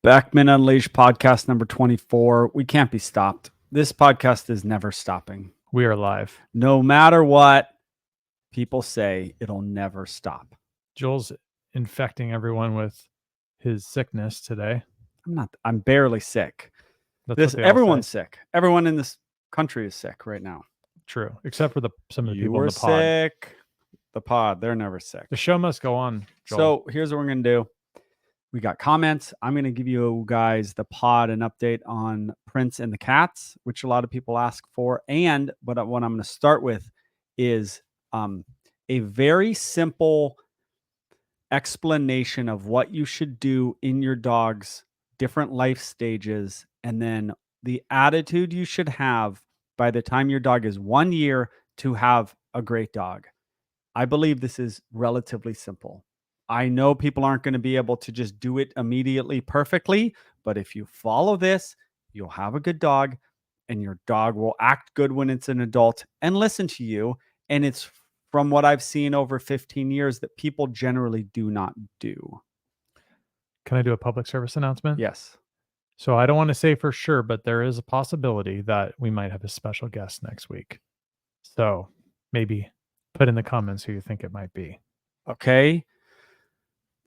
Beckman Unleashed podcast number 24. We can't be stopped. This podcast is never stopping. We are live. No matter what people say, it'll never stop. Joel's infecting everyone with his sickness today. I'm barely sick. That's everyone's sick. Everyone in this country is sick right now. True. Except for some of the You people in were the pod. sick. The pod, they're never sick. The show must go on, Joel. So here's what we're going to do. We got comments. I'm going to give you guys the pod an update on Prince and the Cats, which a lot of people ask for. But what I'm going to start with is a very simple explanation of what you should do in your dog's different life stages, and then the attitude you should have by the time your dog is 1 year to have a great dog. I believe this is relatively simple. I know people aren't going to be able to just do it immediately perfectly, but if you follow this, you'll have a good dog, and your dog will act good when it's an adult and listen to you. And it's from what I've seen over 15 years that people generally do not do. Can I do a public service announcement? Yes. So I don't want to say for sure, but there is a possibility that we might have a special guest next week. So maybe put in the comments who you think it might be. Okay.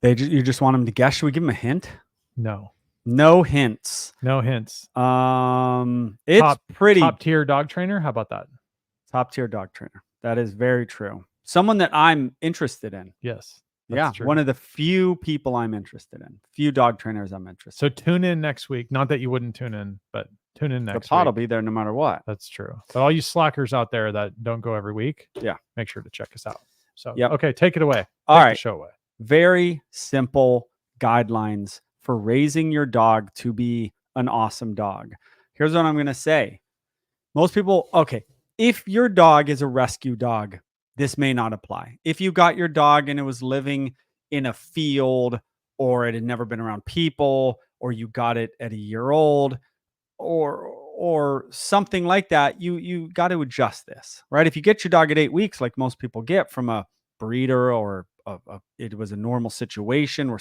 You just want them to guess. Should we give them a hint? No hints. No hints. It's pretty top tier dog trainer. How about that? Top tier dog trainer. That is very true. Someone that I'm interested in. Yes. Yeah. True. One of the few people I'm interested in. Few dog trainers I'm interested in. So tune in next week. Not that you wouldn't tune in, but tune in next week. The pod will be there no matter what. That's true. But all you slackers out there that don't go every week, make sure to check us out. So, okay, take it away. All right. The show away. Very simple guidelines for raising your dog to be an awesome dog. Here's what I'm going to say. Most people, if your dog is a rescue dog, this may not apply. If you got your dog and it was living in a field, or it had never been around people, or you got it at a year old, or something like that, you got to adjust this, right? If you get your dog at 8 weeks, like most people get from a breeder, or it was a normal situation where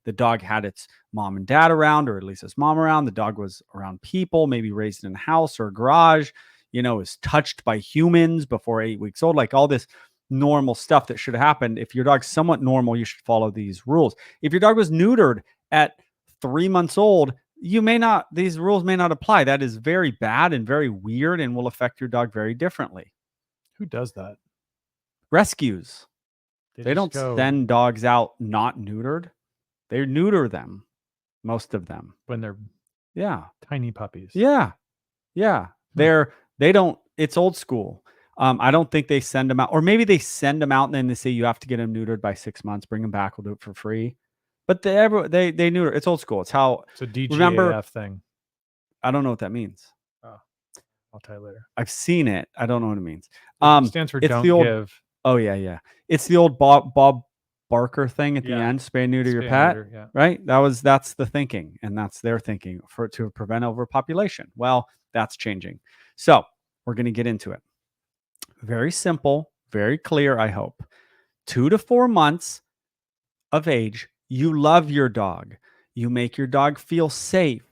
the dog had its mom and dad around, or at least its mom around, the dog was around people, maybe raised in a house or a garage, is touched by humans before 8 weeks old, like all this normal stuff that should have happened. If your dog's somewhat normal, you should follow these rules. If your dog was neutered at 3 months old, these rules may not apply. That is very bad and very weird and will affect your dog very differently. Who does that? Rescues. They don't send dogs out not neutered. They neuter them, most of them. When they're tiny puppies. Yeah. They don't, it's old school. I don't think they send them out, or maybe they send them out and then they say you have to get them neutered by 6 months, bring them back, we'll do it for free. But they neuter. It's old school. It's how it's a DGAF thing. I don't know what that means. Oh, I'll tell you later. I've seen it. I don't know what it means. It stands for don't give. Oh yeah. It's the old Bob Barker thing at the end. Spay and neuter your pet, right? That's the thinking, and that's their thinking to prevent overpopulation. Well, that's changing. So we're going to get into it. Very simple, very clear. I hope 2 to 4 months of age, you love your dog. You make your dog feel safe.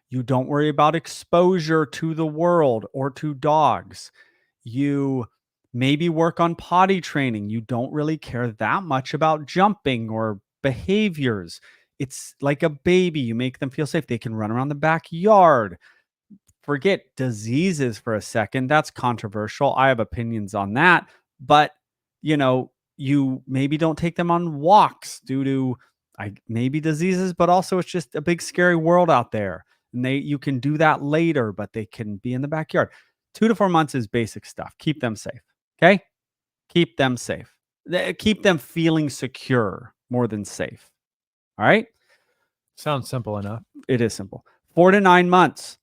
You don't worry about exposure to the world or to dogs. You maybe work on potty training. You don't really care that much about jumping or behaviors. It's like a baby. You make them feel safe. They can run around the backyard. Forget diseases for a second. That's controversial. I have opinions on that. But, you maybe don't take them on walks due to maybe diseases, but also it's just a big scary world out there. And you can do that later, but they can be in the backyard. 2 to 4 months is basic stuff. Keep them safe. Okay? Keep them safe. Keep them feeling secure more than safe. All right? Sounds simple enough. It is simple. 4 to 9 months.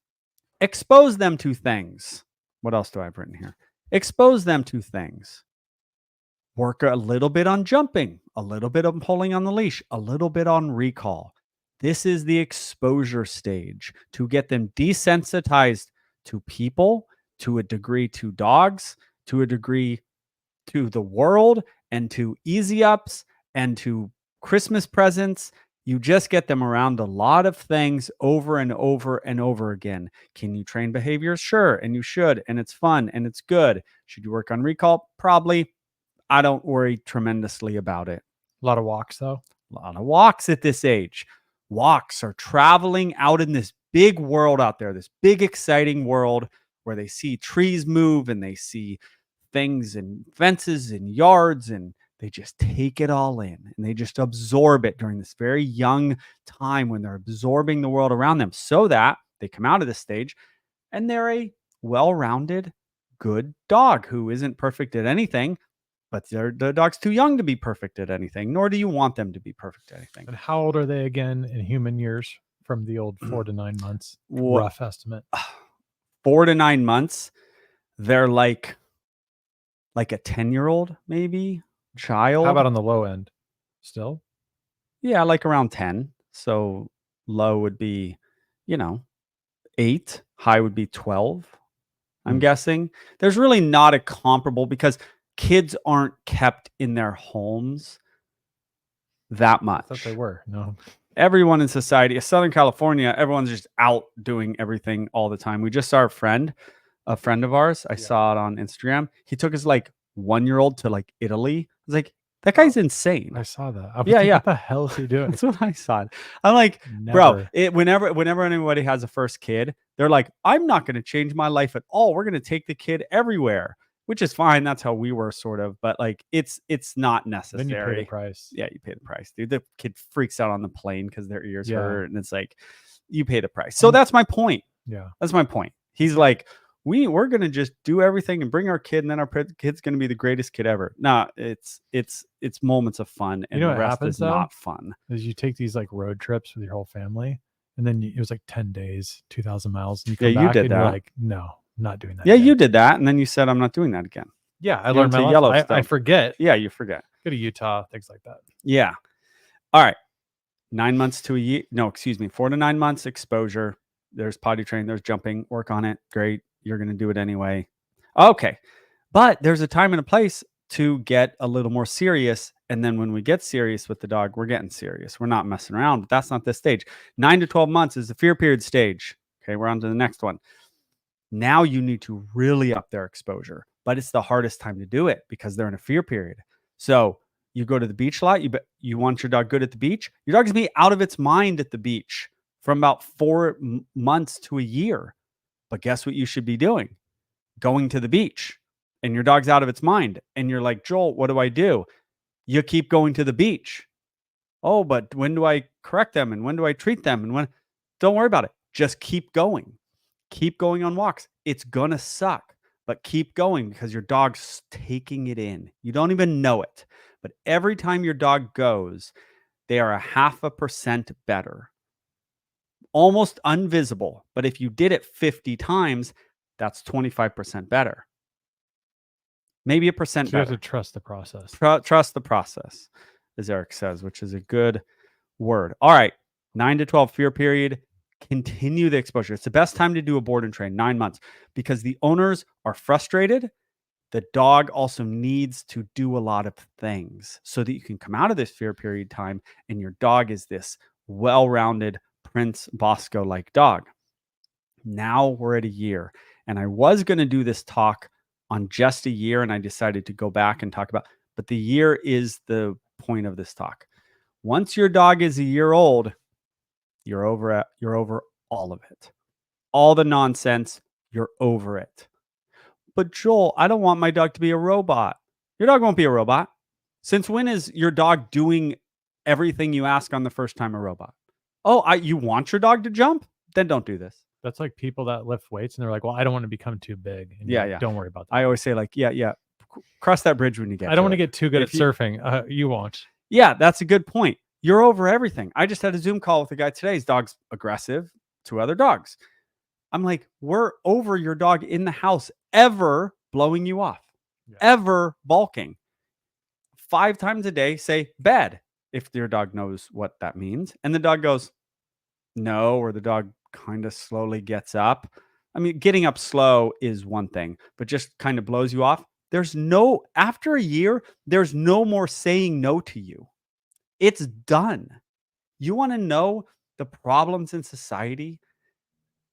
Expose them to things. What else do I have written here? Expose them to things. Work a little bit on jumping, a little bit on pulling on the leash, a little bit on recall. This is the exposure stage to get them desensitized to people, to a degree to dogs, to a degree to the world, and to easy ups, and to Christmas presents. You just get them around a lot of things over and over and over again. Can you train behaviors? Sure. And you should. And it's fun and it's good. Should you work on recall? Probably. I don't worry tremendously about it. A lot of walks, though. A lot of walks at this age. Walks are traveling out in this big world out there, this big, exciting world where they see trees move and they see things and fences and yards, and they just take it all in and they just absorb it during this very young time when they're absorbing the world around them, so that they come out of this stage and they're a well-rounded, good dog who isn't perfect at anything, but the dog's too young to be perfect at anything, nor do you want them to be perfect at anything. And how old are they again in human years from the old 4 to 9 months? Rough estimate. 4 to 9 months, they're like a 10-year-old, maybe, child. How about on the low end still? Yeah, like around 10. So low would be, 8. High would be 12, I'm guessing. There's really not a comparable because kids aren't kept in their homes that much. I thought they were. No. Everyone in society, Southern California, everyone's just out doing everything all the time. We just saw a friend of ours. I saw it on Instagram. He took his 1-year-old to Italy. I was like, that guy's insane. I saw that. Yeah. What the hell is he doing? That's what I saw. I'm like, bro, whenever anybody has a first kid, they're like, I'm not going to change my life at all. We're going to take the kid everywhere, which is fine. That's how we were sort of, but it's not necessary. Then you pay the price. Yeah, you pay the price, dude. The kid freaks out on the plane because their ears hurt, and it's like, you pay the price. So that's my point. Yeah, that's my point. He's like, we're gonna just do everything and bring our kid, and then our kid's gonna be the greatest kid ever. Nah, it's moments of fun, and the rest is not fun. Is you take these road trips with your whole family, and then it was 10 days, 2,000 miles, and you come back you did and that. You're like, no, I'm not doing that. Yeah, again. You did that, and then you said, I'm not doing that again. Yeah, I learned my lesson. I forget. Yeah, you forget. Go to Utah, things like that. Yeah. All right. 9 months to a year. No, excuse me. 4 to 9 months exposure. There's potty training. There's jumping. Work on it. Great. You're going to do it anyway. Okay. But there's a time and a place to get a little more serious. And then when we get serious with the dog, we're getting serious. We're not messing around, but that's not this stage. 9 to 12 months is the fear period stage. Okay. We're on to the next one. Now you need to really up their exposure, but it's the hardest time to do it because they're in a fear period. So you go to the beach a lot. You want your dog good at the beach. Your dog's gonna be out of its mind at the beach from about 4 months to a year. But guess what you should be doing? Going to the beach, and your dog's out of its mind. And you're like, Joel, what do? You keep going to the beach. Oh, but when do I correct them? And when do I treat them? And when? Don't worry about it. Just keep going. Keep going on walks. It's going to suck, but keep going because your dog's taking it in. You don't even know it. But every time your dog goes, they are 0.5% better. Almost invisible. But if you did it 50 times, that's 25% better. Maybe 1% better. You have to trust the process. Trust the process, as Eric says, which is a good word. All right. 9 to 12 fear period. Continue the exposure. It's the best time to do a board and train, 9 months, because the owners are frustrated. The dog also needs to do a lot of things so that you can come out of this fear period time and your dog is this well-rounded Prince Bosco-like dog. Now we're at a year, and I was going to do this talk on just a year, and I decided to go back and talk about, but the year is the point of this talk. Once your dog is a year old, you're over all of it. All the nonsense, you're over it. But Joel, I don't want my dog to be a robot. Your dog won't be a robot. Since when is your dog doing everything you ask on the first time a robot? Oh, you want your dog to jump? Then don't do this. That's like people that lift weights and they're like, well, I don't want to become too big. And yeah. Don't worry about that. I always say yeah. Cross that bridge when you get I don't want to get too good at surfing. You won't. Yeah, that's a good point. You're over everything. I just had a Zoom call with a guy today. His dog's aggressive to other dogs. I'm like, we're over your dog in the house ever blowing you off, ever balking. 5 times a day, say bed, if your dog knows what that means. And the dog goes, no, or the dog kind of slowly gets up. I mean, getting up slow is one thing, but just kind of blows you off. After a year, there's no more saying no to you. It's done. You want to know the problems in society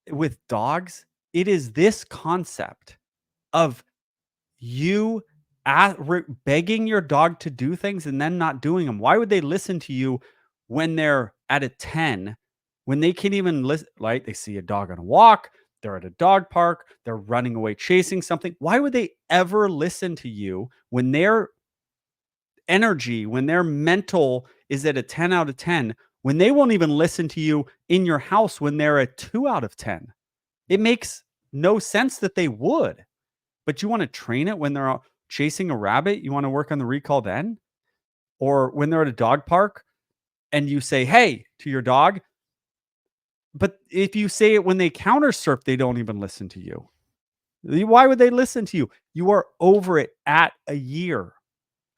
with dogs? It is this concept of you begging your dog to do things and then not doing them. Why would they listen to you when they're at a 10, when they can't even listen? Right? They see a dog on a walk, they're at a dog park, they're running away chasing something. Why would they ever listen to you when their energy, when their mental is at a 10 out of 10, when they won't even listen to you in your house when they're a 2 out of 10? It makes no sense that they would. But you want to train it when they're chasing a rabbit? You want to work on the recall then? Or when they're at a dog park and you say, hey, to your dog. But if you say it when they counter surf, they don't even listen to you. Why would they listen to you? You are over it at a year.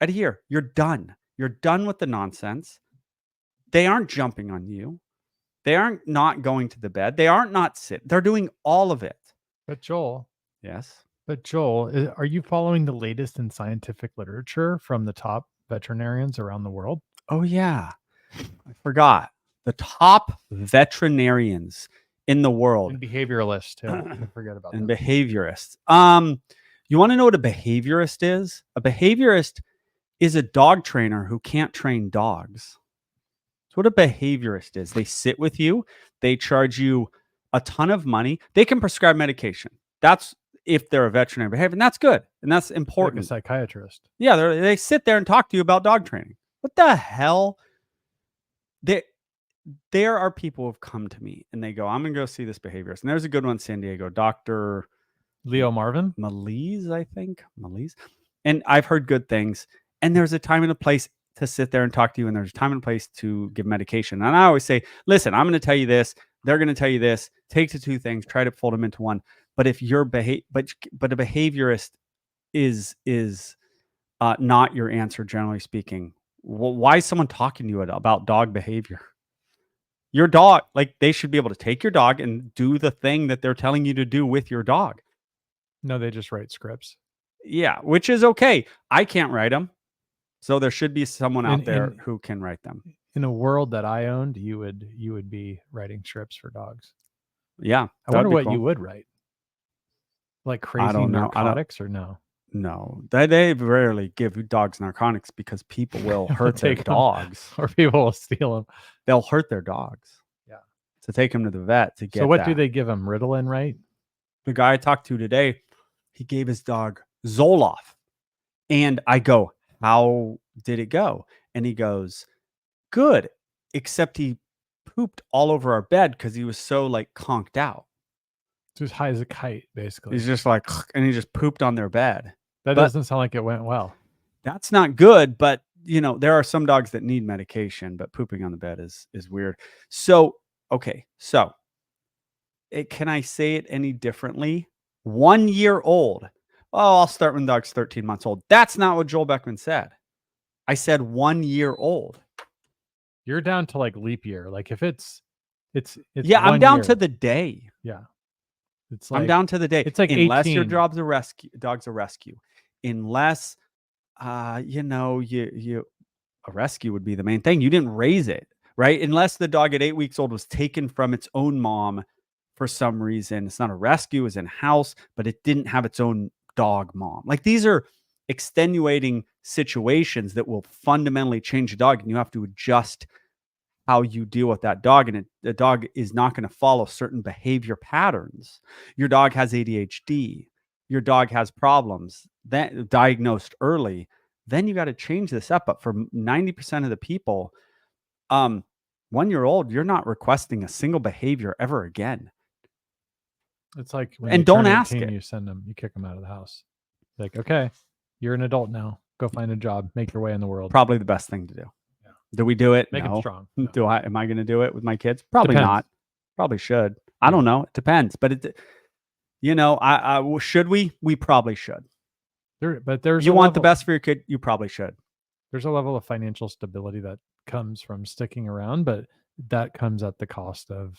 At a year, you're done. You're done with the nonsense. They aren't jumping on you. They aren't not going to the bed. They aren't not sitting. They're doing all of it. But Joel. Yes. But Joel, are you following the latest in scientific literature from the top veterinarians around the world? Oh, yeah. I forgot. The top veterinarians in the world. And behavioralists, too. I forget about and that. Behaviorists. You want to know what a behaviorist is? A behaviorist is a dog trainer who can't train dogs. That's what a behaviorist is. They sit with you. They charge you a ton of money. They can prescribe medication. That's if they're a veterinary behavior, and that's good. And that's important. Like a psychiatrist. Yeah, they sit there and talk to you about dog training. What the hell? There are people who have come to me and they go, I'm going to go see this behaviorist. And there's a good one in San Diego, Dr. Leo Marvin? Malise, I think. Malise. And I've heard good things. And there's a time and a place to sit there and talk to you. And there's a time and a place to give medication. And I always say, listen, I'm going to tell you this. They're going to tell you this. Take the two things, try to fold them into one. But if you're but a behaviorist is not your answer, generally speaking. Well, why is someone talking to you about dog behavior? Your dog, like they should be able to take your dog and do the thing that they're telling you to do with your dog. No, they just write scripts. Yeah, which is okay. I can't write them. So there should be someone out there who can write them. In a world that I owned, you would be writing scripts for dogs. Yeah. I wonder what you would write. Like crazy narcotics or no? No. They rarely give dogs narcotics because people will hurt their dogs. Or people will steal them. They'll hurt their dogs. Yeah. To take them to the vet to get So what do they give them? Ritalin, right? The guy I talked to today, he gave his dog Zoloft. And I go, how did it go? And he goes, good, except he pooped all over our bed because he was so like conked out. It's as high as a kite, basically. He's just like, and he just pooped on their bed. That doesn't sound like it went well. That's not good, but you know, there are some dogs that need medication, but pooping on the bed is weird. So, okay. So can I say it any differently? 1 year old. Oh, I'll start when the dog's 13 months old. That's not what Joel Beckman said. I said 1 year old. You're down to like leap year. Like if it's yeah, I'm down to the day. Yeah. It's like, I'm down to the day. It's like unless 18. your dog's a rescue. Unless a rescue would be the main thing. You didn't raise it, right? Unless the dog at 8 weeks old was taken from its own mom for some reason. It's not a rescue, it was in house, but it didn't have its own dog mom. Like these are extenuating situations that will fundamentally change the dog, and you have to adjust how you deal with that dog. And the dog is not going to follow certain behavior patterns. Your dog has ADHD. Your dog has problems that diagnosed early. Then you got to change this up. But for 90% of the people, 1 year old, you're not requesting a single behavior ever again. It's like when and don't ask 18, it. You kick them out of the house. Like, okay, you're an adult now. Go find a job. Make your way in the world. Probably the best thing to do. Yeah. Do we do it? Make no. them strong. No. Am I going to do it with my kids? Probably Depends. not. Probably should. I don't know. It depends. But should we? We probably should. There's you want the best for your kid? You probably should. There's a level of financial stability that comes from sticking around, but that comes at the cost of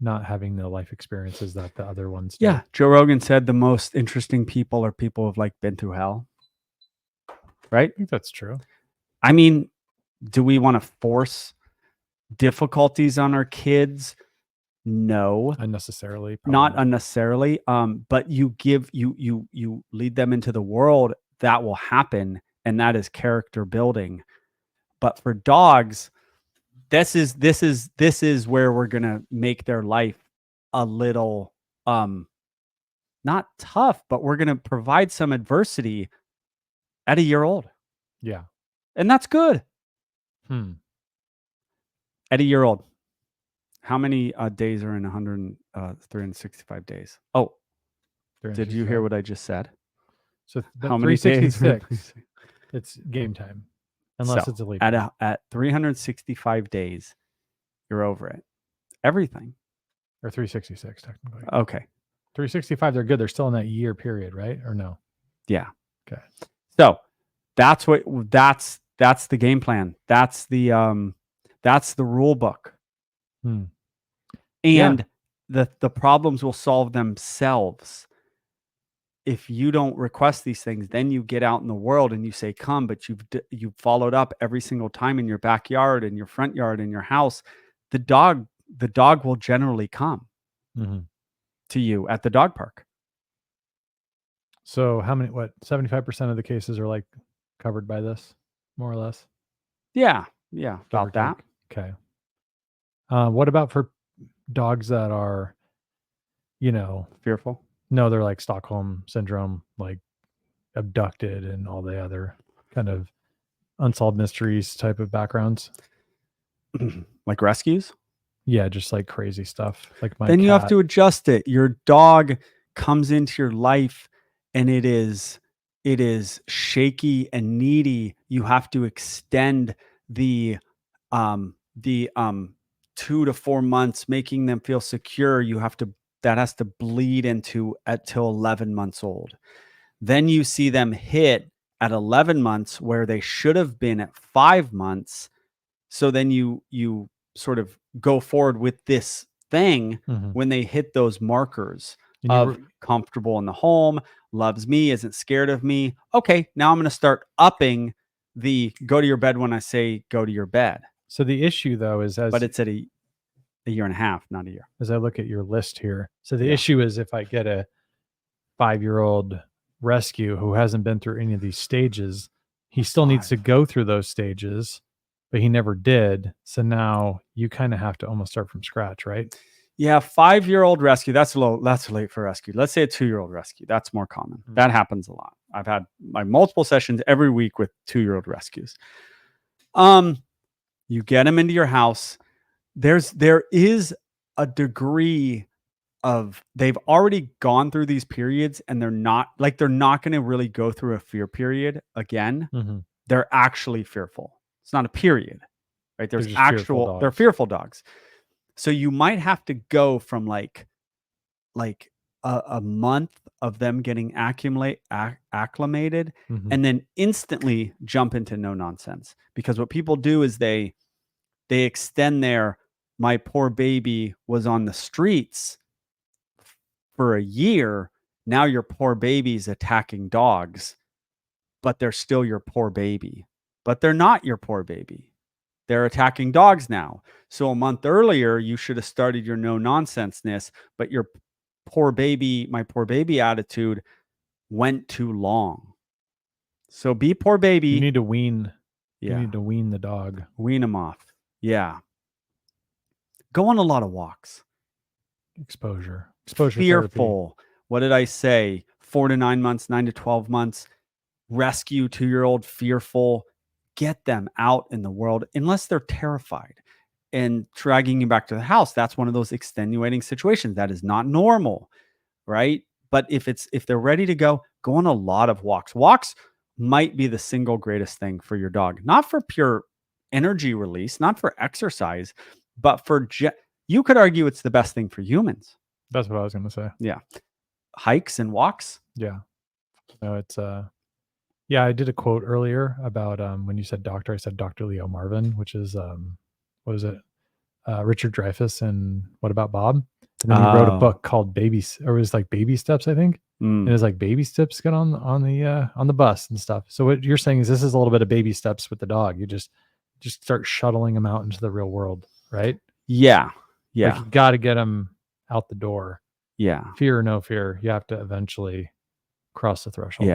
not having the life experiences that the other ones do. Yeah. Joe Rogan said the most interesting people are people who've like been through hell. Right? I think that's true. I mean, do we want to force difficulties on our kids? No, unnecessarily. Not unnecessarily. But you lead them into the world, that will happen, and that is character building. But for dogs, this is where we're gonna make their life a little not tough, but we're gonna provide some adversity at a year old. Yeah. And that's good. At a year old. How many days are in 365 days? Oh, did you hear what I just said? So how many 366? It's game time, unless it's illegal. At 365 days, you're over it. Everything. Or 366 technically. Okay. 365, they're good. They're still in that year period, right? Or no? Yeah. Okay. So that's the game plan. That's the rule book. And the problems will solve themselves. If you don't request these things, then you get out in the world and you say, come, but you've followed up every single time in your backyard, in your front yard, in your house. The dog will generally come to you at the dog park. So 75% of the cases are like covered by this, more or less? Yeah. About that. Okay. What about for dogs that are, fearful? No, they're like Stockholm syndrome, like abducted and all the other kind of unsolved mysteries type of backgrounds. Like rescues? Yeah, just like crazy stuff. Like then you have to adjust it. Your dog comes into your life and it is shaky and needy. You have to extend the 2 to 4 months, making them feel secure. That has to bleed into till 11 months old. Then you see them hit at 11 months where they should have been at 5 months. So then you sort of go forward with this thing when they hit those markers of comfortable in the home, loves me, isn't scared of me. Okay, now I'm going to start upping the go to your bed when I say go to your bed. So the issue though is but it's at a year and a half, not a year. As I look at your list here. So the issue is if I get a 5-year-old rescue who hasn't been through any of these stages, he still needs to go through those stages, but he never did. So now you kind of have to almost start from scratch, right? Yeah, 5-year-old rescue. That's late for rescue. Let's say a 2-year-old rescue. That's more common. That happens a lot. I've had my multiple sessions every week with 2-year-old rescues. You get them into your house. There is a degree of they've already gone through these periods and they're not going to really go through a fear period again. They're actually fearful. It's not a period, right? They're fearful dogs. So you might have to go from like a month of them getting acclimated and then instantly jump into no nonsense. Because what people do is they extend my poor baby was on the streets for a year. Now your poor baby's attacking dogs, but they're still your poor baby. But they're not your poor baby. They're attacking dogs now. So a month earlier, you should have started your no nonsenseness, but my poor baby attitude went too long. So be poor baby. You need to wean. You need to wean the dog. Wean them off. Yeah. Go on a lot of walks. Exposure fearful therapy. What did I say? 4 to 9 months, 9 to 12 months. Rescue 2-year-old fearful. Get them out in the world unless they're terrified and dragging you back to the house. That's one of those extenuating situations that is not normal, right? But if they're ready to go on a lot of walks. Walks might be the single greatest thing for your dog, not for pure energy release, not for exercise, but for you could argue it's the best thing for humans. That's what I was going to say. Yeah. Hikes and walks. Yeah. No, it's yeah, I did a quote earlier about when you said doctor, I said Dr. Leo Marvin, which is what was it? Richard Dreyfuss and What About Bob? And then he wrote a book called Baby Steps, I think. And it was like baby steps get on the bus and stuff. So what you're saying is this is a little bit of baby steps with the dog. You just start shuttling them out into the real world right? Yeah. Like you got to get them out the door. Yeah. Fear or no fear, you have to eventually cross the threshold.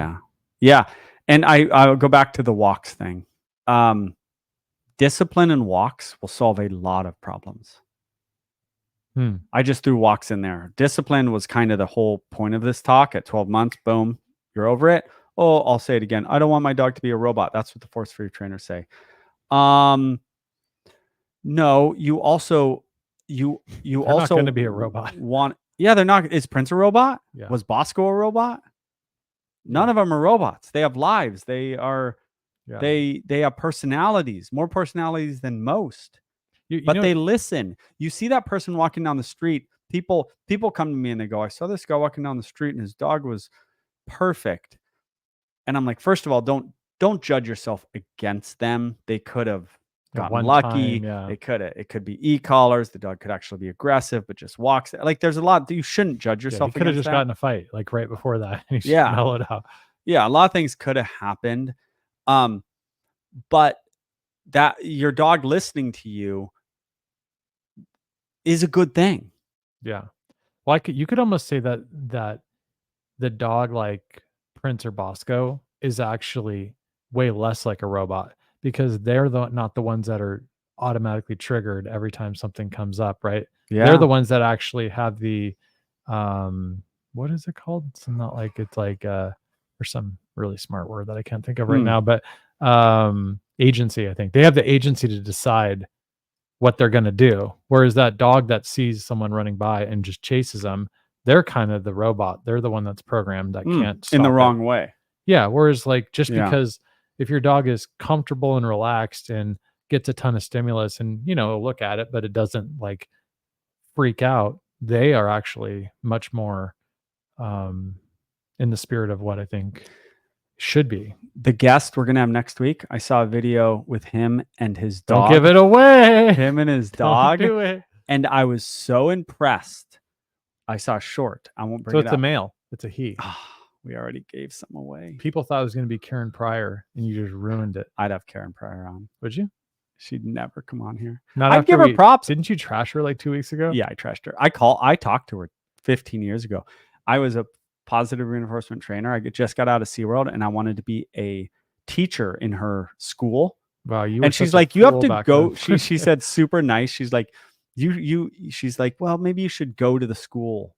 Yeah. And I'll go back to the walks thing. Discipline and walks will solve a lot of problems. I just threw walks in there. Discipline was kind of the whole point of this talk. At 12 months, boom, you're over it. Oh, I'll say it again. I don't want my dog to be a robot. That's what the Force Free trainers say. No, you also not going to be a robot. They're not. Is Prince a robot? Yeah. Was Bosco a robot? None of them are robots. They have lives. They are. Yeah. They have personalities, more personalities than most. But they listen. You see that person walking down the street. People come to me and they go, "I saw this guy walking down the street and his dog was perfect." And I'm like, first of all, don't judge yourself against them. They could have gotten lucky. It could be e-collars. The dog could actually be aggressive, but just walks. Like there's a lot. You shouldn't judge yourself. He could have just gotten a fight like right before that. And he mellowed out. Yeah, a lot of things could have happened. But that your dog listening to you is a good thing. Yeah. Well, you could almost say that the dog like Prince or Bosco is actually way less like a robot because they're not the ones that are automatically triggered every time something comes up, right? Yeah. They're the ones that actually have the what is it called? It's not like it's like there's some really smart word that I can't think of right now, but agency. I think they have the agency to decide what they're going to do. Whereas that dog that sees someone running by and just chases them, they're kind of the robot. They're the one that's programmed that can't stop in the wrong way. Yeah. Whereas like just because if your dog is comfortable and relaxed and gets a ton of stimulus and, look at it, but it doesn't like freak out, they are actually much more in the spirit of what I think should be. The guest we're going to have next week, I saw a video with him and his dog. Don't give it away. Him and his dog. Don't do it. And I was so impressed. I saw a short. I won't bring it up. So it's a male. It's a he. We already gave some away. People thought it was going to be Karen Pryor, and you just ruined it. I'd have Karen Pryor on. Would you? She'd never come on here. I'd give her props. Didn't you trash her like 2 weeks ago? Yeah, I trashed her. I talked to her 15 years ago. I was a positive reinforcement trainer. I just got out of SeaWorld, and I wanted to be a teacher in her school. Wow, and she's like, you have to go. She said super nice. She's like, she's like, well, maybe you should go to the school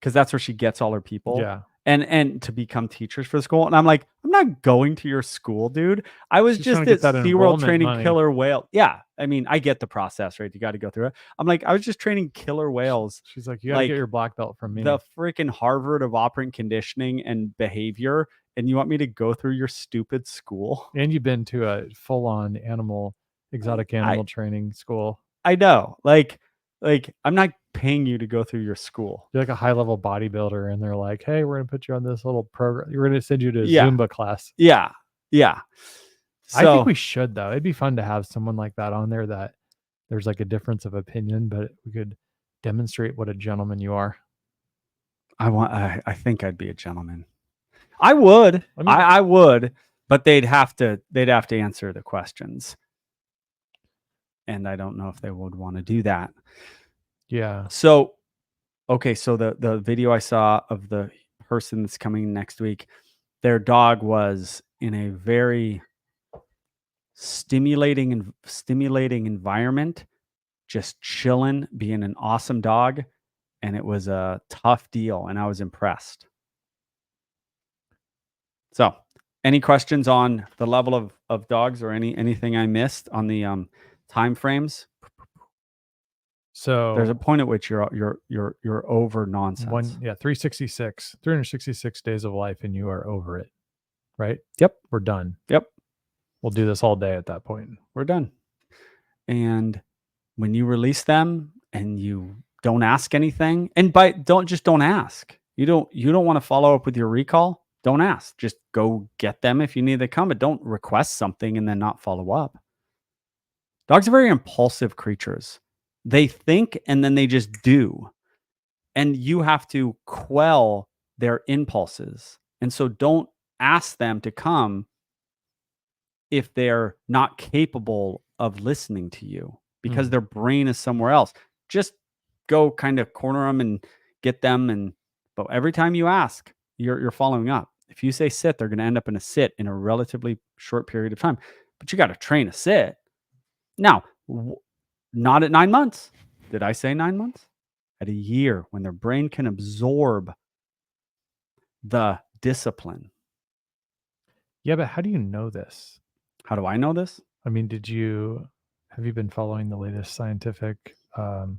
because that's where she gets all her people. Yeah. And to become teachers for the school. And I'm like, I'm not going to your school, dude. I was just at SeaWorld training killer whale. Yeah. I mean, I get the process, right? You got to go through it. I'm like, I was just training killer whales. She's like, you got to get your black belt from me. The freaking Harvard of operant conditioning and behavior. And you want me to go through your stupid school? And you've been to a full-on exotic animal training school. I know. Like I'm not paying you to go through your school. You're like a high-level bodybuilder, and they're like, "Hey, we're gonna put you on this little program. We're gonna send you to a Zumba class." Yeah. So, I think we should though. It'd be fun to have someone like that on there. That there's like a difference of opinion, but we could demonstrate what a gentleman you are. I think I'd be a gentleman. I would. I would, but they'd have to answer the questions. And I don't know if they would want to do that. Yeah. So, okay. So the video I saw of the person that's coming next week, their dog was in a very stimulating environment, just chilling, being an awesome dog. And it was a tough deal. And I was impressed. So any questions on the level of dogs or anything I missed on the time frames? So there's a point at which you're over nonsense. 366 days of life, and you are over it, right? Yep. We're done. Yep. We'll do this all day at that point. We're done. And when you release them and you don't ask anything, and don't ask. You don't want to follow up with your recall. Don't ask. Just go get them if you need to come, but don't request something and then not follow up. Dogs are very impulsive creatures. They think and then they just do. And you have to quell their impulses. And so don't ask them to come if they're not capable of listening to you. because their brain is somewhere else. Just go kind of corner them and get them. But every time you ask, you're following up. If you say sit, they're going to end up in a sit in a relatively short period of time. But you got to train a sit. Now, not at 9 months. Did I say 9 months? At a year, when their brain can absorb the discipline. Yeah, but how do you know this? How do I know this? I mean, have you been following the latest scientific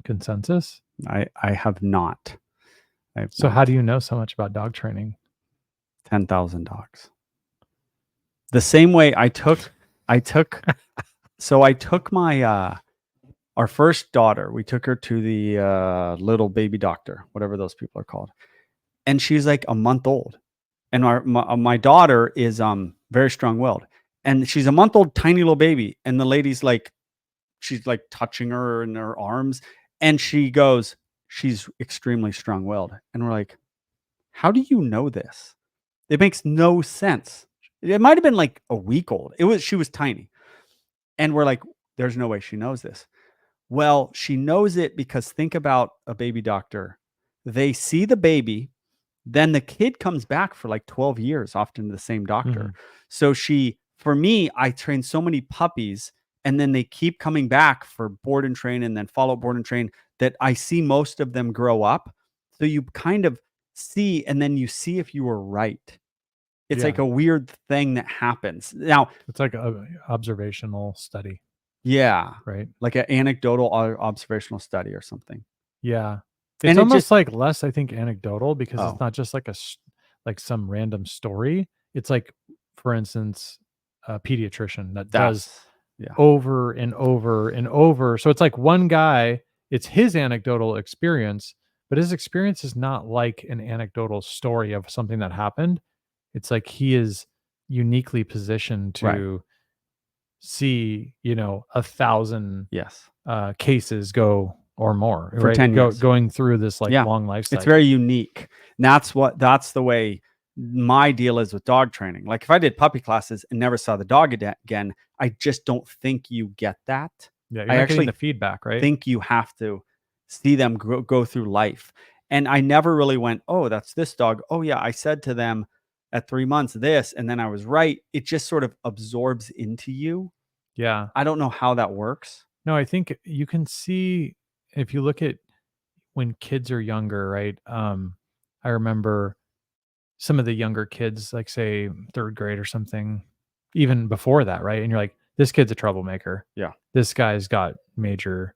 consensus? I have not. So how do you know so much about dog training? 10,000 dogs. The same way I took my our first daughter, we took her to the little baby doctor, whatever those people are called. And she's like a month old. And my daughter is very strong-willed. And she's a month old, tiny little baby. And the lady's like, she's like touching her in her arms. And she goes, she's extremely strong-willed. And we're like, how do you know this? It makes no sense. It might have been like a week old. She was tiny. And we're like, there's no way she knows this. Well, she knows it because think about a baby doctor. They see the baby, then the kid comes back for like 12 years, often the same doctor. So for me, I train so many puppies and then they keep coming back for board and train and then follow board and train that I see most of them grow up. So you kind of see, and then you see if you were right. It's like a weird thing that happens. Now, it's like an observational study. Yeah. Right. Like an anecdotal observational study or something. Yeah. It's almost like less, I think, anecdotal because it's not just like like some random story. It's like, for instance, a pediatrician that does over and over and over. So it's like one guy, it's his anecdotal experience, but his experience is not like an anecdotal story of something that happened. It's like he is uniquely positioned to see, 1,000 cases go or more for 10 years going through this long life cycle. It's very unique. And that's the way my deal is with dog training. Like if I did puppy classes and never saw the dog again, I just don't think you get that. Yeah, you're actually getting the feedback, right? Think you have to see them go through life. And I never really went, oh, that's this dog. Oh yeah, I said to them at 3 months this, and then I was right. It just sort of absorbs into you. Yeah. I don't know how that works. No, I think you can see if you look at when kids are younger, right? I remember some of the younger kids, like say 3rd grade or something, even before that, right? And you're like, this kid's a troublemaker. Yeah. This guy's got major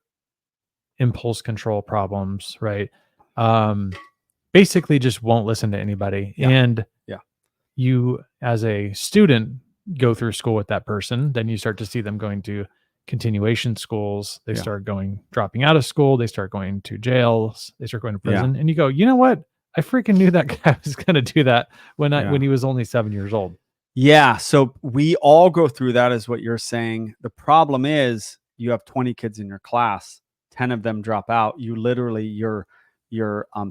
impulse control problems, right? Basically just won't listen to anybody. Yeah. And you as a student go through school with that person, then you start to see them going to continuation schools. They start dropping out of school. They start going to jails. They start going to prison. And you go, you know what? I freaking knew that guy was going to do that when he was only 7 years old. Yeah. So we all go through that, is what you're saying. The problem is you have 20 kids in your class, 10 of them drop out. You literally, your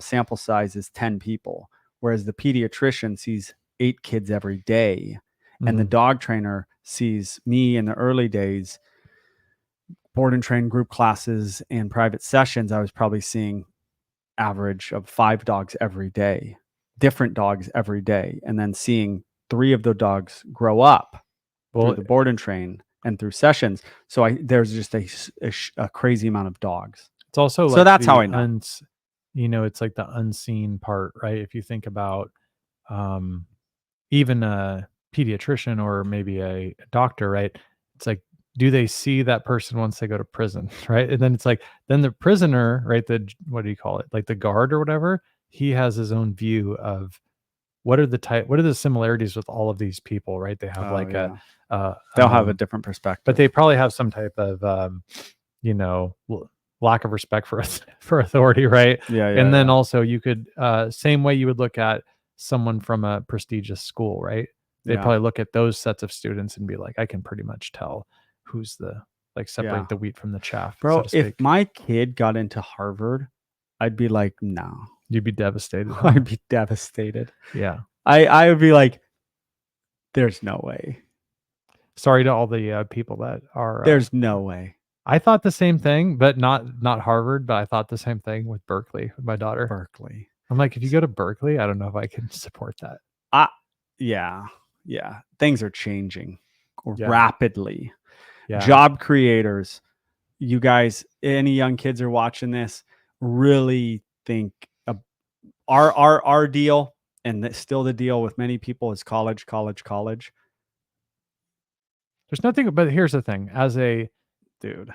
sample size is 10 people. Whereas the pediatrician sees 8 kids every day. And the dog trainer sees me in the early days, board and train group classes and private sessions. I was probably seeing average of 5 dogs every day, different dogs every day, and then seeing 3 of the dogs grow up through the board and train and through sessions. So there's just a crazy amount of dogs. It's also so that's how I know. It's like the unseen part, right? If you think about even a pediatrician or maybe a doctor, right? It's like, do they see that person once they go to prison, right? And then it's like, then the prisoner, right? What do you call it? Like the guard or whatever, he has his own view of what are the similarities with all of these people, right? They have they'll have a different perspective, but they probably have some type of, lack of respect for authority, right? And then also you could, same way you would look at someone from a prestigious school, right? They probably look at those sets of students and be like, I can pretty much tell who's separate the wheat from the chaff. Bro, if my kid got into Harvard, I'd be like, no. You'd be devastated. Huh? I'd be devastated. Yeah. I would be like, there's no way. Sorry to all the people that are. There's no way. I thought the same thing, but not Harvard, but I thought the same thing with Berkeley with my daughter. Berkeley. I'm like, if you go to Berkeley, I don't know if I can support that. Yeah. Things are changing Yeah. rapidly. Yeah. Job creators, you guys, any young kids are watching this, really think our deal, and still the deal with many people, is college. There's nothing, but here's the thing: as a dude,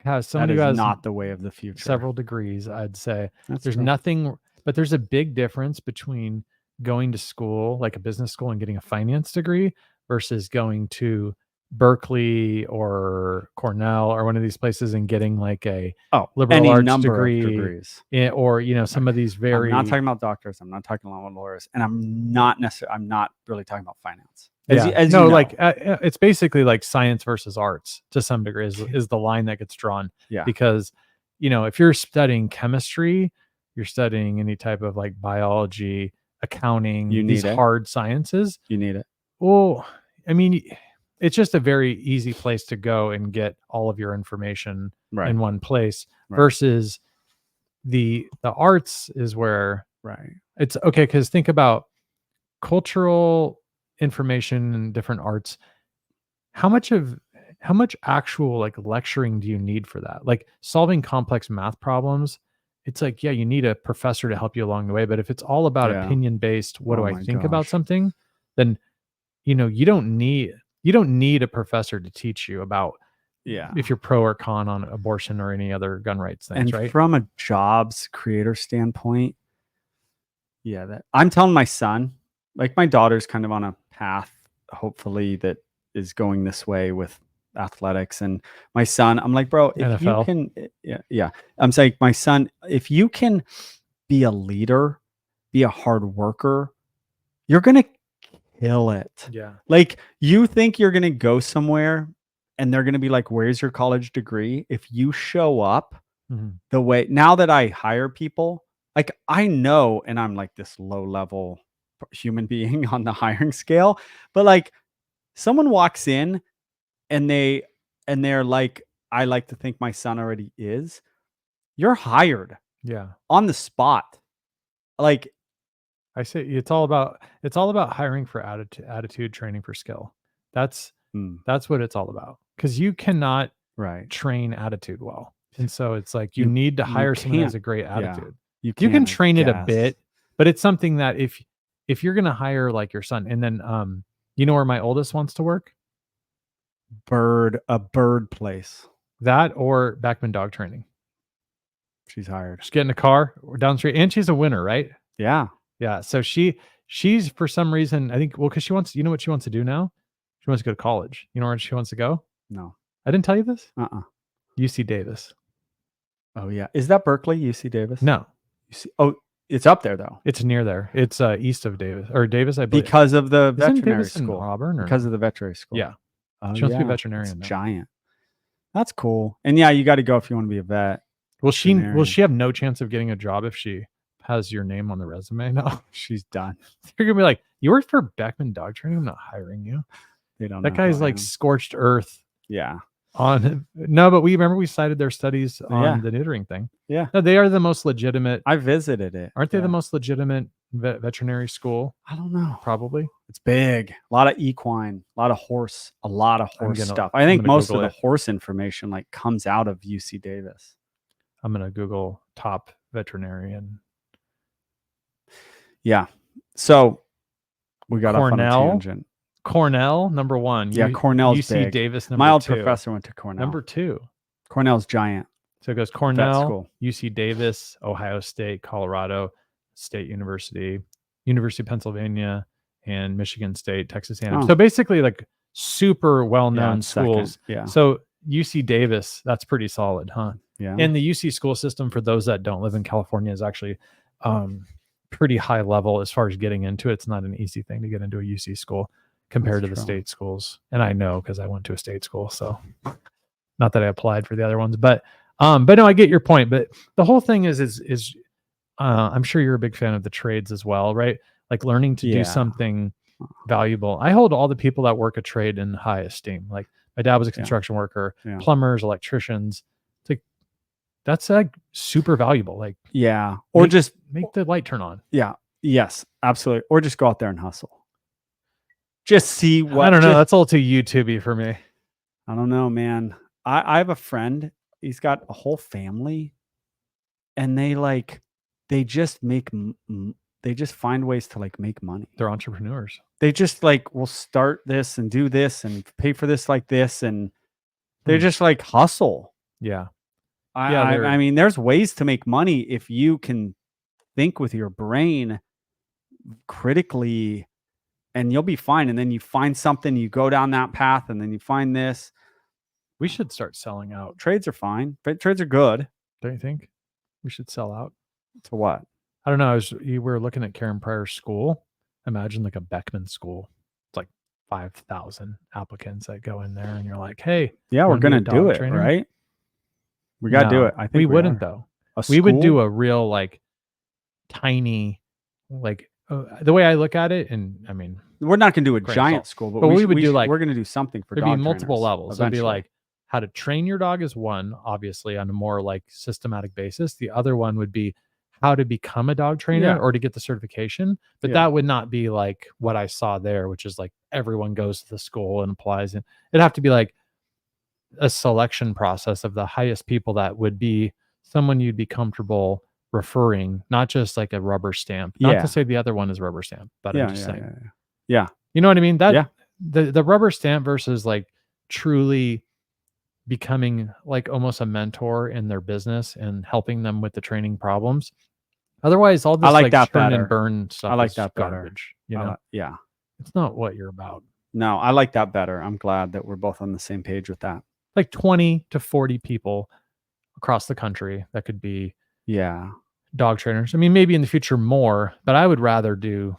someone that who is has not the way of the future. several degrees, I'd say there's true. nothing, but there's a big difference between going to school, like a business school, and getting a finance degree versus going to Berkeley or Cornell or one of these places and getting like a liberal arts degree, or some of these very. I'm not talking about doctors. I'm not talking about lawyers, and I'm not really talking about finance. It's basically like science versus arts to some degree is the line that gets drawn. Yeah. Because, if you're studying chemistry, you're studying any type of like biology, accounting, these hard sciences. You need it. Well, I mean, it's just a very easy place to go and get all of your information in one place versus the arts is where it's okay. Because think about cultural information and different arts. How much actual like lecturing do you need for that? Like opting complex math problems, it's like, yeah, you need a professor to help you along the way. But if it's all about opinion based, what do I think about something, then you don't need a professor to teach you about if you're pro or con on abortion or any other gun rights things. And from a jobs creator standpoint, that I'm telling my son, like my daughter's kind of on a path, hopefully, that is going this way with athletics. And my son, I'm like, bro, if NFL. you can, I'm saying, my son, if you can be a leader, be a hard worker, you're going to kill it. Yeah. Like, you think you're going to go somewhere and they're going to be like, where's your college degree? If you show up the way, now that I hire people, like I know, and I'm like this low level human being on the hiring scale, but like someone walks in and they're like, I like to think my son already is, you're hired on the spot. Like I say, it's all about hiring for attitude, training for skill. That's what it's all about, because you cannot train attitude well. And so it's like you need to hire someone who has a great attitude. You can train it a bit, but it's something that if you're going to hire like your son, and then you know where my oldest wants to work? A bird place. That or Beckman Dog Training. She's hired. Just get in a car down the street, and she's a winner, right? Yeah. So she's for some reason, I think, because she wants, what she wants to do now? She wants to go to college. You know where she wants to go? No. I didn't tell you this? UC Davis. Oh yeah. Is that Berkeley, UC Davis? No. It's up there though. It's near there. It's east of Davis, I believe. Because of the veterinary school. Auburn, because of the veterinary school. Yeah. She wants to be a veterinarian. It's giant. That's cool. And yeah, you got to go if you want to be a vet. Will she have no chance of getting a job if she has your name on the resume? No, she's done. They're gonna be like, you work for Beckman Dog Training? I'm not hiring you. They don't. That guy's like scorched earth. Yeah. But we cited their studies on the neutering thing. Yeah. No, they are the most legitimate. I visited it. Aren't they the most legitimate veterinary school? I don't know. Probably. It's big. A lot of equine, a lot of horse stuff. I think most of the horse information like comes out of UC Davis. I'm gonna Google top veterinarian. Yeah. So we got off on a tangent. Cornell, number one. Yeah, Cornell's UC big. Davis, number My old 2. professor went to Cornell. Number 2. Cornell's giant. So it goes Cornell, UC Davis, Ohio State, Colorado State University, University of Pennsylvania, and Michigan State, Texas A&M. So basically like super well-known schools. Yeah. So UC Davis, that's pretty solid, huh? Yeah. And the UC school system, for those that don't live in California, is actually pretty high level as far as getting into it. It's not an easy thing to get into a UC school compared to the state schools. And I know, because I went to a state school. So not that I applied for the other ones, but no, I get your point. But the whole thing is I'm sure you're a big fan of the trades as well, right? Like learning to do something valuable. I hold all the people that work a trade in high esteem. Like My dad was a construction worker, plumbers, electricians. It's like, that's like super valuable. Like, or just make the light turn on. Yes, absolutely. Or just go out there and hustle. Just see what. I don't know. That's a little too YouTubey for me. I don't know, man. I have a friend. He's got a whole family, and they just find ways to like make money. They're entrepreneurs. They just like will start this and do this and pay for this like this, and they just like hustle. Yeah. I mean, there's ways to make money if you can think with your brain critically, and you'll be fine. And then you find something, you go down that path, and then you find this. We should start selling out. Trades are fine. Trades are good. Don't you think? We should sell out. To what? I don't know. You were looking at Karen Pryor's school. Imagine like a Beckman school. It's like 5,000 applicants that go in there, and you're like, hey, we're going to do it, trainer? Right? We got to do it. I think we wouldn't though. We would do a real like tiny, like the way I look at it. And I mean, we're not going to do a giant school, but we would do like, we're going to do something for dog trainers. It'd be multiple levels. It'd be like how to train your dog is one, obviously on a more like systematic basis. The other one would be how to become a dog trainer or to get the certification. But that would not be like what I saw there, which is like everyone goes to the school and applies. And it'd have to be like a selection process of the highest people that would be someone you'd be comfortable referring, not just like a rubber stamp. Not to say the other one is rubber stamp, but I'm just saying. Yeah. You know what I mean? That the rubber stamp versus like truly becoming like almost a mentor in their business and helping them with the training problems. Otherwise, all this I like that churn better. And burn stuff. I like is that garbage. better. You know? It's not what you're about. No, I like that better. I'm glad that we're both on the same page with that. Like 20 to 40 people across the country that could be dog trainers. I mean, maybe in the future more, but I would rather do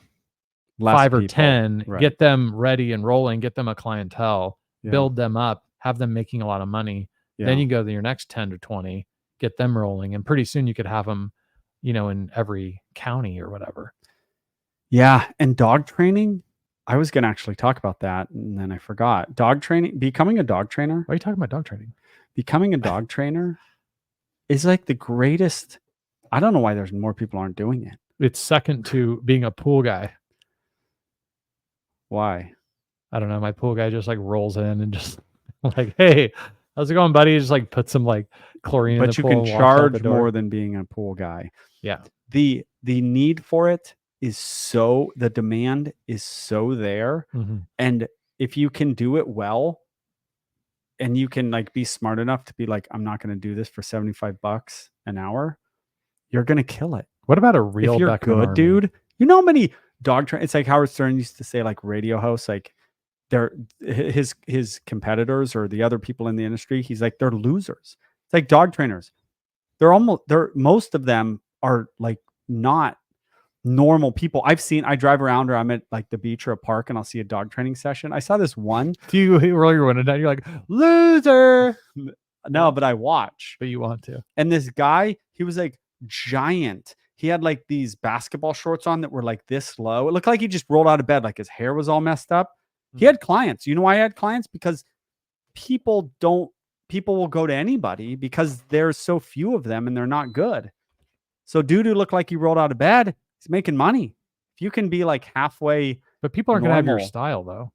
less 5 or 10, get them ready and rolling, get them a clientele, build them up, have them making a lot of money. Then you go to your next 10 to 20, get them rolling, and pretty soon you could have them, you know, in every county or whatever. Yeah, and dog training, I was going to actually talk about that, and then I forgot. Dog training, becoming a dog trainer. Why are you talking about dog training? Becoming a dog trainer is like the greatest. I don't know why there's more people aren't doing it. It's second to being a pool guy. Why? I don't know. My pool guy just like rolls in and just like, hey, how's it going, buddy? Just like put some like chlorine in the pool. But you can charge more than being a pool guy. Yeah. The need for it is so, the demand is so there. Mm-hmm. And if you can do it well, and you can like be smart enough to be like, I'm not going to do this for $75 an hour, you're going to kill it. What about a real if you're Beckman good, Army? dude? You know how many dog trainers, it's like Howard Stern used to say, like radio hosts, like they're his competitors or the other people in the industry, he's like, they're losers. It's like dog trainers. Most of them are like not normal people. I drive around, or I'm at like the beach or a park, and I'll see a dog training session. I saw this one. Do you roll your window down? You're like, loser. No, but I watch. But you want to. And this guy, he was like giant. He had like these basketball shorts on that were like this low. It looked like he just rolled out of bed, like his hair was all messed up. He had clients. You know why he had clients? Because people will go to anybody because there's so few of them and they're not good. So dude who looked like he rolled out of bed, he's making money. If you can be like halfway. But people aren't going to have your style though.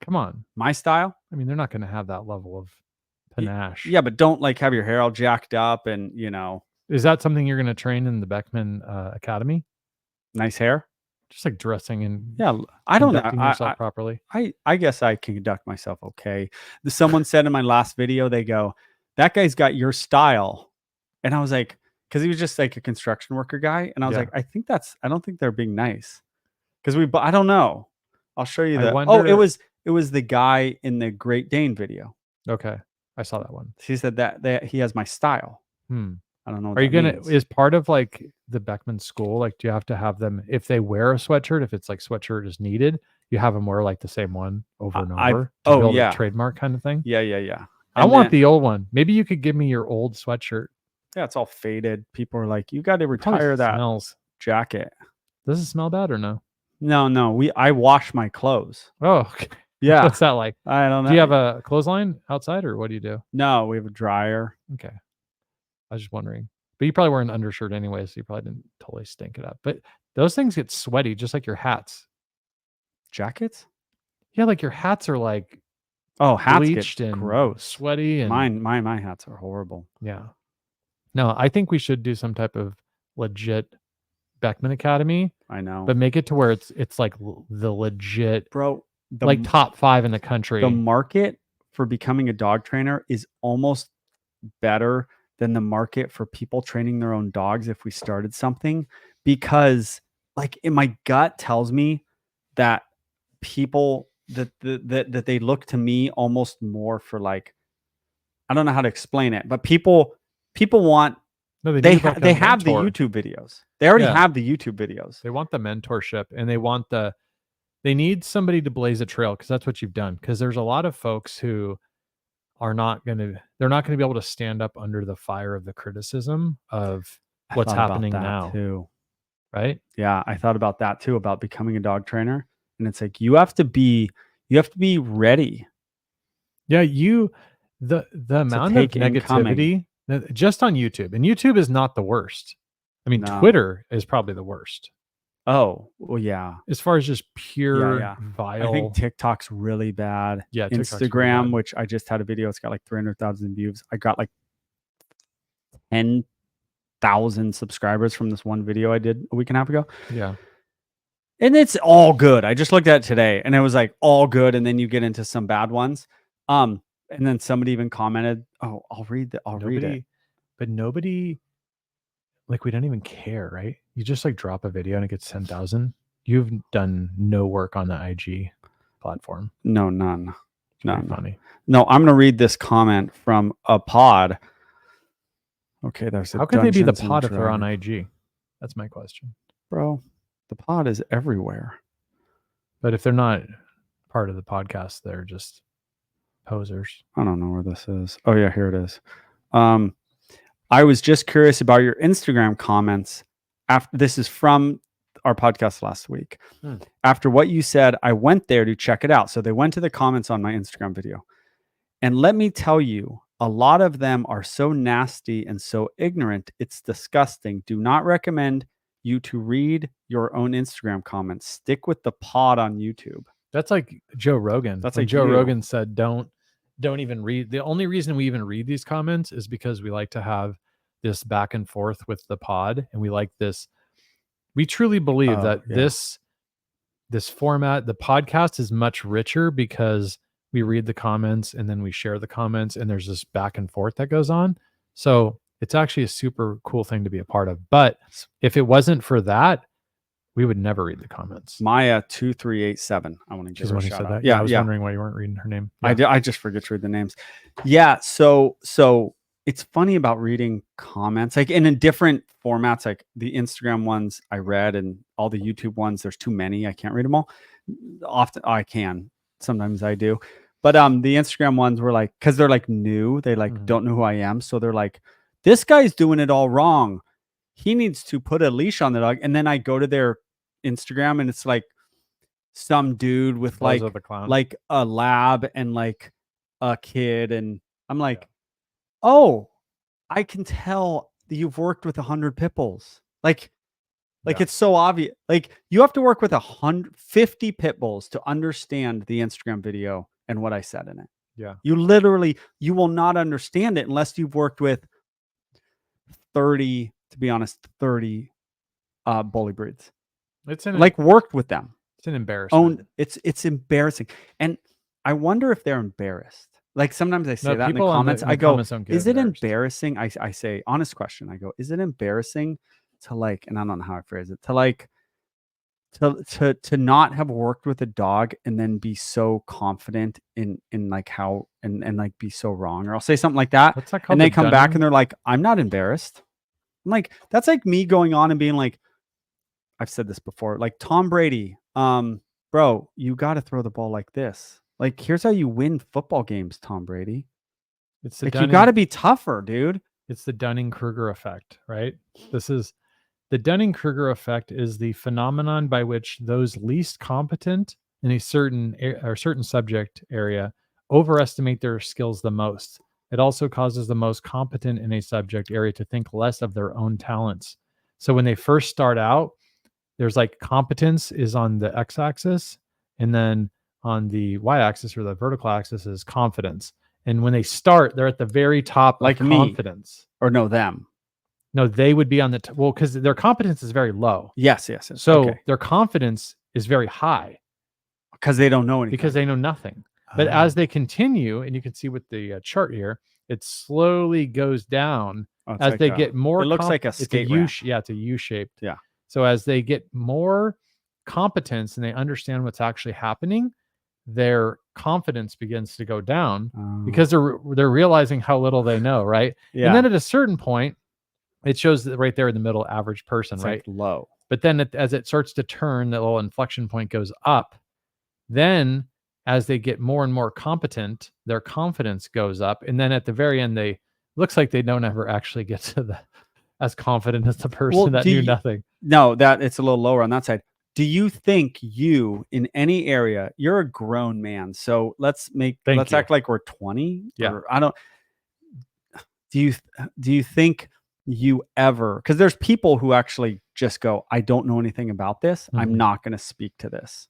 Come on. My style? I mean, they're not going to have that level of panache. Yeah, but don't like have your hair all jacked up and, you know. Is that something you're going to train in the Beckman Academy? Nice hair? Just like dressing and I don't know. Yourself properly. I guess I can conduct myself okay. Someone said in my last video, they go, that guy's got your style. And I was like, because he was just like a construction worker guy. And I was like, I don't think they're being nice. Because I don't know. I'll show you it was the guy in the Great Dane video. Okay. I saw that one. He said that he has my style. I don't know. Are you is part of like the Beckman school? Like, do you have to have them, if they wear a sweatshirt, if it's like sweatshirt is needed, you have them wear like the same one over and over to build a trademark kind of thing? Yeah. I want the old one. Maybe you could give me your old sweatshirt. Yeah, it's all faded. People are like, you got to retire that jacket. Does it smell bad or no? No. I wash my clothes. Oh, okay. Yeah. What's that like? I don't know. Do you have a clothesline outside, or what do you do? No, we have a dryer. Okay. I was just wondering. But you probably wear an undershirt anyway, so you probably didn't totally stink it up. But those things get sweaty, just like your hats. Jackets? Yeah, like your hats are like hats bleached get and gross. sweaty. And My hats are horrible. yeah. No, I think we should do some type of legit Beckman Academy, I know. but make it to where it's like the legit, bro, like top 5 in the country. The market for becoming a dog trainer is almost better than the market for people training their own dogs if we started something, because like in my gut tells me that people that they look to me almost more for like, I don't know how to explain it, but people want they have the YouTube videos. They already have the YouTube videos. They want the mentorship, and they need somebody to blaze a trail, because that's what you've done. Because there's a lot of folks who they're not going to be able to stand up under the fire of the criticism of what's happening now too. Right? Yeah, I thought about that too, about becoming a dog trainer. And it's like you have to be ready. Yeah, the amount of negativity just on YouTube, and YouTube is not the worst. I mean, Twitter is probably the worst. Oh, well, yeah. As far as just pure vile. I think TikTok's really bad. Yeah, Instagram, really bad. Which I just had a video, it's got like 300,000 views. I got like 10,000 subscribers from this one video I did a week and a half ago. Yeah. And it's all good. I just looked at it today and it was like all good. And then you get into some bad ones. And then somebody even commented, "Oh, I'll read it." But nobody, like, we don't even care, right? You just like drop a video and it gets 10,000. You've done no work on the IG platform. No, none. None. Funny. No, I'm gonna read this comment from a pod. Okay, there's how can they be the pod if they're on IG? That's my question, bro. The pod is everywhere. But if they're not part of the podcast, they're just posers. I don't know where this is. Oh yeah, here it is. I was just curious about your Instagram comments. This is from our podcast last week. After what you said, I went there to check it out. So they went to the comments on my Instagram video. And let me tell you, a lot of them are so nasty and so ignorant. It's disgusting. Do not recommend you to read your own Instagram comments. Stick with the pod on YouTube. That's like Joe Rogan. That's like like Joe Rogan said, don't even read. The only reason we even read these comments is because we like to have this back and forth with the pod, and we like this. We truly believe that this format, the podcast, is much richer because we read the comments and then we share the comments, and there's this back and forth that goes on. So it's actually a super cool thing to be a part of. But if it wasn't for that, we would never read the comments. Maya 2387. I want to give her a shout out. Yeah, I was wondering why you weren't reading her name. Yeah. I just forget to read the names. Yeah, so it's funny about reading comments, like in different formats, like the Instagram ones I read and all the YouTube ones. There's too many. I can't read them all. Often I can. Sometimes I do. But the Instagram ones were like, because they're like new, they like don't know who I am. So they're like, this guy's doing it all wrong. He needs to put a leash on the dog. And then I go to their Instagram and it's like some dude with like a lab and like a kid. And I'm like, oh, I can tell that you've worked with 100 pit bulls. Like it's so obvious. Like you have to work with 150 pit bulls to understand the Instagram video and what I said in it. Yeah. You will not understand it unless you've worked with 30 bully breeds. Worked with them. It's an embarrassment. It's embarrassing. And I wonder if they're embarrassed. Like sometimes I say that in the comments. I go, is it embarrassing? I say, honest question. I go, is it embarrassing to like, and I don't know how I phrase it, to like, to not have worked with a dog and then be so confident in like how and like be so wrong, or I'll say something like that. And they come back and they're like, I'm not embarrassed. I'm like, that's like me going on and being like, I've said this before, like Tom Brady, bro, you got to throw the ball like this. Like, here's how you win football games, Tom Brady. It's like you got to be tougher, dude. It's the Dunning-Kruger effect, right? This is the Dunning-Kruger effect is the phenomenon by which those least competent in a certain or certain subject area overestimate their skills the most. It also causes the most competent in a subject area to think less of their own talents. So when they first start out, there's like competence is on the x-axis, and then on the y-axis or the vertical axis is confidence. And when they start, they're at the very top Like of me. confidence. Or no, them. No, they would be on the well, because their competence is very low. Yes. So their confidence is very high because they don't know anything. because they know nothing. But as they continue, and you can see with the chart here, it slowly goes down as they get more. It looks like a skate ramp. It's a U-shaped. Yeah. So as they get more competence and they understand what's actually happening, their confidence begins to go down because they're realizing how little they know, right? Yeah. And then at a certain point, it shows that right there in the middle, average person, it's right? Like low. But then as it starts to turn, the little inflection point goes up. Then as they get more and more competent, their confidence goes up. And then at the very end, looks like they don't ever actually get to as confident as the person that knew nothing. No, that it's a little lower on that side. Do you think you in any area, you're a grown man. So let's act like we're 20. Yeah. Do you think you ever, because there's people who actually just go, I don't know anything about this. Mm-hmm. I'm not going to speak to this.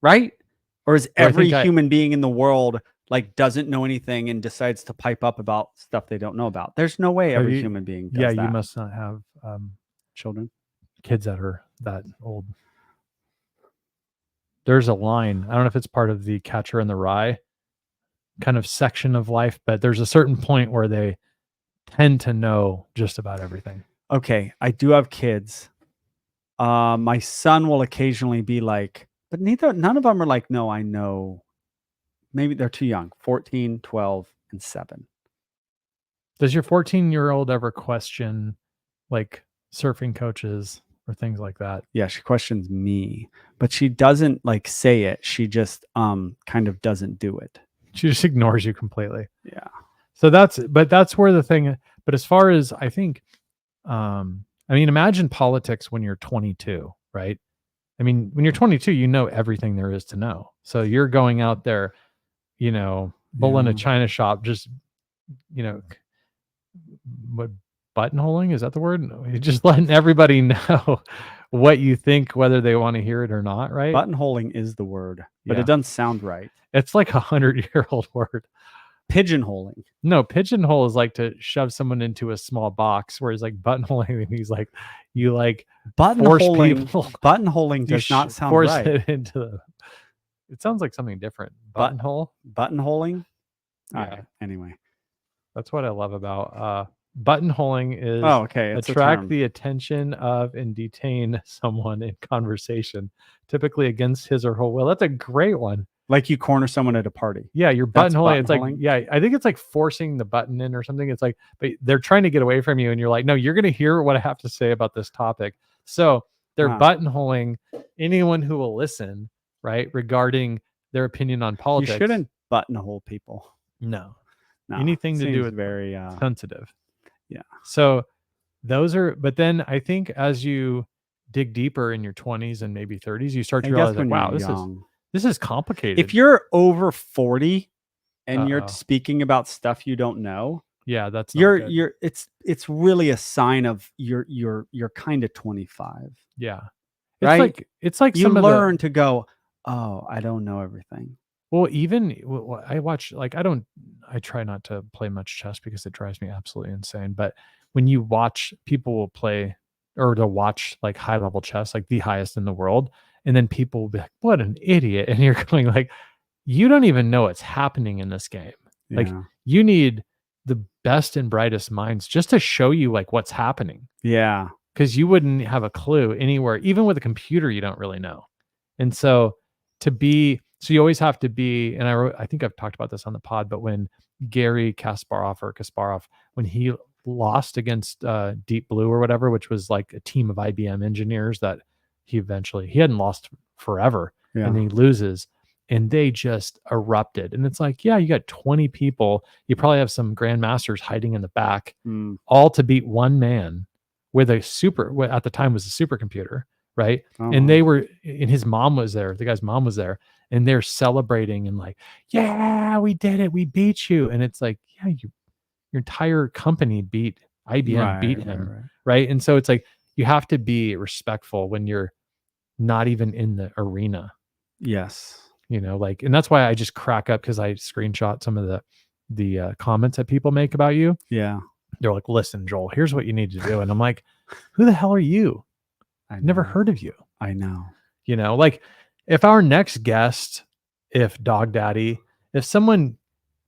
Right? Or is every human being in the world like doesn't know anything and decides to pipe up about stuff they don't know about? There's no way every human being does that. You must not have children, kids that are that old. There's a line. I don't know if it's part of the Catcher in the Rye kind of section of life, but there's a certain point where they tend to know just about everything. Okay, I do have kids. My son will occasionally be like, but none of them are like, no, I know. Maybe they're too young, 14, 12, and 7. Does your 14-year-old ever question like surfing coaches or things like that? Yeah, she questions me, but she doesn't like say it. She just kind of doesn't do it. She just ignores you completely. Yeah. So that's where the thing, but as far as I think, I mean, imagine politics when you're 22, right? I mean, when you're 22, you know everything there is to know. So you're going out there, bull in a china shop, just, what buttonholing, is that the word? No, you're just letting everybody know what you think, whether they want to hear it or not, right? Buttonholing is the word, but it doesn't sound right. It's like 100-year-old word. Pigeonholing. No, pigeonhole is like to shove someone into a small box, whereas like buttonholing, and he's like, you like buttonholing. Buttonholing does not sound right. It into it sounds like something different. Buttonhole. Buttonholing. Yeah. Right. Anyway, that's what I love about buttonholing is attract the attention of and detain someone in conversation, typically against his or her will. That's a great one. Like you corner someone at a party. Yeah, you're buttonholing. It's like, I think it's like forcing the button in or something. It's like, but they're trying to get away from you, and you're like, no, you're going to hear what I have to say about this topic. So they're buttonholing anyone who will listen, right, regarding their opinion on politics. You shouldn't buttonhole people. No. Anything to do with very sensitive. Yeah. So those are, but then I think as you dig deeper in your 20s and maybe 30s, you start to realize, like, wow, this is complicated. If you're over 40 and you're speaking about stuff you don't know, that's it's really a sign of you're kind of 25. Yeah. Right? It's like you learn to go, oh, I don't know everything. Well, even I watch, like, I try not to play much chess because it drives me absolutely insane. But when you watch people will play or to watch like high level chess, like the highest in the world, and then people will be like, what an idiot. And you're going like, you don't even know what's happening in this game. Yeah. Like you need the best and brightest minds just to show you like what's happening. Yeah. Because you wouldn't have a clue anywhere, even with a computer, you don't really know. And so so you always have to be, and I think I've talked about this on the pod, but when Garry Kasparov, when he lost against Deep Blue or whatever, which was like a team of IBM engineers that he hadn't lost forever, and he loses, and they just erupted. And it's like, yeah, you got 20 people. You probably have some grandmasters hiding in the back, all to beat one man with at the time was a supercomputer, right? And his mom was there. The guy's mom was there, and they're celebrating and like, yeah, we did it. We beat you. And it's like, yeah, your entire company beat IBM, beat him, right? And so it's like, you have to be respectful when you're not even in the arena. Yes. Like, and that's why I just crack up, because I screenshot some of the comments that people make about you. Yeah. They're like, listen, Joel, here's what you need to do. And I'm like, who the hell are you? I've never heard of you. I know. Like, if our next guest, if Dog Daddy, if someone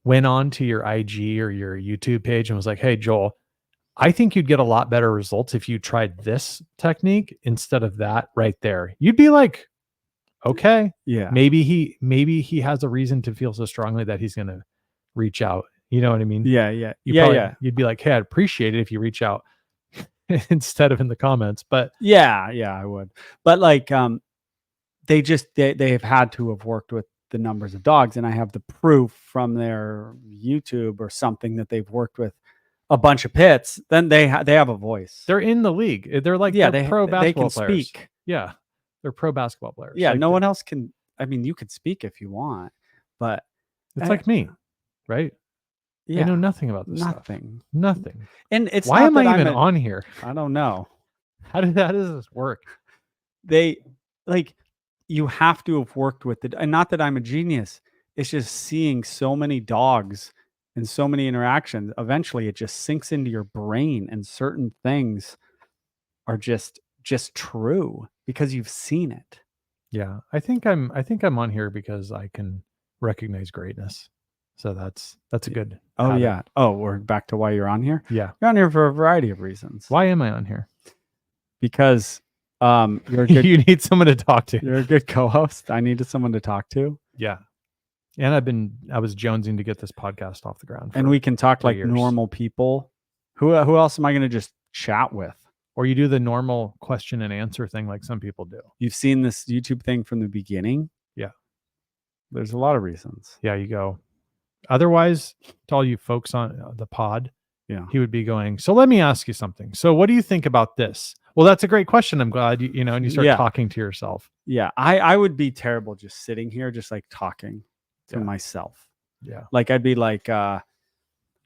went on to your IG or your YouTube page and was like, hey, Joel, I think you'd get a lot better results if you tried this technique instead of that right there. You'd be like, okay, yeah, maybe he has a reason to feel so strongly that he's going to reach out. You know what I mean? Yeah. You'd be like, hey, I'd appreciate it if you reach out instead of in the comments. But yeah, I would. But like, they have had to have worked with the numbers of dogs, and I have the proof from their YouTube or something that they've worked with a bunch of pits. Then they have a voice. They're in the league. They're like, they're pro basketball players. Speak. Yeah, they're pro basketball players. Yeah, like, no one else can. I mean, you could speak if you want, but it's like me, right? Yeah, I know nothing about this. Nothing. And it's why am I even on here? I don't know. How does this work? They like, you have to have worked with it, and not that I'm a genius. It's just seeing so many dogs and so many interactions. Eventually, it just sinks into your brain, and certain things are just true because you've seen it. Yeah, I think I'm on here because I can recognize greatness. So that's a good. Oh habit. Yeah. Oh, we're back to why you're on here. Yeah, you're on here for a variety of reasons. Why am I on here? Because you're a good, you need someone to talk to. You're a good co-host. I needed someone to talk to. Yeah, and I was jonesing to get this podcast off the ground. And we can talk like normal people. Who else am I going to just chat with? Or you do the normal question and answer thing like some people do. You've seen this YouTube thing from the beginning. Yeah, there's a lot of reasons. Yeah, you go. Otherwise, to all you folks on the pod, yeah, he would be going, so let me ask you something. So what do you think about this? Well, that's a great question. I'm glad and you start talking to yourself. Yeah. I would be terrible just sitting here, just like talking to myself. Yeah. Like I'd be like,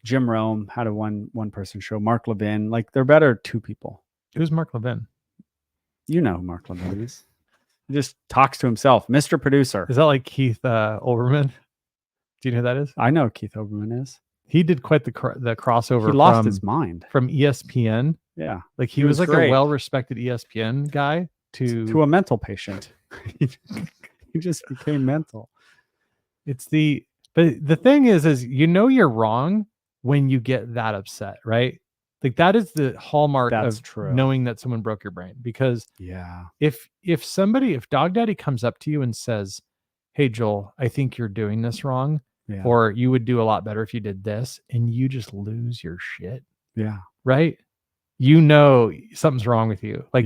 Jim Rome had a one person show, Mark Levin, like they're better two people. Who's Mark Levin? You know who Mark Levin is. He just talks to himself. Mr. Producer. Is that like Keith Olbermann? Do you know who that is? I know who Keith Olbermann is. He did quite the crossover. He lost his mind from ESPN. Yeah, like he was like great. A well-respected ESPN guy to a mental patient. He just became mental. But the thing is you're wrong when you get that upset, right? Like that is the hallmark of knowing that someone broke your brain. Because if Dog Daddy comes up to you and says, hey, Joel, I think you're doing this wrong. Yeah. Or you would do a lot better if you did this, and you just lose your shit. Yeah. Right. Something's wrong with you. Like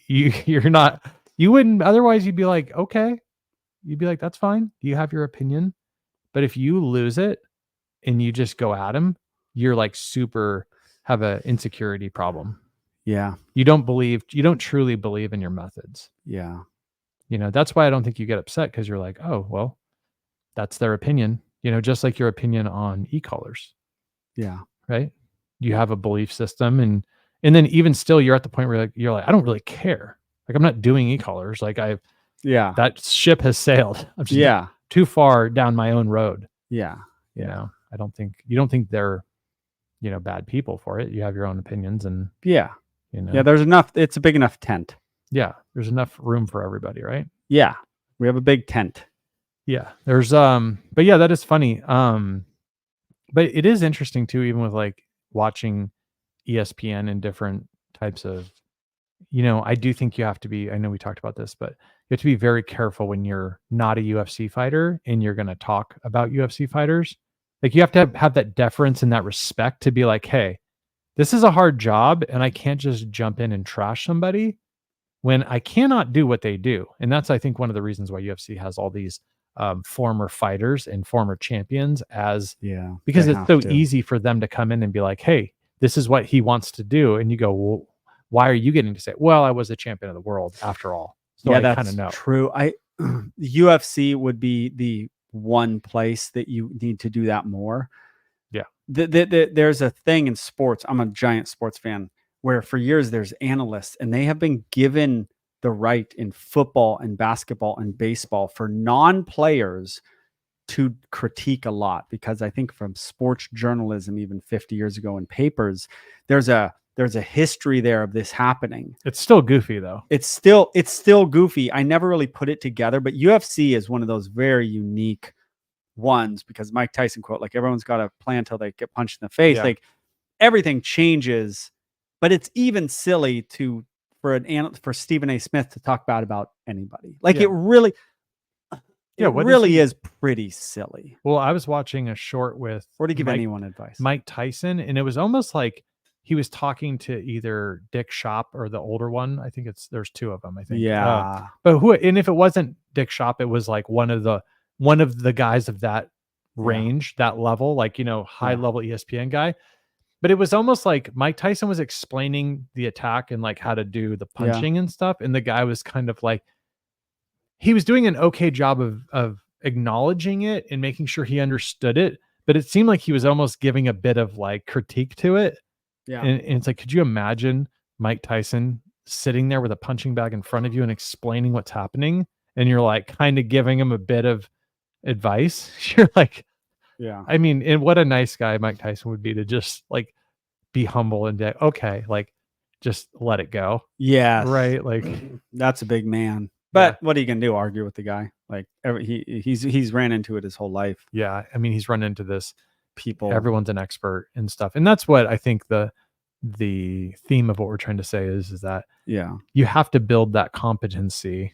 you're not, you wouldn't, otherwise you'd be like, okay. You'd be like, that's fine. You have your opinion. But if you lose it and you just go at him, you're like have an insecurity problem. Yeah. You don't truly believe in your methods. Yeah. That's why I don't think you get upset, because you're like, oh, well, that's their opinion, just like your opinion on e-collars. Yeah. Right. You have a belief system, and then even still, you're at the point where you're like, I don't really care. Like, I'm not doing e-collars. Like that ship has sailed. I'm just too far down my own road. Yeah. I don't think you don't think they're, bad people for it. You have your own opinions, and there's enough. It's a big enough tent. Yeah. There's enough room for everybody. Right. Yeah. We have a big tent. Yeah. There's, but yeah, that is funny. But it is interesting too, even with like watching ESPN and different types of, I do think you have to be, I know we talked about this, but you have to be very careful when you're not a UFC fighter and you're going to talk about UFC fighters. Like, you have to have that deference and that respect to be like, hey, this is a hard job, and I can't just jump in and trash somebody when I cannot do what they do. And that's, I think, one of the reasons why UFC has all these former fighters and former champions because it's so easy for them to come in and be like, hey, this is what he wants to do. And you go, why are you getting to say, well, I was the champion of the world after all? So yeah, I kind that's of know. true. UFC would be the one place that you need to do that more. Yeah. There's a thing in sports. I'm a giant sports fan where for years there's analysts and they have been given the right in football and basketball and baseball for non-players to critique a lot, because I think from sports journalism, even 50 years ago in papers, there's a history there of this happening. It's still goofy though. It's still goofy. I never really put it together, but UFC is one of those very unique ones, because Mike Tyson quote, like, everyone's got to play until they get punched in the face. Yeah. Like, everything changes, but it's even silly for Stephen A. Smith to talk bad about anybody. Like, Yeah. it really What is pretty silly. Well, I was watching a short with Or to give anyone advice. Mike Tyson, and it was almost like he was talking to either Dick Shop or the older one. I think there's two of them, I think. Yeah. But and if it wasn't Dick Shop, it was like one of the guys of that range, that level, like, high level ESPN guy. But it was almost like Mike Tyson was explaining the attack and like how to do the punching and stuff. And the guy was kind of like, he was doing an okay job of acknowledging it and making sure he understood it. But it seemed like he was almost giving a bit of like critique to it. Yeah. And it's like, could you imagine Mike Tyson sitting there with a punching bag in front of you and explaining what's happening? And you're like kind of giving him a bit of advice. You're like, yeah. I mean, and what a nice guy Mike Tyson would be to just like be humble and okay, like just let it go. Yeah. Right. Like, that's a big man. But what are you gonna do? Argue with the guy? Like, he's ran into it his whole life. Yeah. I mean, he's run into this. People, everyone's an expert and stuff. And that's what I think the theme of what we're trying to say is that you have to build that competency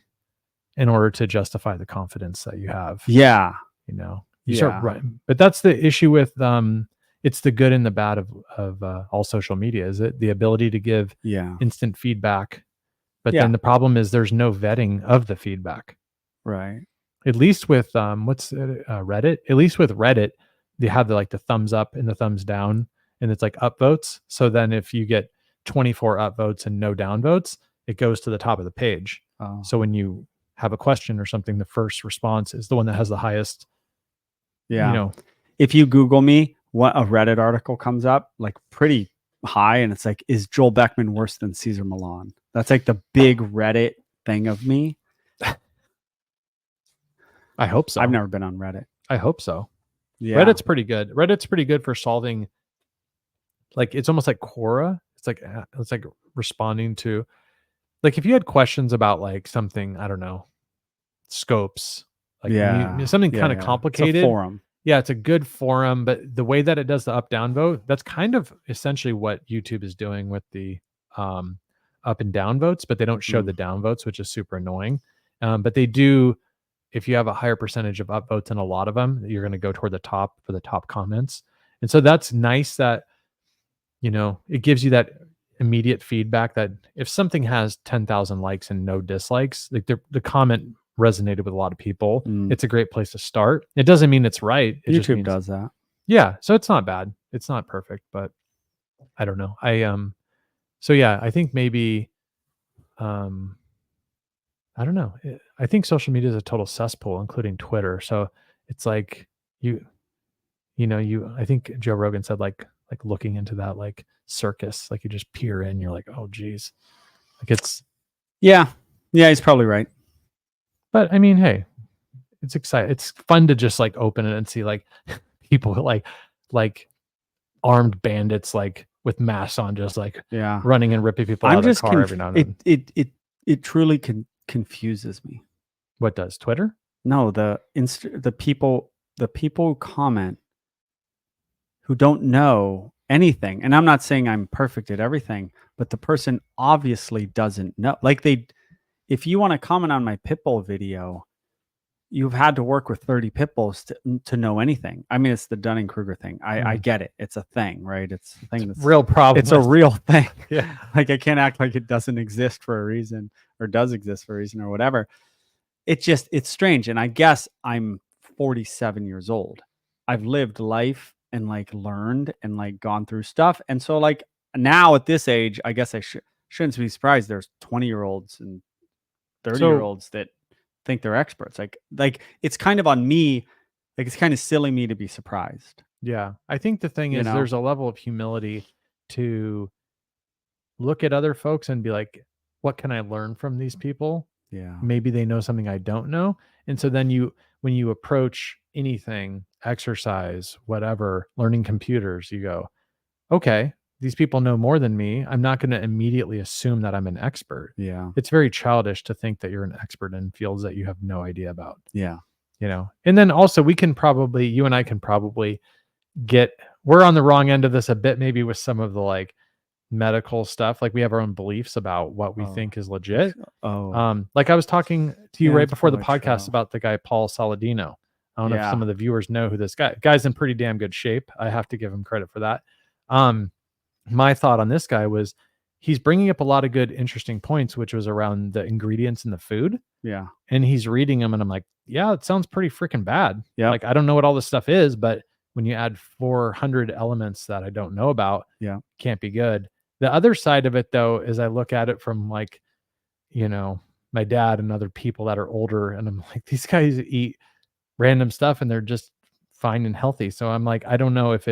in order to justify the confidence that you have. Yeah. You start right. But that's the issue with it's the good and the bad of all social media. Is it the ability to give instant feedback? But then the problem is there's no vetting of the feedback. Right. At least with Reddit. At least with Reddit, they have the thumbs up and the thumbs down, and it's like upvotes. So then if you get 24 upvotes and no downvotes, it goes to the top of the page. Oh. So when you have a question or something, the first response is the one that has the highest. Yeah. If you Google me, what a Reddit article comes up like pretty high, and it's like, is Joel Beckman worse than Cesar Millan? That's like the big Reddit thing of me. I hope so. I've never been on Reddit. I hope so. Yeah. Reddit's pretty good. Reddit's pretty good for solving. Like, it's almost like Quora. It's like responding to, like, if you had questions about like something, I don't know, scopes, like something kind of complicated. It's a forum. Yeah, it's a good forum, but the way that it does the up down vote, that's kind of essentially what YouTube is doing with the up and down votes, but they don't show the down votes, which is super annoying. But they do. If you have a higher percentage of upvotes in a lot of them, you're going to go toward the top for the top comments. And so that's nice that, it gives you that immediate feedback that if something has 10,000 likes and no dislikes, like the comment resonated with a lot of people, it's a great place to start. It doesn't mean it's right. It YouTube does that. Yeah. So it's not bad. It's not perfect, but I don't know. So yeah, I think maybe, I don't know. I think social media is a total cesspool, including Twitter. So it's like I think Joe Rogan said like looking into that like circus, like you just peer in, you're like, oh geez, like it's. Yeah, he's probably right. But I mean, hey, it's exciting. It's fun to just like open it and see like people like armed bandits like with masks on, just like running and ripping people out of the car every now and then. It truly confuses me. What does Twitter? No, the people who comment who don't know anything. And I'm not saying I'm perfect at everything, but the person obviously doesn't know. Like if you want to comment on my Pitbull video, you've had to work with 30 Pitbulls to know anything. I mean, it's the Dunning-Kruger thing. I get it. It's a thing, right? It's a thing that's real problem. It's a real thing. Yeah. Like, I can't act like it doesn't exist for a reason, or does exist for a reason, or whatever. It's strange. And I guess I'm 47 years old. I've lived life and like learned and like gone through stuff. And so like now at this age, I guess shouldn't be surprised there's 20-year-olds and 30-year-olds that think they're experts. Like it's kind of on me. Like it's kind of silly me to be surprised. Yeah. I think the thing is there's a level of humility to look at other folks and be like, what can I learn from these people? Yeah. Maybe they know something I don't know. And so then when you approach anything, exercise, whatever, learning computers, you go, okay, these people know more than me. I'm not going to immediately assume that I'm an expert. Yeah. It's very childish to think that you're an expert in fields that you have no idea about. Yeah. And then also you and I can probably we're on the wrong end of this a bit, maybe with some of the like medical stuff. Like we have our own beliefs about what we think is legit. Like I was talking to you right before the podcast about the guy, Paul Saladino. I don't know if some of the viewers know who this guy's in pretty damn good shape. I have to give him credit for that. My thought on this guy was he's bringing up a lot of good, interesting points, which was around the ingredients in the food. Yeah. And he's reading them and I'm like, yeah, it sounds pretty freaking bad. Yeah. Like, I don't know what all this stuff is, but when you add 400 elements that I don't know about, can't be good. The other side of it though, is I look at it from like, my dad and other people that are older and I'm like, these guys eat random stuff and they're just fine and healthy. So I'm like, I don't know if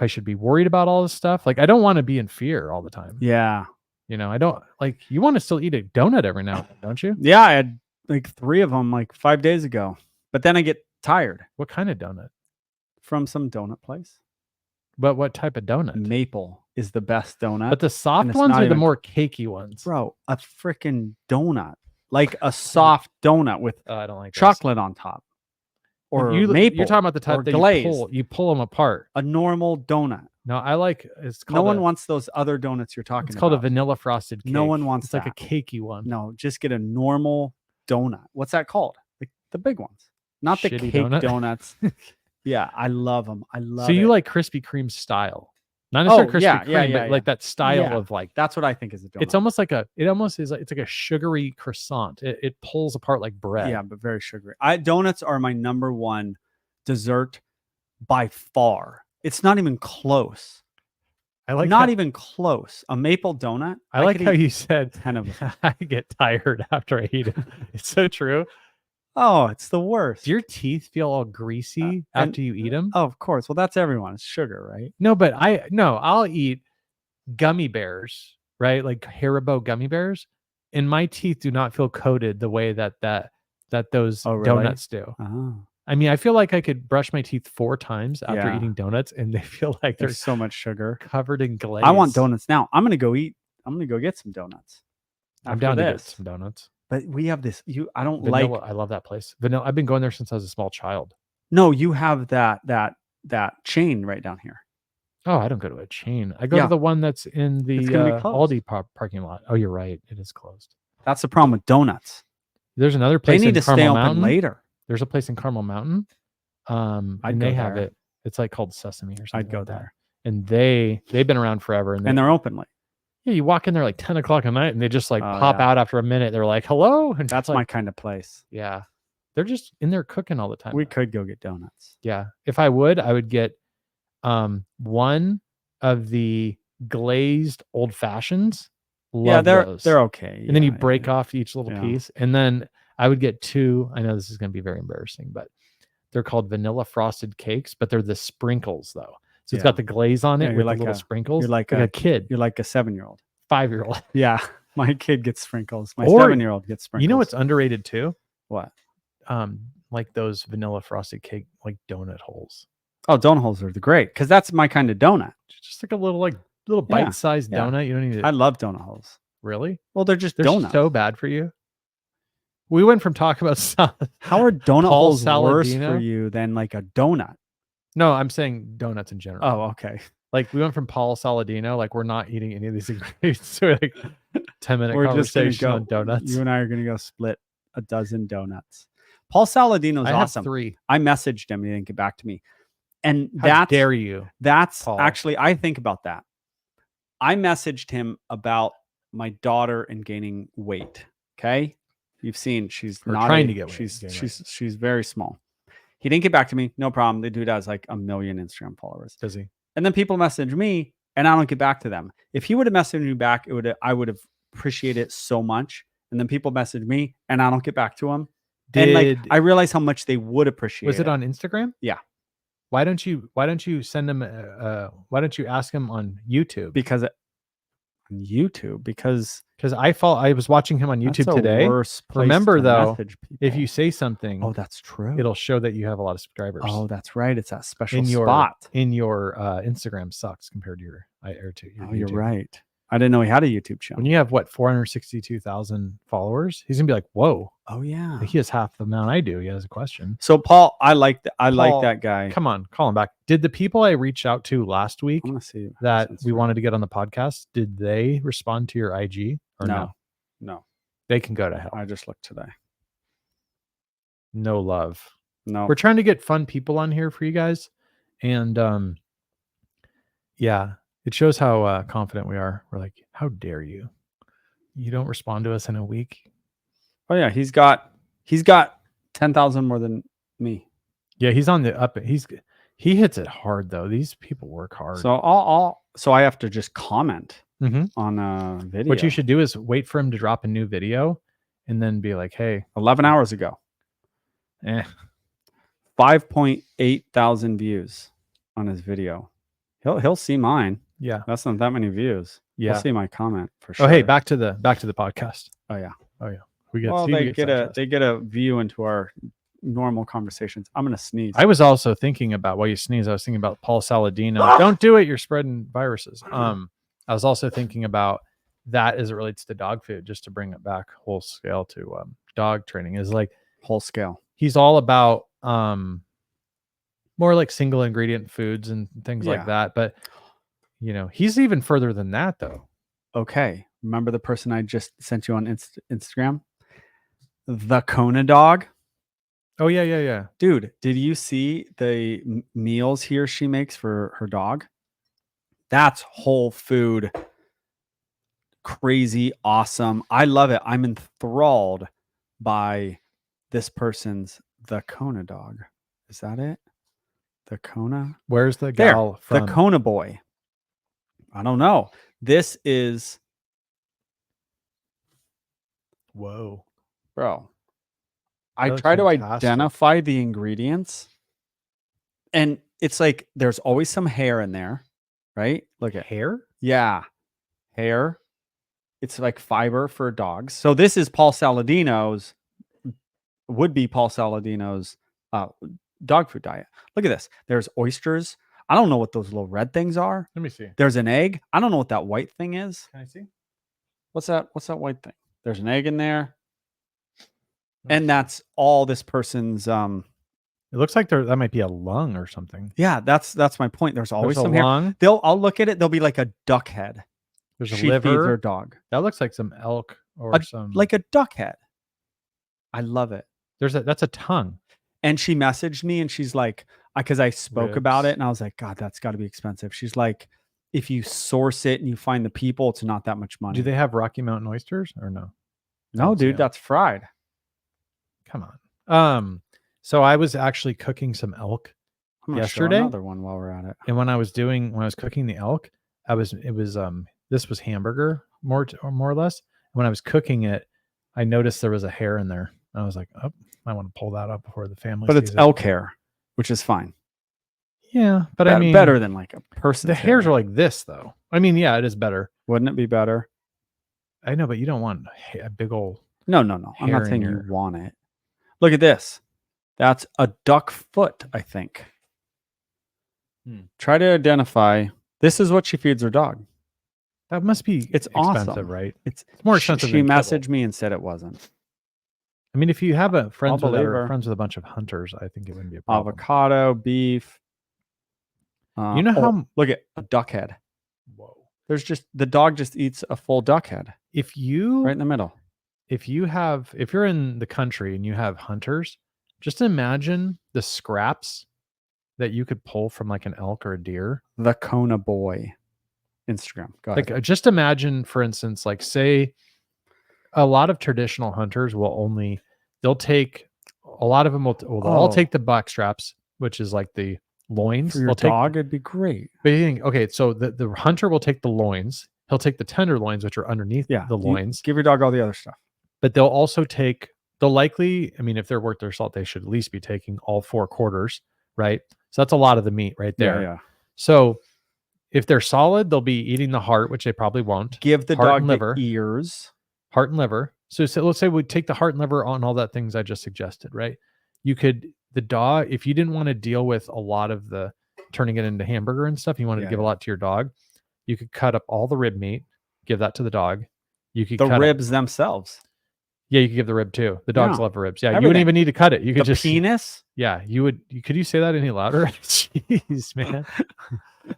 I should be worried about all this stuff. Like, I don't want to be in fear all the time. Yeah. I don't like, you want to still eat a donut every now and then, don't you? Yeah. I had like 3 of them like 5 days ago, but then I get tired. What kind of donut? From some donut place. But what type of donut? Maple is the best donut. But the soft ones are the more cakey ones. Bro, a freaking donut. Like a soft donut with I don't like chocolate on top. Or maple. You're talking about the type that you pull them apart. A normal donut. No, I like it's called no one wants those other donuts you're talking about. It's called a vanilla frosted cake. No one wants it's like a cakey one. No, just get a normal donut. What's that called? Like the big ones. Not the cake donuts. Yeah, I love them. I love So you like Krispy Kreme style. Not necessarily Krispy Kreme, but like that style of like. That's what I think is a donut. It's almost like it's like a sugary croissant. It pulls apart like bread. Yeah, but very sugary. Donuts are my number one dessert by far. It's not even close. Even close. A maple donut. I like how you said 10 of them. I get tired after I eat it. It's so true. Oh, it's the worst. Do your teeth feel all greasy after you eat them? Oh, of course. Well, that's everyone. It's sugar, right? No, but I'll eat gummy bears, right? Like Haribo gummy bears, and my teeth do not feel coated the way that those donuts do. Oh. I mean, I feel like I could brush my teeth 4 times after eating donuts, and they feel like there's so much sugar covered in glaze. I want donuts now. I'm gonna go get some donuts. I'm down to get some donuts. But we have this. I don't Vanilla, like. I love that place. Vanilla. I've been going there since I was a small child. No, you have that chain right down here. Oh, I don't go to a chain. I go to the one that's in the Aldi parking lot. Oh, you're right. It is closed. That's the problem with donuts. There's another place. They need to stay open Mountain. Later. There's a place in Carmel Mountain. And they have it. It's like called Sesame or something. I'd go there. And they've been around forever. And they're open late. Yeah, you walk in there like 10 o'clock at night and they just like pop out after a minute. They're like, hello. And that's my kind of place. Yeah. They're just in there cooking all the time. We could go get donuts. Yeah. If I would get one of the glazed old fashions. They're okay. And then you break off each little piece. And then I would get 2. I know this is going to be very embarrassing, but they're called vanilla frosted cakes, but they're the sprinkles though. So it's got the glaze on it with like little sprinkles. You're like a kid. You're like a 7-year-old. 5-year-old. Yeah. My kid gets sprinkles. My 7-year-old gets sprinkles. You know what's underrated too? What? Like those vanilla frosted cake, like donut holes. Oh, donut holes are great because that's my kind of donut. Just like a little bite-sized donut. You don't need to. I love donut holes. Really? Well, they're donuts. So bad for you. We went from talking about how are donut holes worse for you than like a donut? No, I'm saying donuts in general. Oh, okay. Like we went from Paul Saladino, like we're not eating any of these ingredients. So like 10-minute conversation on donuts. You and I are going to go split a dozen donuts. Paul Saladino's awesome. 3. I messaged him and he didn't get back to me. And how dare you? That's Paul. Actually, I think about that. I messaged him about my daughter and gaining weight. Okay. You've seen she's not trying to get weight. She's very small. He didn't get back to me. No problem. The dude has like 1 million Instagram followers. Does he? And then people message me and I don't get back to them. If he would have messaged me back, I would have appreciated it so much. And then people message me and I don't get back to them. And like I realize how much they would appreciate it. Was it on Instagram? Yeah. Why don't you send them why don't you ask him on YouTube? Because I was watching him on YouTube today. Remember though, if you say something, oh, that's true. It'll show that you have a lot of subscribers. Oh, that's right. It's that special spot in your Instagram sucks compared to your Oh, you're right. I didn't know he had a YouTube channel. When you have 462,000 followers, he's gonna be like, "Whoa, oh yeah, he has half the amount I do." He has a question. So Paul, I like that guy. Come on, call him back. Did the people I reached out to last week that we wanted to get on the podcast, did they respond to your IG or no? No, they can go to hell. I just looked today. No love. No, we're trying to get fun people on here for you guys, and yeah. It shows how confident we are. We're like, how dare you? You don't respond to us in a week. Oh yeah, he's got 10,000 more than me. Yeah, he's on the up. He hits it hard though. These people work hard. So so I have to just comment on a video. What you should do is wait for him to drop a new video, and then be like, hey, 11 hours ago, 5.8 thousand views on his video. He'll see mine. Yeah, that's not that many views. Yeah, he'll see my comment for sure. Oh, hey, back to the podcast. Oh yeah. We get. Well, they get a view into our normal conversations. I'm gonna sneeze. I was also thinking about while you sneeze. I was thinking about Paul Saladino. Don't do it. You're spreading viruses. I was also thinking about that as it relates to dog food. Just to bring it back whole scale to dog training is like whole scale. He's all about more like single ingredient foods and things like that, but. You know, he's even further than that, though. Okay. Remember the person I just sent you on Instagram? The Kona dog? Oh, yeah. Dude, did you see the meals she makes for her dog? That's whole food. Crazy awesome. I love it. I'm enthralled by this person's The Kona dog. Is that it? The Kona? Where's the gal from? The Kona boy. I don't know. This is. Whoa. Bro. I try to identify the ingredients. And it's like there's always some hair in there, right? Look at hair? Yeah. Hair. It's like fiber for dogs. So this is Paul Saladino's, would be Paul Saladino's dog food diet. Look at this. There's oysters. I don't know what those little red things are. Let me see. There's an egg. I don't know what that white thing is. Can I see? What's that white thing? There's an egg in there. And that's all this person's it looks like that might be a lung or something. Yeah, that's my point. There's always some lung. Hair. I'll look at it. There'll be like a duck head. There's a liver. Feeds her dog. That looks like some elk or some like a duck head. I love it. That's a tongue. And she messaged me and she's like, because I spoke about it and I was like, God, that's got to be expensive. She's like, if you source it and you find the people, it's not that much money. Do they have Rocky Mountain oysters or no? No, dude, that's fried. Come on. So I was actually cooking some elk yesterday. Another one while we're at it. And when I was cooking the elk, this was hamburger more or less. And when I was cooking it, I noticed there was a hair in there. I was like, oh, I want to pull that up before the family. But it's elk hair, which is fine. Yeah, but I mean, better than like a person. The hairs are like this, though. I mean, yeah, it is better. Wouldn't it be better? I know, but you don't want a big old. No. I'm not saying you want it. Look at this. That's a duck foot, I think. Try to identify. This is what she feeds her dog. That must be. It's expensive, awesome. Right? It's more expensive. She messaged me and said it wasn't. I mean, if you have friends with a bunch of hunters, I think it wouldn't be a problem. Avocado, beef. You know how? Look at a duck head. Whoa! There's the dog just eats a full duck head. If you right in the middle. If you're in the country and you have hunters, just imagine the scraps that you could pull from like an elk or a deer. The Kona boy, Instagram. Go ahead. Like just imagine, for instance, like say. A lot of traditional hunters they'll take a lot of them will all take the back straps, which is like the loins. For your dog, it'd be great. But you think, okay, so the hunter will take the loins. He'll take the tenderloins, which are underneath the loins. Give your dog all the other stuff. But they'll also take, they'll likely, I mean, if they're worth their salt, they should at least be taking all 4 quarters, right? So that's a lot of the meat right there. Yeah. So if they're solid, they'll be eating the heart, which they probably won't. Give the dog liver. Ears. Heart and liver. So let's say we take the heart and liver on all that things I just suggested, right? You could, the dog, if you didn't want to deal with a lot of the turning it into hamburger and stuff, you wanted to give a lot to your dog, you could cut up all the rib meat, give that to the dog. You could cut ribs themselves. Yeah, you could give the rib too. The dogs love the ribs. Yeah, everything. You wouldn't even need to cut it. You could just penis. Yeah, you would. Could you say that any louder? Jeez, man.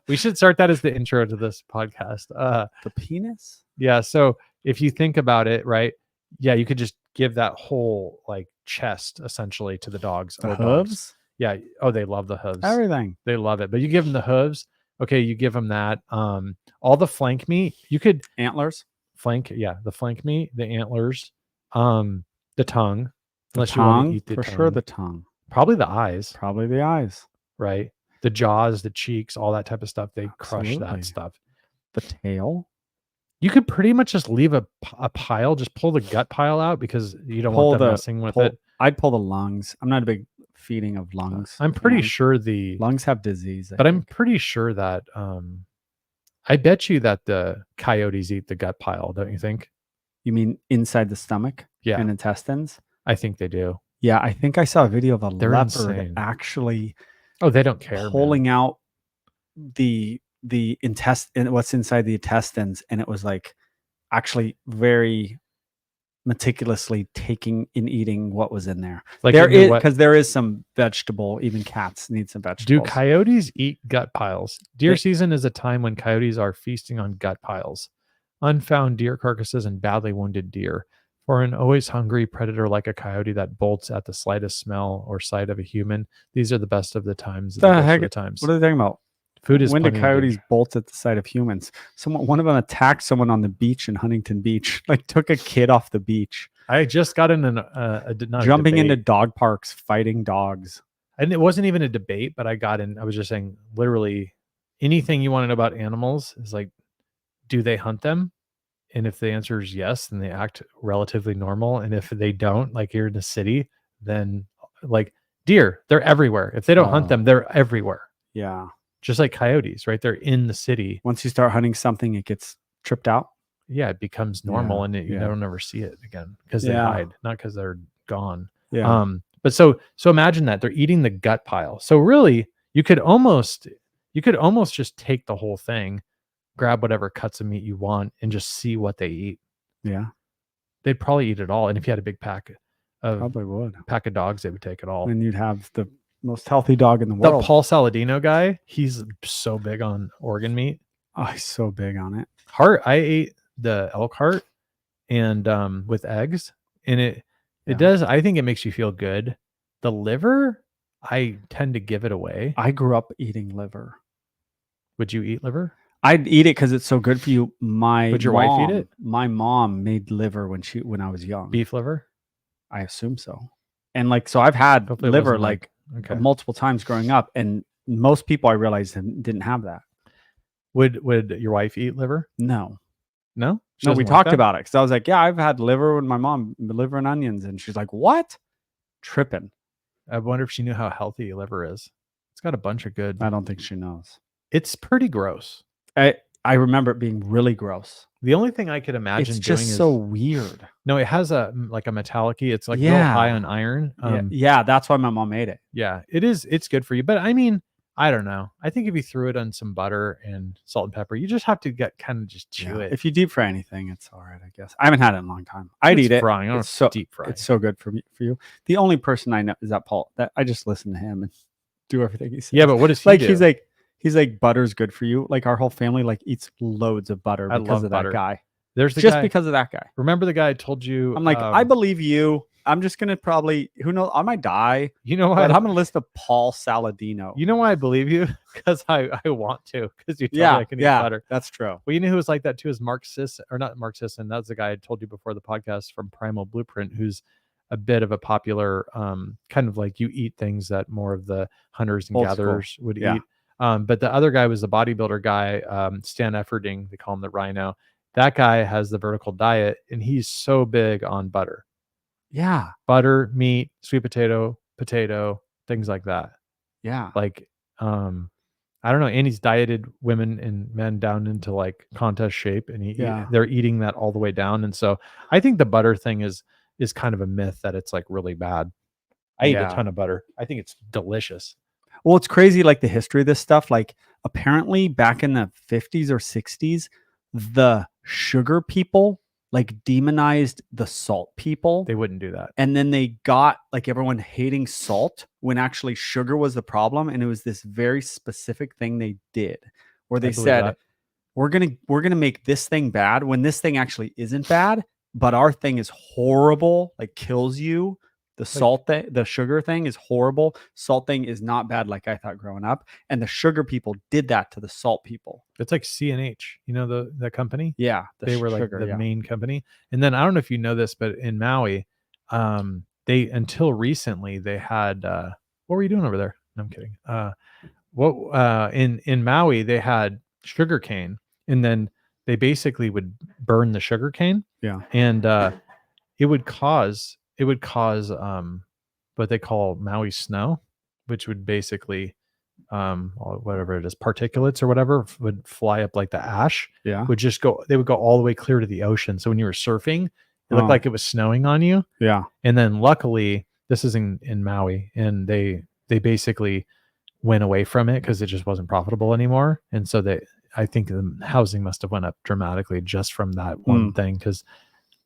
We should start that as the intro to this podcast. The penis. Yeah. So if you think about it, right? Yeah, you could just give that whole like chest essentially to the dogs. The hooves. Yeah. Oh, they love the hooves. Everything. They love it. But you give them the hooves. Okay, you give them that. All the flank meat. You could antlers. Flank. Yeah, the flank meat, the antlers. The tongue, unless you want to eat the tongue. Sure, the tongue. Probably the eyes. Probably the eyes. Right. The jaws, the cheeks, all that type of stuff. They crush that stuff. The tail. You could pretty much just leave a pile, just pull the gut pile out because you don't want them messing with it. I'd pull the lungs. I'm not a big feeding of lungs. I'm pretty sure the lungs have disease. But I'm pretty sure that I bet you that the coyotes eat the gut pile, don't you think? You mean inside the stomach? Yeah. And intestines? I think they do. Yeah, I think I saw a video of a leopard actually. Oh, they don't care. Pulling out the intestine, what's inside the intestines, and it was like actually very meticulously taking and eating what was in there. Like there is, because there is some vegetable. Even cats need some vegetables. Do coyotes eat gut piles? Deer season is a time when coyotes are feasting on gut piles. Unfound deer carcasses and badly wounded deer. For an always hungry predator like a coyote that bolts at the slightest smell or sight of a human, these are the best of the times. The heck? What are they talking about? Food is when do coyotes bolt at the sight of humans? One of them attacked someone on the beach in Huntington Beach. Like took a kid off the beach. I just got in jumping into dog parks, fighting dogs. And it wasn't even a debate, but I got in. I was just saying, literally, anything you want to know about animals is like, do they hunt them? And if the answer is yes, then they act relatively normal. And if they don't, like you're in the city, then like deer, they're everywhere. If they don't hunt them, they're everywhere. Yeah. Just like coyotes, right? They're in the city. Once you start hunting something, it gets tripped out. Yeah, it becomes normal and you don't ever see it again because they hide, not because they're gone. Yeah. But so imagine that they're eating the gut pile. So really you could almost just take the whole thing, grab whatever cuts of meat you want and just see what they eat. Yeah. They'd probably eat it all. And if you had a big pack of dogs, they would take it all. And you'd have the most healthy dog in the world. The Paul Saladino guy, he's so big on organ meat. Oh, he's so big on it. Heart, I ate the elk heart and with eggs. And it does, I think it makes you feel good. The liver, I tend to give it away. I grew up eating liver. Would you eat liver? I'd eat it because it's so good for you. Would your wife eat it? My mom made liver when I was young. Beef liver? I assume so. And like, so I've had liver multiple times growing up, and most people I realized didn't have that. Would your wife eat liver? No. No? No, we talked about it because I was like, yeah, I've had liver with my mom, liver and onions. And she's like, what? Tripping. I wonder if she knew how healthy liver is. It's got a bunch of good. I don't think she knows. It's pretty gross. I remember it being really gross. The only thing I could imagine it's just so weird. No, it has a metallic-y. It's like real high on iron. Yeah, that's why my mom made it. Yeah, it is. It's good for you. But I mean, I don't know. I think if you threw it on some butter and salt and pepper, you just have to just chew it. If you deep fry anything, it's all right, I guess. I haven't had it in a long time. I'd eat it. Frying. I don't deep fry. It's so good for you. The only person I know is that Paul. That I just listen to him and do everything he says. Yeah, but what does he do? He's like, butter's good for you. Like our whole family eats loads of butter because of that guy. There's the just guy, because of that guy. Remember the guy I told you? I'm like, I believe you. I'm just gonna probably, who knows? I might die. You know what? I'm gonna list a Paul Saladino. You know why I believe you? Because I want to. Because you told me I can eat butter. That's true. Well, you know who was like that too is Mark Sisson, or not Mark Sisson. That's the guy I told you before the podcast from Primal Blueprint, who's a bit of a popular kind of like you eat things that more of the hunters and Old school. gatherers would Yeah. eat. But the other guy was the bodybuilder guy, Stan Efferding. They call him the Rhino. That guy has the vertical diet, and he's so big on butter. Yeah. Butter, meat, sweet potato, things like that. Yeah. Like, I don't know. And he's dieted women and men down into like contest shape, and they're eating that all the way down. And so I think the butter thing is kind of a myth that it's like really bad. I eat a ton of butter. I think it's delicious. Well, it's crazy, like the history of this stuff. Like apparently back in the 50s or 60s, the sugar people like demonized the salt people. They wouldn't do that. And then they got like everyone hating salt when actually sugar was the problem. And it was this very specific thing they did where they said, we're gonna make this thing bad when this thing actually isn't bad, but our thing is horrible, like kills you. The salt thing, the sugar thing is horrible. Salt thing is not bad like I thought growing up. And the sugar people did that to the salt people. It's like C&H, you know, the company? Yeah. They were like the main company. And then I don't know if you know this, but in Maui, they until recently they had what were you doing over there? No, I'm kidding. In Maui they had sugarcane, and then they basically would burn the sugarcane. Yeah. And it would cause what they call Maui snow, which would basically whatever it is, particulates or whatever would fly up like the ash. Yeah. They would go all the way clear to the ocean. So when you were surfing, it looked like it was snowing on you. Yeah. And then luckily this is in Maui, and they basically went away from it because it just wasn't profitable anymore. And so I think the housing must have went up dramatically just from that one thing. Cause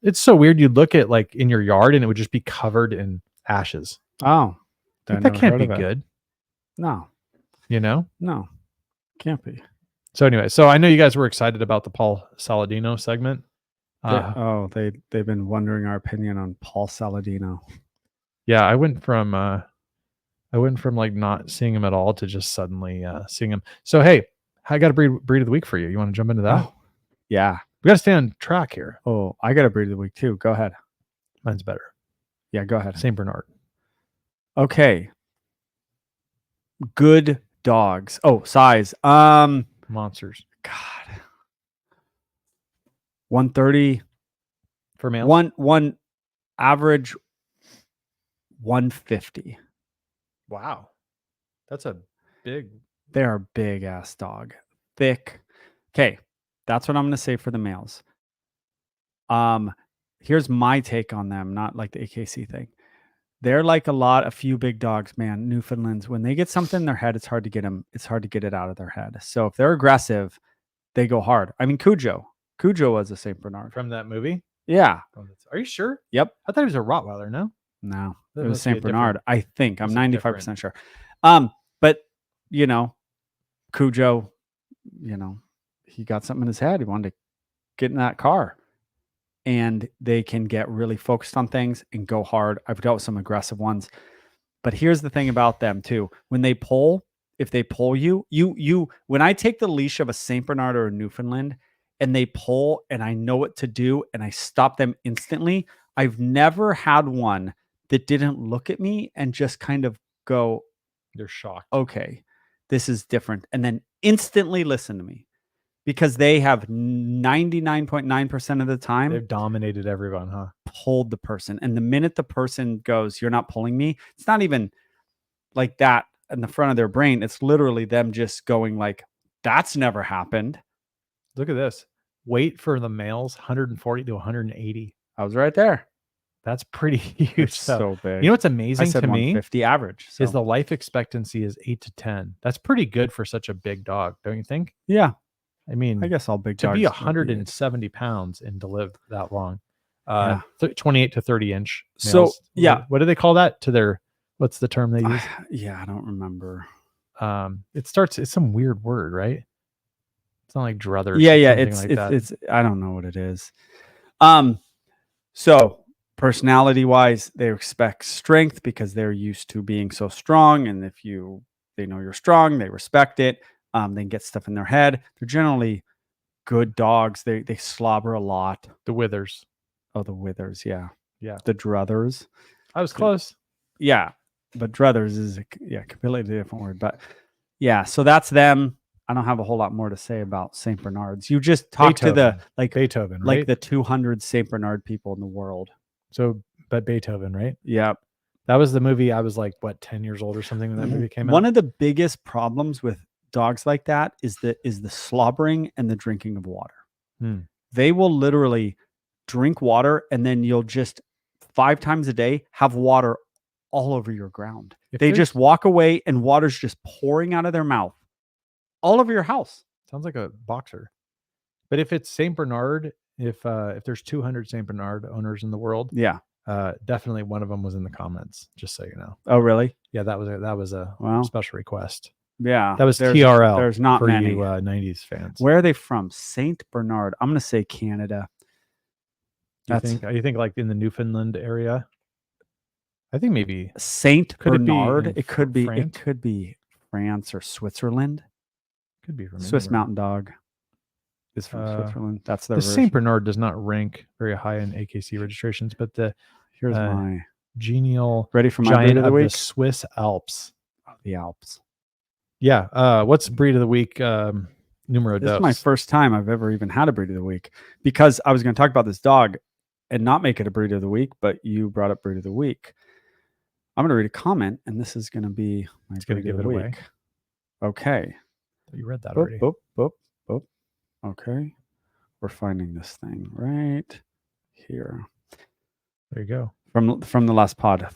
it's so weird. You'd look at like in your yard and it would just be covered in ashes. Oh, that can't be good. No. You know? No, can't be. So anyway, so I know you guys were excited about the Paul Saladino segment. They've been wondering our opinion on Paul Saladino. Yeah, I went from like not seeing him at all to just suddenly seeing him. So hey, I got a breed of the week for you. You want to jump into that? Oh, yeah. We got to stay on track here. Oh, I got a breed of the week too. Go ahead. Mine's better. Yeah, go ahead. Saint Bernard. Okay. Good dogs. Oh, size. Monsters. God. 130 for males. One average 150. Wow. That's a big. They're a big ass dog. Thick. Okay. That's what I'm going to say for the males. Here's my take on them, not like the AKC thing. They're like a few big dogs, man. Newfoundlands, when they get something in their head, it's hard to get them. It's hard to get it out of their head. So if they're aggressive, they go hard. I mean, Cujo was a Saint Bernard from that movie. Yeah. Are you sure? Yep. I thought he was a Rottweiler. No, it was Saint Bernard. I think I'm 95% sure. But you know, Cujo, you know, he got something in his head. He wanted to get in that car. And they can get really focused on things and go hard. I've dealt with some aggressive ones. But here's the thing about them too. When they pull, if they pull you, when I take the leash of a Saint Bernard or a Newfoundland and they pull and I know what to do and I stop them instantly, I've never had one that didn't look at me and just kind of go, they're shocked. Okay, this is different. And then instantly listen to me. Because they have 99.9% of the time, they've dominated everyone, huh? Pulled the person. And the minute the person goes, you're not pulling me, it's not even like that in the front of their brain. It's literally them just going like, that's never happened. Look at this. Weight for the males, 140 to 180. I was right there. That's pretty huge. It's so big. You know what's amazing to me? 150 average. Is the life expectancy is 8 to 10. That's pretty good for such a big dog, don't you think? Yeah. I mean, I guess all big dogs to be 170 pounds and to live that long, 28 to 30 inch. Males. So yeah, what do they call that? To their, what's the term they use? Yeah, I don't remember. It's some weird word, right? It's not like druthers. Yeah, it's I don't know what it is. So personality wise, they expect strength because they're used to being so strong, and if they know you're strong, they respect it. They get stuff in their head. They're generally good dogs. They slobber a lot. The Withers. Oh, the Withers. Yeah. Yeah. The Druthers. I was close. Yeah, but druthers is a completely different word. But yeah, so that's them. I don't have a whole lot more to say about Saint Bernards. You just talk to the Beethoven, right? like the 200 Saint Bernard people in the world. So, but Beethoven, right? Yeah. That was the movie. I was like, what, 10 years old or something when that movie came out? One of the biggest problems with dogs like that is the slobbering and the drinking of water. They will literally drink water, and then you'll just 5 times a day have water all over your ground. They just walk away and water's just pouring out of their mouth all over your house. Sounds like a boxer. But if it's Saint Bernard, if there's 200 Saint Bernard owners in the world, yeah, definitely one of them was in the comments. Just so you know. Oh, really? Yeah, that was a special request. Yeah, that was TRL. There's not for many you 90s fans. Where are they from? Saint Bernard. I'm gonna say Canada. You think like in the Newfoundland area? I think maybe Saint Bernard. It could be. France? It could be France or Switzerland. Could be from Swiss anywhere. Mountain Dog is from Switzerland. That's their Saint Bernard does not rank very high in AKC registrations, but here's my genial ready for my giant breed of the week. The Swiss Alps. The Alps. Yeah. What's breed of the week? Numero dos. This is my first time I've ever even had a breed of the week, because I was going to talk about this dog and not make it a breed of the week, but you brought up breed of the week. I'm going to read a comment, and this is going to be my breed of the week. Away. Okay. You read that already. Okay. We're finding this thing right here. There you go. From the last pod.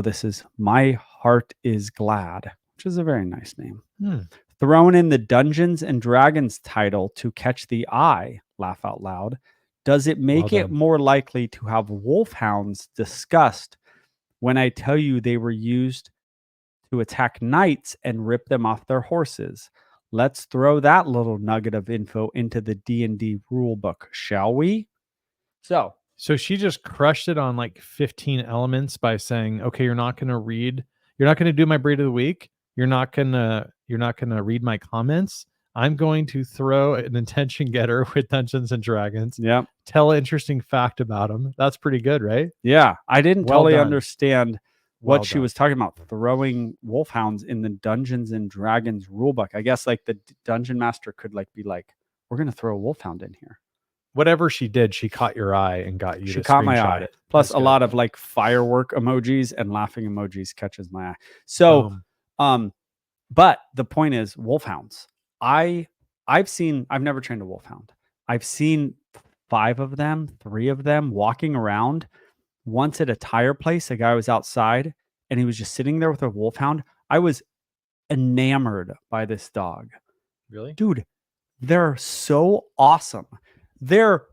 This is My Heart is Glad, which is a very nice name. Throwing in the Dungeons and Dragons title to catch the eye, laugh out loud. Does it make it more likely to have wolfhounds discussed when I tell you they were used to attack knights and rip them off their horses? Let's throw that little nugget of info into the D&D rule book, shall we? So she just crushed it on like 15 elements by saying, okay, you're not going to do my breed of the week. You're not going to read my comments. I'm going to throw an intention getter with Dungeons and Dragons. Yeah. Tell an interesting fact about them. That's pretty good, right? Yeah. I didn't totally understand what she was talking about, throwing wolfhounds in the Dungeons and Dragons rulebook. I guess like the dungeon master could be like, we're going to throw a wolfhound in here. Whatever she did, she caught your eye and got you to caught my eye. It. Plus a lot of like firework emojis and laughing emojis catches my eye. So, but the point is wolfhounds. I've never trained a wolfhound. I've seen 3 of them walking around. Once at a tire place, a guy was outside and he was just sitting there with a wolfhound. I was enamored by this dog. Really? Dude, they're so awesome. They're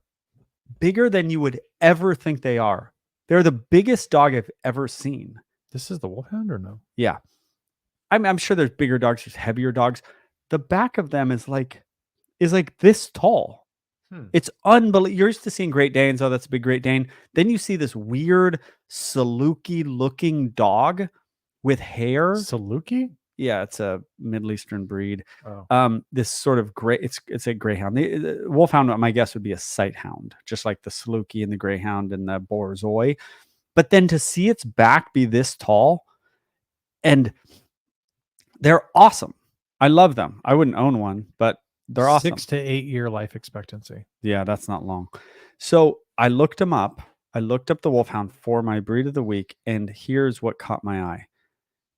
bigger than you would ever think they are. They're the biggest dog I've ever seen. This is the wolfhound or no? Yeah. I'm sure there's bigger dogs, there's heavier dogs. The back of them is like this tall. It's unbelievable. You're used to seeing Great Danes. Oh, that's a big Great Dane. Then you see this weird Saluki looking dog with hair. Saluki? Yeah, it's a Middle Eastern breed. Oh. This sort of gray. It's a greyhound. The wolfhound, my guess, would be a sight hound, just like the Saluki and the greyhound and the Borzoi. But then to see its back be this tall, and they're awesome. I love them. I wouldn't own one, but they're awesome. 6 to 8 year life expectancy. Yeah, that's not long. So I looked them up. I looked up the wolfhound for my breed of the week, and here's what caught my eye.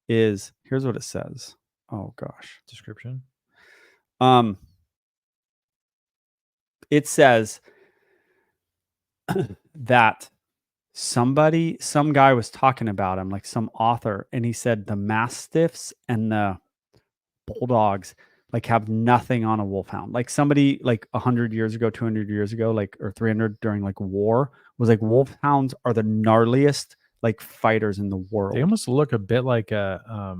Here's what it says. Oh gosh. Description. It says that some guy was talking about him, like some author, and he said the mastiffs and the bulldogs like have nothing on a wolfhound. Like somebody like 100 years ago, 200 years ago, like, or 300 during like war was like, wolfhounds are the gnarliest like fighters in the world. They almost look a bit like the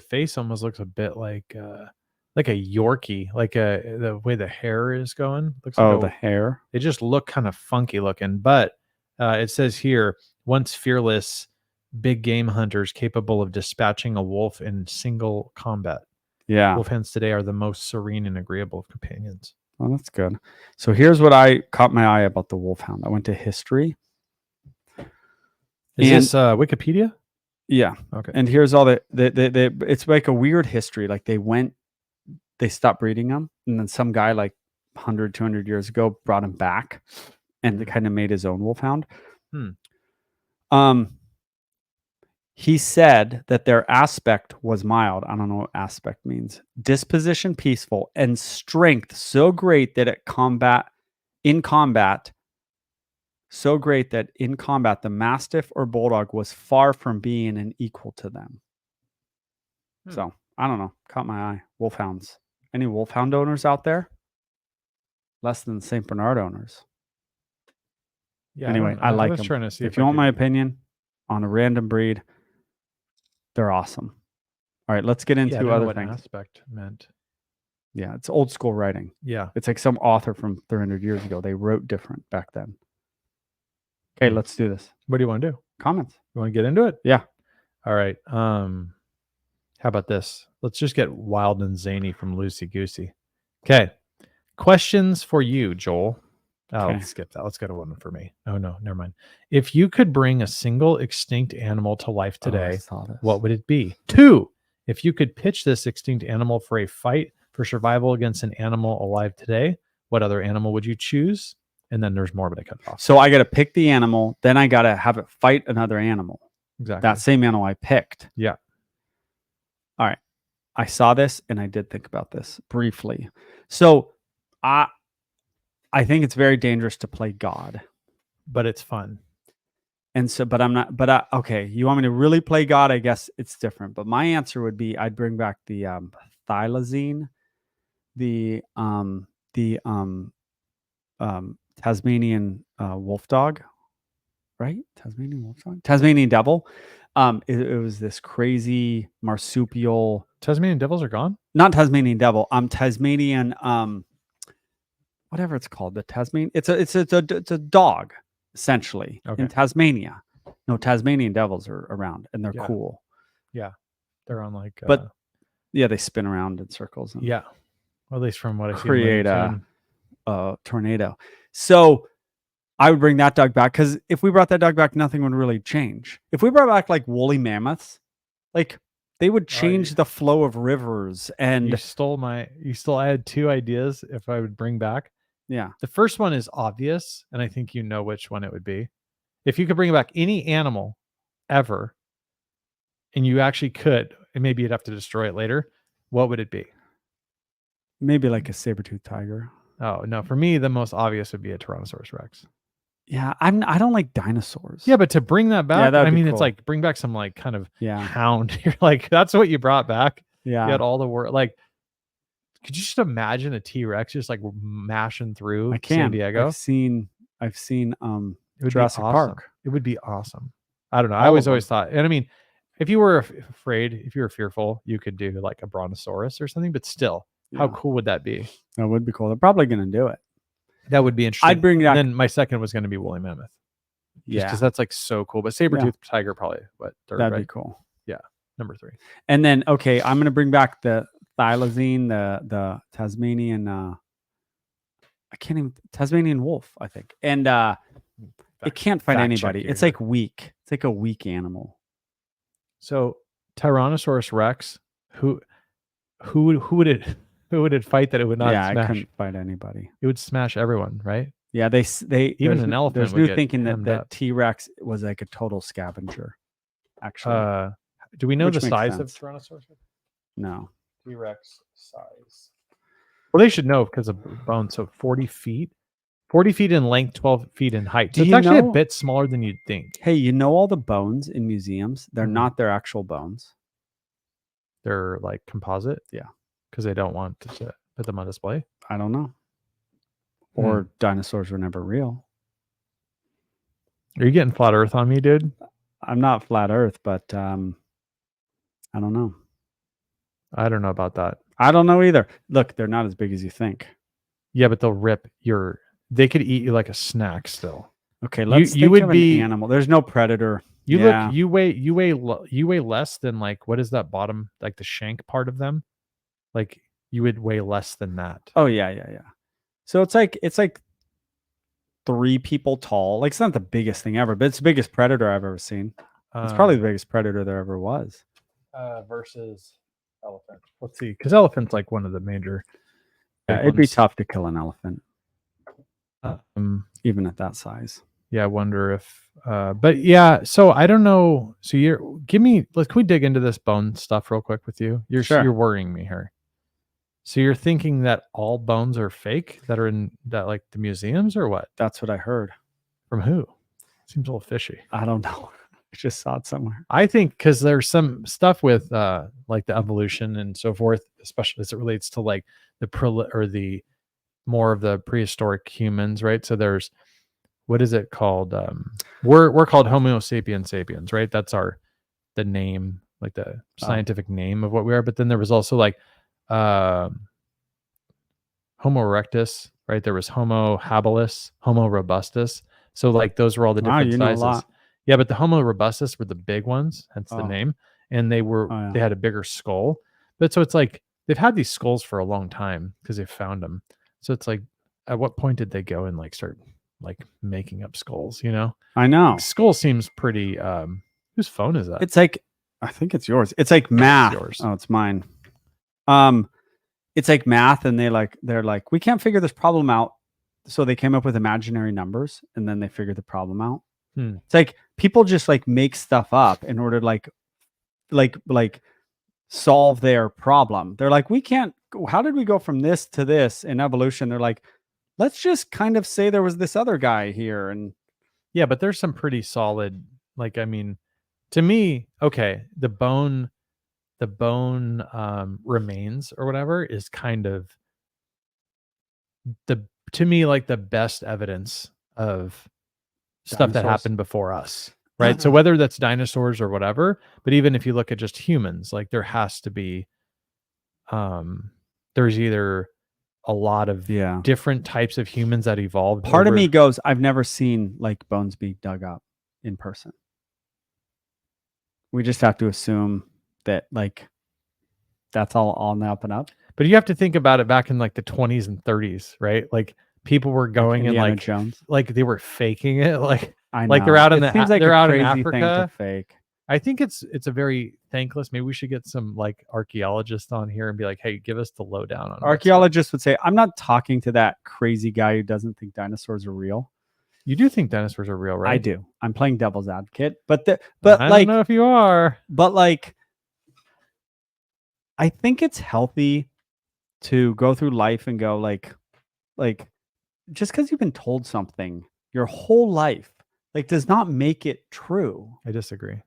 face almost looks a bit like a Yorkie, the way the hair is going. Looks like the hair. They just look kind of funky looking, but it says here, once fearless, big game hunters capable of dispatching a wolf in single combat. Yeah. Wolfhounds today are the most serene and agreeable of companions. Oh, that's good. So here's what I caught my eye about the wolfhound. I went to history. Is this Wikipedia? Yeah. Okay. And here's all it's like a weird history. Like they stopped breeding them, and then some guy like 100, 200 years ago brought him back and kind of made his own wolfhound. He said that their aspect was mild. I don't know what aspect means. Disposition peaceful, and strength so great that in combat, the Mastiff or Bulldog was far from being an equal to them. So, I don't know. Caught my eye. Wolfhounds. Any wolfhound owners out there? Less than St. Bernard owners. Yeah. Anyway, I like them. Trying to see if you want my opinion on a random breed, they're awesome. All right, let's get into other things. What aspect meant. Yeah, it's old school writing. Yeah. It's like some author from 300 years ago. They wrote different back then. Okay, let's do this. What do you want to do? Comments. You want to get into it? Yeah. All right. How about this? Let's just get wild and zany from Loosey Goosey. Okay. Questions for you, Joel. Oh, let's skip that. Let's go to one for me. Oh, no, never mind. If you could bring a single extinct animal to life today, what would it be? 2, if you could pitch this extinct animal for a fight for survival against an animal alive today, what other animal would you choose? And then there's more, but I cut it off. So I got to pick the animal, then I got to have it fight another animal. Exactly. That same animal I picked. Yeah. All right. I saw this and I did think about this briefly. So I think it's very dangerous to play God, but it's fun. And so, but I'm not, but okay, you want me to really play God? I guess it's different. But my answer would be I'd bring back the thylacine, the Tasmanian wolf dog, right? Tasmanian wolf dog? Tasmanian devil. It was this crazy marsupial. Tasmanian devils are gone? Not Tasmanian devil. Tasmanian whatever it's called, the Tasmanian. It's a dog essentially in Tasmania. No, Tasmanian devils are around and they're cool. Yeah, they're on like. But yeah, they spin around in circles. And yeah, well, at least from what I see, create a tornado. So I would bring that dog back because if we brought that dog back, nothing would really change. If we brought back like woolly mammoths, like they would change the flow of rivers. And I had 2 ideas if I would bring back. Yeah. The first one is obvious, and I think you know which one it would be. If you could bring back any animal ever, and you actually could, and maybe you'd have to destroy it later, what would it be? Maybe like a saber-toothed tiger. Oh, no. For me, the most obvious would be a Tyrannosaurus Rex. Yeah, I don't like dinosaurs. Yeah, but to bring that back, I mean, cool. It's like bring back some like kind of hound. You're like, that's what you brought back. Yeah. You had all the work. Like, could you just imagine a T-Rex just like mashing through San Diego? I've seen Jurassic Park. It would be awesome. I don't know. I always thought, and I mean, if you were afraid, if you were fearful, you could do like a Brontosaurus or something, but still, how cool would that be? That would be cool. They're probably going to do it. That would be interesting. I'd bring that. And then my second was going to be woolly mammoth. Because that's like so cool. But saber-toothed tiger probably third, that'd be cool. Yeah, number 3. And then I'm going to bring back the thylacine, the Tasmanian. Tasmanian wolf, I think, and it can't fight anybody. It's like weak. It's like a weak animal. So Tyrannosaurus Rex, who would it fight that it would not smash? It couldn't fight anybody. It would smash everyone, right? Yeah, they even an elephant. There's new thinking that T-Rex was like a total scavenger. Actually, do we know the size of Tyrannosaurus? No. T-Rex size. Well, they should know because of bones. So 40 feet. 40 feet in length, 12 feet in height. So it's actually a bit smaller than you'd think. Hey, you know all the bones in museums? They're not their actual bones. They're like composite? Yeah. Because they don't want to put them on display? I don't know. Or dinosaurs were never real. Are you getting flat earth on me, dude? I'm not flat earth, but I don't know. I don't know about that. I don't know either. Look, they're not as big as you think. Yeah, but they'll rip they could eat you like a snack still. Okay, let's think of an animal. There's no predator. You weigh less than like, what is that bottom, like the shank part of them? Like you would weigh less than that. Oh yeah. So it's like 3 people tall. Like, it's not the biggest thing ever, but it's the biggest predator I've ever seen. It's probably the biggest predator there ever was. Versus elephant. Let's see, because elephant's like one of the major. Yeah, it'd be tough to kill an elephant, even at that size. Yeah, I wonder if. But yeah, so I don't know. So can we dig into this bone stuff real quick with you? You're worrying me here. So you're thinking that all bones are fake that are in that like the museums or what? That's what I heard. From who? Seems a little fishy. I don't know. I just saw it somewhere. I think because there's some stuff with like the evolution and so forth, especially as it relates to like the more of the prehistoric humans, right? So there's what is it called? We're called Homo sapiens sapiens, right? That's the name, like the scientific name of what we are. But then there was also like Homo erectus, right? There was Homo habilis, Homo robustus. So like those were all the different sizes. Yeah, but the Homo robustus were the big ones, hence the name. And they had a bigger skull. But so it's like they've had these skulls for a long time because they found them. So it's like, at what point did they go and like start like making up skulls? You know, I know like, skull seems pretty. Whose phone is that? It's like, I think it's yours. It's like math. It's yours. Oh, it's mine. It's like math, and they're like, we can't figure this problem out, so they came up with imaginary numbers, and then they figured the problem out. It's like people just like make stuff up in order to like solve their problem. They're like, we can't. How did we go from this to this in evolution? They're like, let's just kind of say there was this other guy here, and yeah, but there's some pretty solid. Like, I mean, to me, okay, the bone remains or whatever is kind of to me like the best evidence of stuff that happened before us, right? So whether that's dinosaurs or whatever, but even if you look at just humans, like there has to be there's either a lot of different types of humans that evolved. Part of me goes, I've never seen like bones be dug up in person. We just have to assume that like that's all on the up and up. But you have to think about it back in like the 20s and 30s, right? Like people were going and like Jones, like they were faking it. Like I know. Like they're out in they're out in Africa. Thing to fake. I think it's a very thankless. Maybe we should get some like archaeologists on here and be like, hey, give us the lowdown on. Archaeologists would say, I'm not talking to that crazy guy who doesn't think dinosaurs are real. You do think dinosaurs are real, right? I do. I'm playing devil's advocate, but I don't know if you are. But like, I think it's healthy to go through life and go like just because you've been told something your whole life, like, does not make it true. I disagree.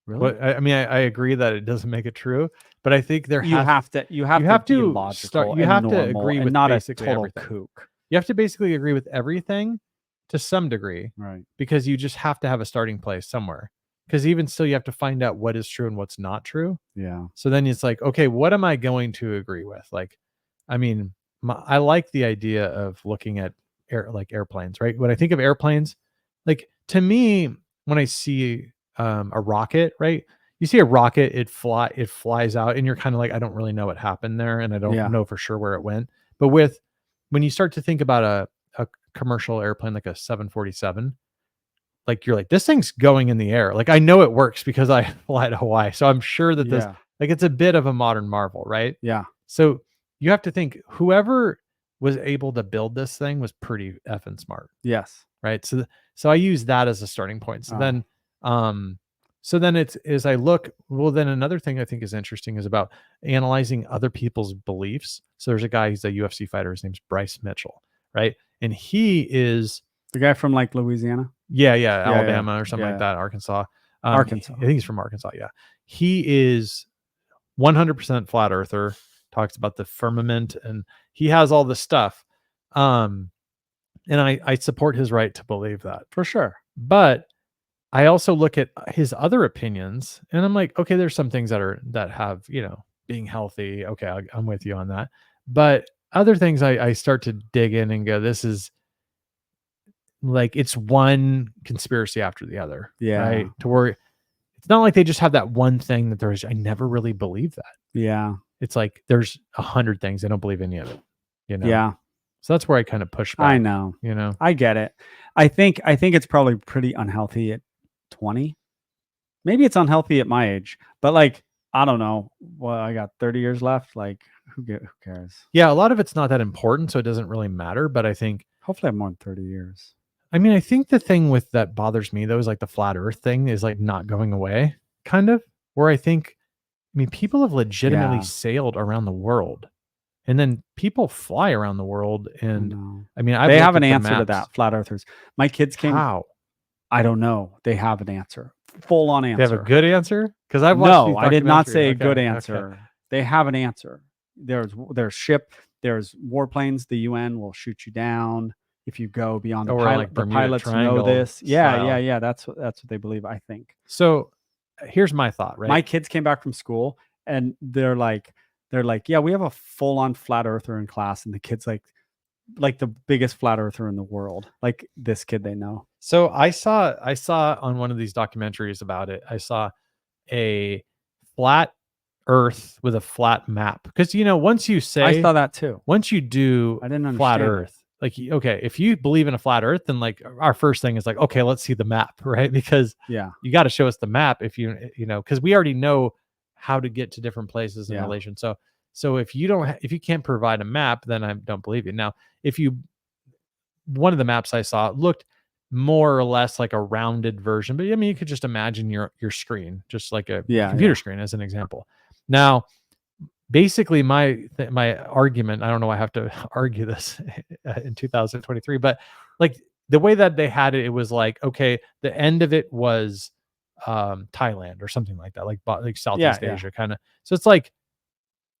Really? But I mean, I agree that it doesn't make it true, but I think you have to be logical. You have to agree with not basically a total everything. kook. You have to basically agree with everything to some degree, right? Because you just have to have a starting place somewhere. Because even still, you have to find out what is true and what's not true. Yeah. So then it's like, okay, what am I going to agree with? Like, I mean, I like the idea of looking at airplanes, right? When I think of airplanes, like to me, when I see a rocket, right? You see a rocket, it flies out, and you're kind of like, I don't really know what happened there, and I don't know for sure where it went. But when you start to think about a commercial airplane like a 747, like you're like, this thing's going in the air. Like I know it works because I fly to Hawaii, so I'm sure that this like it's a bit of a modern marvel, right? Yeah. So you have to think whoever was able to build this thing was pretty effing smart. Yes. Right. So I use that as a starting point. So then it's as I look, well, then another thing I think is interesting is about analyzing other people's beliefs. So there's a guy, he's a UFC fighter. His name's Bryce Mitchell. Right. And he is the guy from like Louisiana. Yeah. Alabama or something like that. Arkansas. I think he's from Arkansas. Yeah. He is 100% flat earther, talks about the firmament, and he has all this stuff. And I support his right to believe that for sure. But I also look at his other opinions and I'm like, okay, there's some things that have, being healthy. Okay. I'm with you on that. But other things I start to dig in and go, this is like, it's one conspiracy after the other. Yeah. Right. To where it's not like they just have that one thing that I never really believe that. Yeah. It's like, there's 100 things. I don't believe any of it. Yeah. So that's where I kind of push back. I know. I get it. I think it's probably pretty unhealthy at 20. Maybe it's unhealthy at my age, but like, I don't know. Well, I got 30 years left. Like, who cares? Yeah, a lot of it's not that important, so it doesn't really matter. But I think hopefully I have more than 30 years. I mean, I think the thing with that bothers me though is like the flat Earth thing is like not going away, kind of. Where I mean, people have legitimately sailed around the world, and then people fly around the world, and I mean, they have an answer to that. Flat Earthers. My kids came. How? I don't know. They have an answer. Full on answer. They have a good answer? Because I've watched. No, I did not say a good answer. Okay. They have an answer. There's ship. There's warplanes. The UN will shoot you down if you go beyond the pilot. Like the pilots know this. Yeah. That's what they believe. I think. So, here's my thought. Right. My kids came back from school and they're like, yeah, we have a full on flat earther in class, and the kid's like the biggest flat earther in the world. Like this kid they know. So I saw on one of these documentaries about it, I saw a flat Earth with a flat map. Because once you say, I saw that too. Once you do I didn't flat understand Earth, like, okay, if you believe in a flat Earth, then like our first thing is like, okay, let's see the map, right? Because you got to show us the map if because we already know how to get to different places in relation. So if you can't provide a map, then I don't believe you. Now, one of the maps I saw looked more or less like a rounded version, but I mean, you could just imagine your screen, just like a computer screen as an example. Now, basically my argument, I don't know, I have to argue this in 2023, but like the way that they had it, it was like, okay, the end of it was Thailand or something like that, like Southeast Asia kind of. So it's like,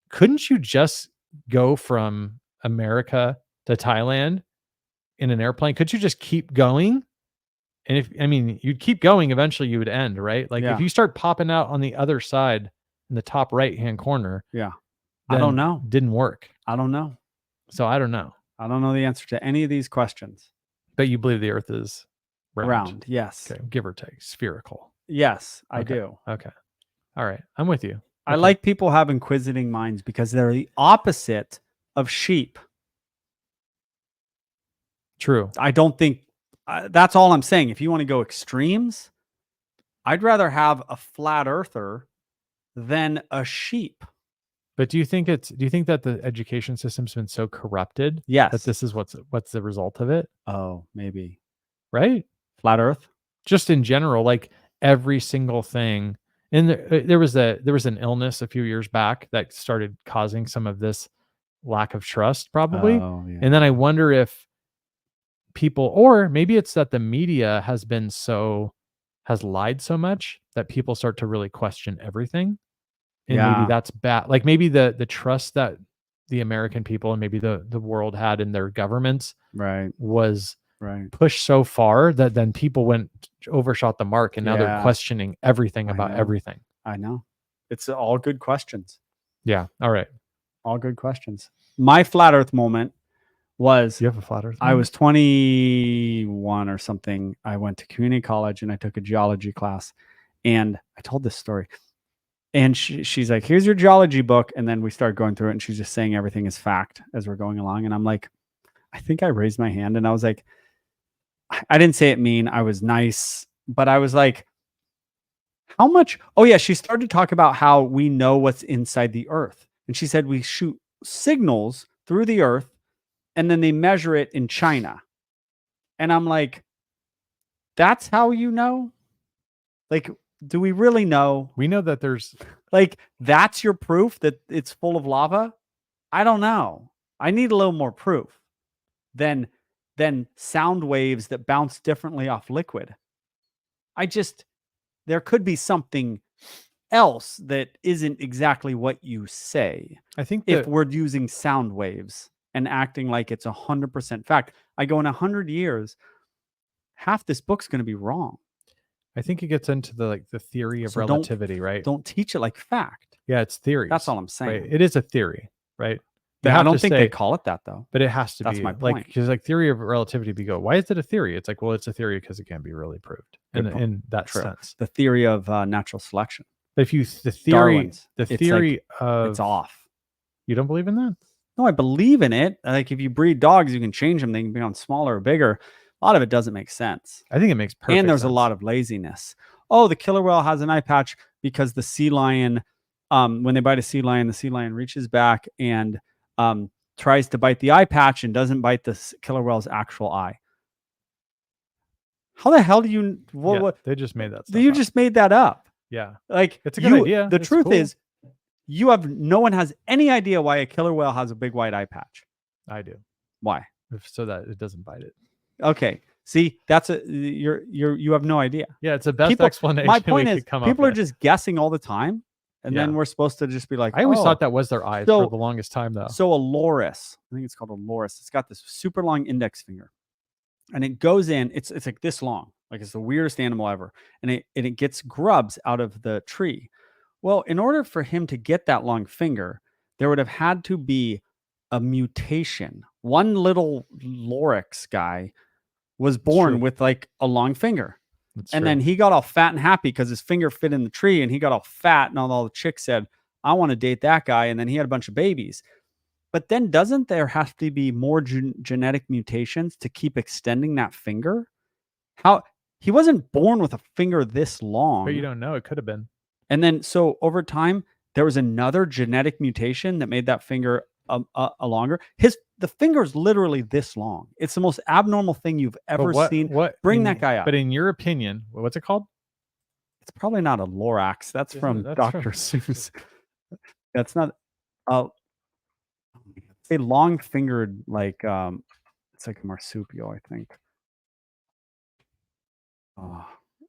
couldn't you just go from America to Thailand in an airplane? Could you just keep going? And you'd keep going, eventually you would end, right? Like if you start popping out on the other side in the top right-hand corner. Yeah. I don't know. Didn't work. I don't know. So I don't know. I don't know the answer to any of these questions. But you believe the Earth is round? Yes. Okay. Give or take. Spherical. Yes, I do. Okay. All right. I'm with you. Okay. I like people have inquisiting minds because they're the opposite of sheep. True. I don't think that's all I'm saying. If you want to go extremes, I'd rather have a flat earther than a sheep. But do you think that the education system's been so corrupted? Yes. That this is what's the result of it? Oh, maybe. Right? Flat Earth? Just in general, like every single thing. And there was an illness a few years back that started causing some of this lack of trust, probably. Oh, yeah. And then I wonder if people, or maybe it's that the media has lied so much that people start to really question everything. And maybe that's bad. Like maybe the trust that the American people and maybe the world had in their governments was pushed so far that then people overshot the mark, and now they're questioning everything about everything. I know. It's all good questions. Yeah. All right. All good questions. My flat Earth moment was, you have a flat Earth moment? I was 21 or something. I went to community college and I took a geology class, and I told this story. And she's like, here's your geology book. And then we start going through it, and she's just saying everything is fact as we're going along. And I'm like, I think I raised my hand, and I was like, I didn't say it mean. I was nice, but I was like, how much? Oh yeah. She started to talk about how we know what's inside the earth. And she said, we shoot signals through the earth and then they measure it in China. And I'm like, that's how you know? Like, do we really know? We know that there's like, that's your proof that it's full of lava? I don't know. I need a little more proof than sound waves that bounce differently off liquid. There could be something else that isn't exactly what you say. I think if we're using sound waves and acting like it's 100% fact, I go in 100 years, half this book's going to be wrong. I think it gets into the theory of relativity, right? Don't teach it like fact. Yeah, it's theory. That's all I'm saying. Right? It is a theory, right? I don't think they call it that though. But it has to be. That's my point. Because theory of relativity, why is it a theory? It's like, well, it's a theory because it can't be really proved in that sense. The theory of natural selection. But if you Darwin's, theory of it's off. You don't believe in that? No, I believe in it. Like if you breed dogs, you can change them. They can become smaller or bigger. A lot of it doesn't make sense. I think it makes perfect And there's sense. a lot of laziness. Oh, the killer whale has an eye patch because the sea lion, when they bite a sea lion, the sea lion reaches back and tries to bite the eye patch and doesn't bite the killer whale's actual eye. How the hell do you? What they just made that stuff you up. just made that up. Yeah, like it's a good idea. The truth is, no one has any idea why a killer whale has a big white eye patch. I do. Why? So that it doesn't bite it. Okay. See, you have no idea. Yeah, it's the best explanation. My point is, people are just guessing all the time, and then we're supposed to just be like, I always thought that was their eyes for the longest time, though. So a loris, I think it's called a loris. It's got this super long index finger, and it goes in. It's like this long, like it's the weirdest animal ever, and it gets grubs out of the tree. Well, in order for him to get that long finger, there would have had to be a mutation. One little loryx guy was born with like a long finger. Then he got all fat and happy because his finger fit in the tree, and he got all fat, and all the chicks said, I want to date that guy. And then he had a bunch of babies. But then doesn't there have to be more genetic mutations to keep extending that finger? How he wasn't born with a finger this long. But you don't know. It could have been. And then so over time, there was another genetic mutation that made that finger a longer. The finger's literally this long. It's the most abnormal thing you've ever seen. Bring that guy up. But in your opinion, what's it called? It's probably not a lorax. That's from Dr. Seuss. That's not a long fingered, like it's like a marsupial, I think. Oh,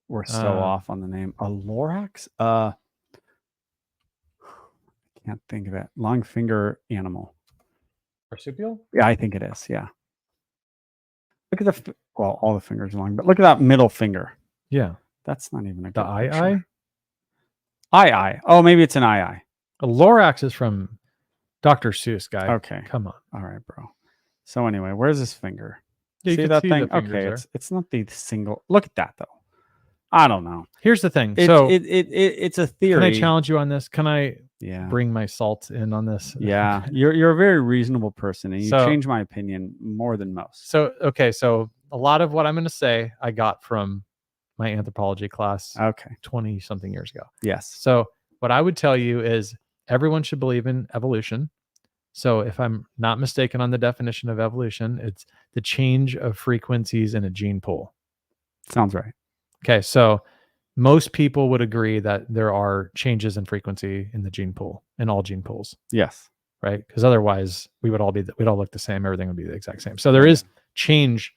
we're so off on the name. A lorax? I can't think of it. Long finger animal. Marsupial? Yeah, I think it is. Yeah. Look at all the fingers are long, but look at that middle finger. Yeah. That's not even a good eye. Eye. Oh, maybe it's an eye. A lorax is from Dr. Seuss, guy. Okay. Come on. All right, bro. So anyway, where's this finger? Yeah, see that thing? Okay, it's not the single. Look at that though. I don't know. Here's the thing. It's a theory. Can I challenge you on this? Can I Yeah. bring my salt in on this? Yeah. You're a very reasonable person, and you change my opinion more than most. So a lot of what I'm going to say I got from my anthropology class 20 something years ago. Yes. So what I would tell you is everyone should believe in evolution. So if I'm not mistaken on the definition of evolution, it's the change of frequencies in a gene pool. Sounds right. Okay, so most people would agree that there are changes in frequency in the gene pool, in all gene pools. Yes. Right? Because otherwise we'd all look the same. Everything would be the exact same. So there is change.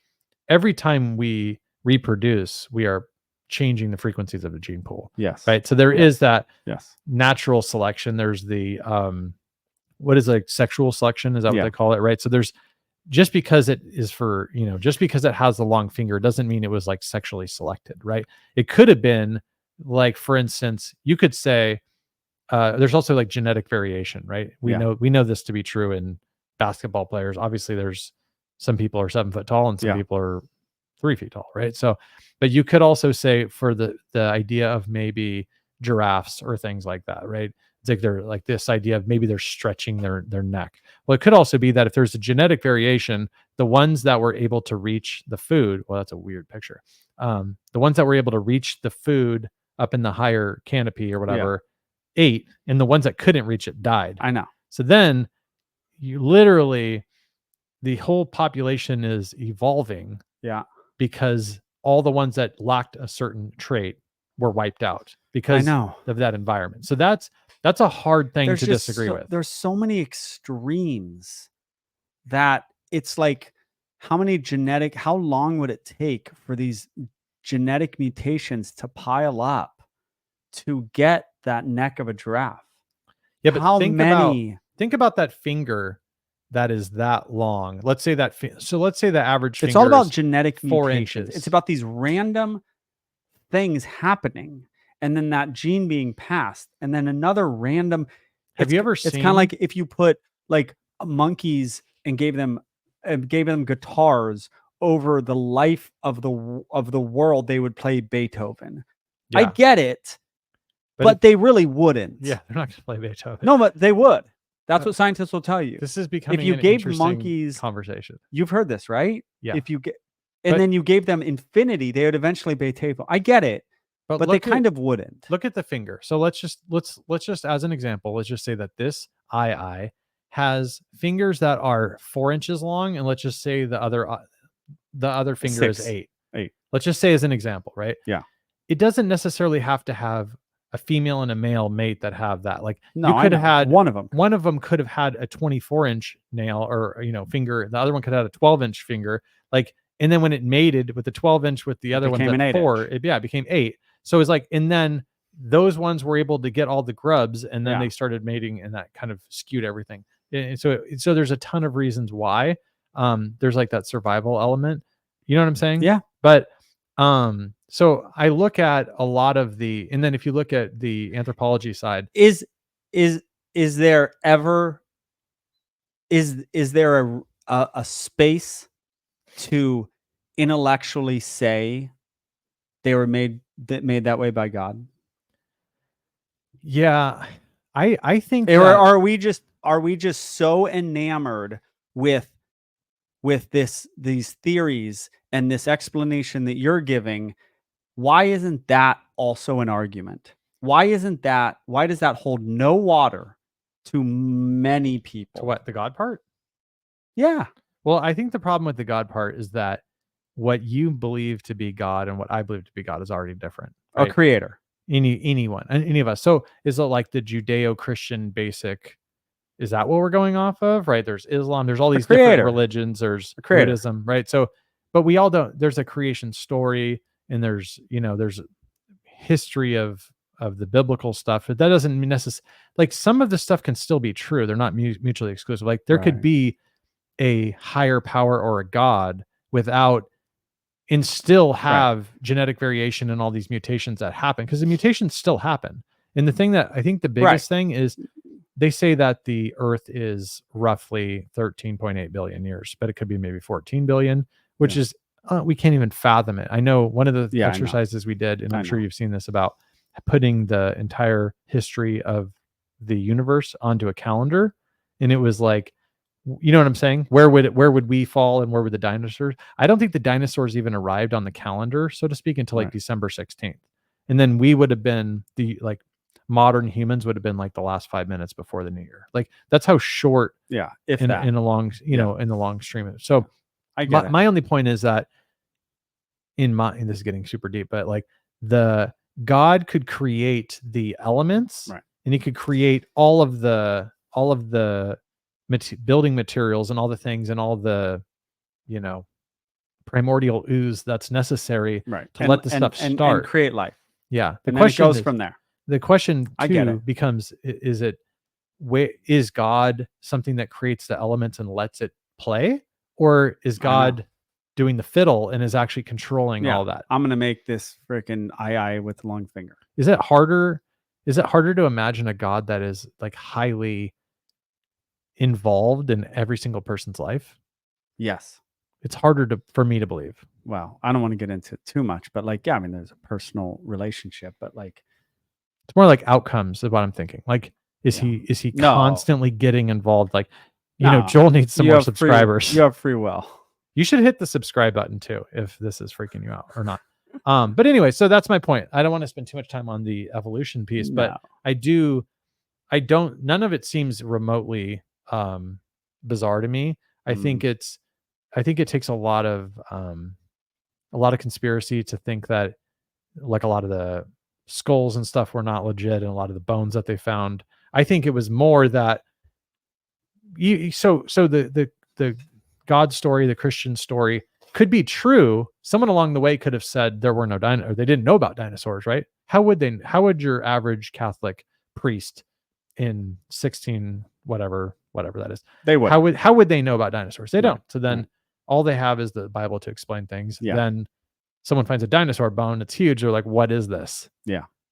Every time we reproduce, we are changing the frequencies of the gene pool. Yes. Right? So there is that yes natural selection. There's the what is like sexual selection? Is that what they call it? Right. So there's just because it is just because it has the long finger doesn't mean it was like sexually selected, right? It could have been like, for instance, you could say there's also like genetic variation, right? We know this to be true in basketball players. Obviously, there's some people are 7 foot tall and some people are 3 feet tall, right? So, but you could also say for the idea of maybe giraffes or things like that, right? It's like they're like this idea of maybe they're stretching their neck. Well, it could also be that if there's a genetic variation, the ones that were able to reach the food, well, that's a weird picture. The ones that were able to reach the food up in the higher canopy or whatever ate, and the ones that couldn't reach it died. I know. So then you literally, the whole population is evolving. Yeah. Because all the ones that lacked a certain trait were wiped out because of that environment. So that's a hard thing to disagree with. There's so many extremes that it's like, how long would it take for these genetic mutations to pile up to get that neck of a giraffe? Yeah, but think about that finger that is that long. Let's say that. So let's say the average finger. It's all about genetic 4 mutations. inches. It's about these random things happening, and then that gene being passed, and then another random. Have you ever seen? It's kind of like if you put like monkeys and gave them guitars over the life of the world, they would play Beethoven. Yeah. I get it, but they really wouldn't. Yeah, they're not going to play Beethoven. No, but they would. That's what scientists will tell you. This is becoming if you an gave interesting monkeys conversation. You've heard this, right? Yeah. If you get, and then you gave them infinity, they would eventually be table. I get it, but they kind of wouldn't. Look at the finger. So let's just as an example, let's just say that this eye has fingers that are 4 inches long, and let's just say the other finger is 8. Let's just say as an example, right? Yeah. It doesn't necessarily have to have a female and a male mate that have that. Like, no, you could have had one of them. One of them could have had a 24-inch nail or finger. The other one could have had a 12-inch finger. Like, and then when it mated with the 12-inch with the other one at 4, it became 8. So it's like, and then those ones were able to get all the grubs, and then they started mating, and that kind of skewed everything. And so there's a ton of reasons why. There's like that survival element. You know what I'm saying? Yeah. But so I look at a lot of and then if you look at the anthropology side, is there ever is there a space to intellectually say they were made that way by God? Yeah, I think. Or are we just so enamored with these theories and this explanation that you're giving? Why isn't that also an argument? Why does that hold no water to many people? To what, the God part? Yeah. Well, I think the problem with the God part is that what you believe to be God and what I believe to be God is already different. Right? A creator. Anyone, any of us. So is it like the Judeo-Christian basic? Is that what we're going off of? Right. There's Islam. There's all these different religions. There's Buddhism. Right. So, but we all don't. There's a creation story, and there's history of the biblical stuff. But that doesn't necessarily, like, some of the stuff can still be true. They're not mutually exclusive. Like, there could be a higher power or a God without, and still have genetic variation and all these mutations that happen, because the mutations still happen. And the thing that I think the biggest thing is, they say that the Earth is roughly 13.8 billion years, but it could be maybe 14 billion, which is, we can't even fathom it. I know one of the exercises we did, and I'm sure you've seen this, about putting the entire history of the universe onto a calendar. And it was like, you know what I'm saying? Where would we fall, and where would the dinosaurs? I don't think the dinosaurs even arrived on the calendar, so to speak, until like December 16th. And then we would have been modern humans would have been like the last 5 minutes before the new year. Like, that's how short. If in a long, in the long stream. So I get my only point is that and this is getting super deep, but like, the God could create the elements, and he could create all of the building materials and all the things and all the, primordial ooze that's necessary to let the stuff start and create life. Yeah. The question goes from there. The question too becomes, is God something that creates the elements and lets it play? Or is God doing the fiddle and is actually controlling all that? I'm going to make this freaking eye with the long finger. Is it harder to imagine a God that is like highly involved in every single person's life? Yes. It's harder for me to believe. Well, I don't want to get into it too much, but like, there's a personal relationship, but like, it's more like outcomes is what I'm thinking. Like, is he constantly getting involved? Like, Joel needs some more subscribers. You have free will. You should hit the subscribe button too, if this is freaking you out or not. But anyway, so that's my point. I don't want to spend too much time on the evolution piece, but none of it seems remotely bizarre to me. I think it takes a lot of conspiracy to think that, like, a lot of the skulls and stuff were not legit, and a lot of the bones that they found. I think it was more that the God story, the Christian story, could be true. Someone along the way could have said there were no dinosaurs, or they didn't know about dinosaurs, right? How would your average Catholic priest in 16 whatever that is, they would, how would they know about dinosaurs? They don't. So then all they have is the Bible to explain things. Then someone finds a dinosaur bone, it's huge, they're like, what is this?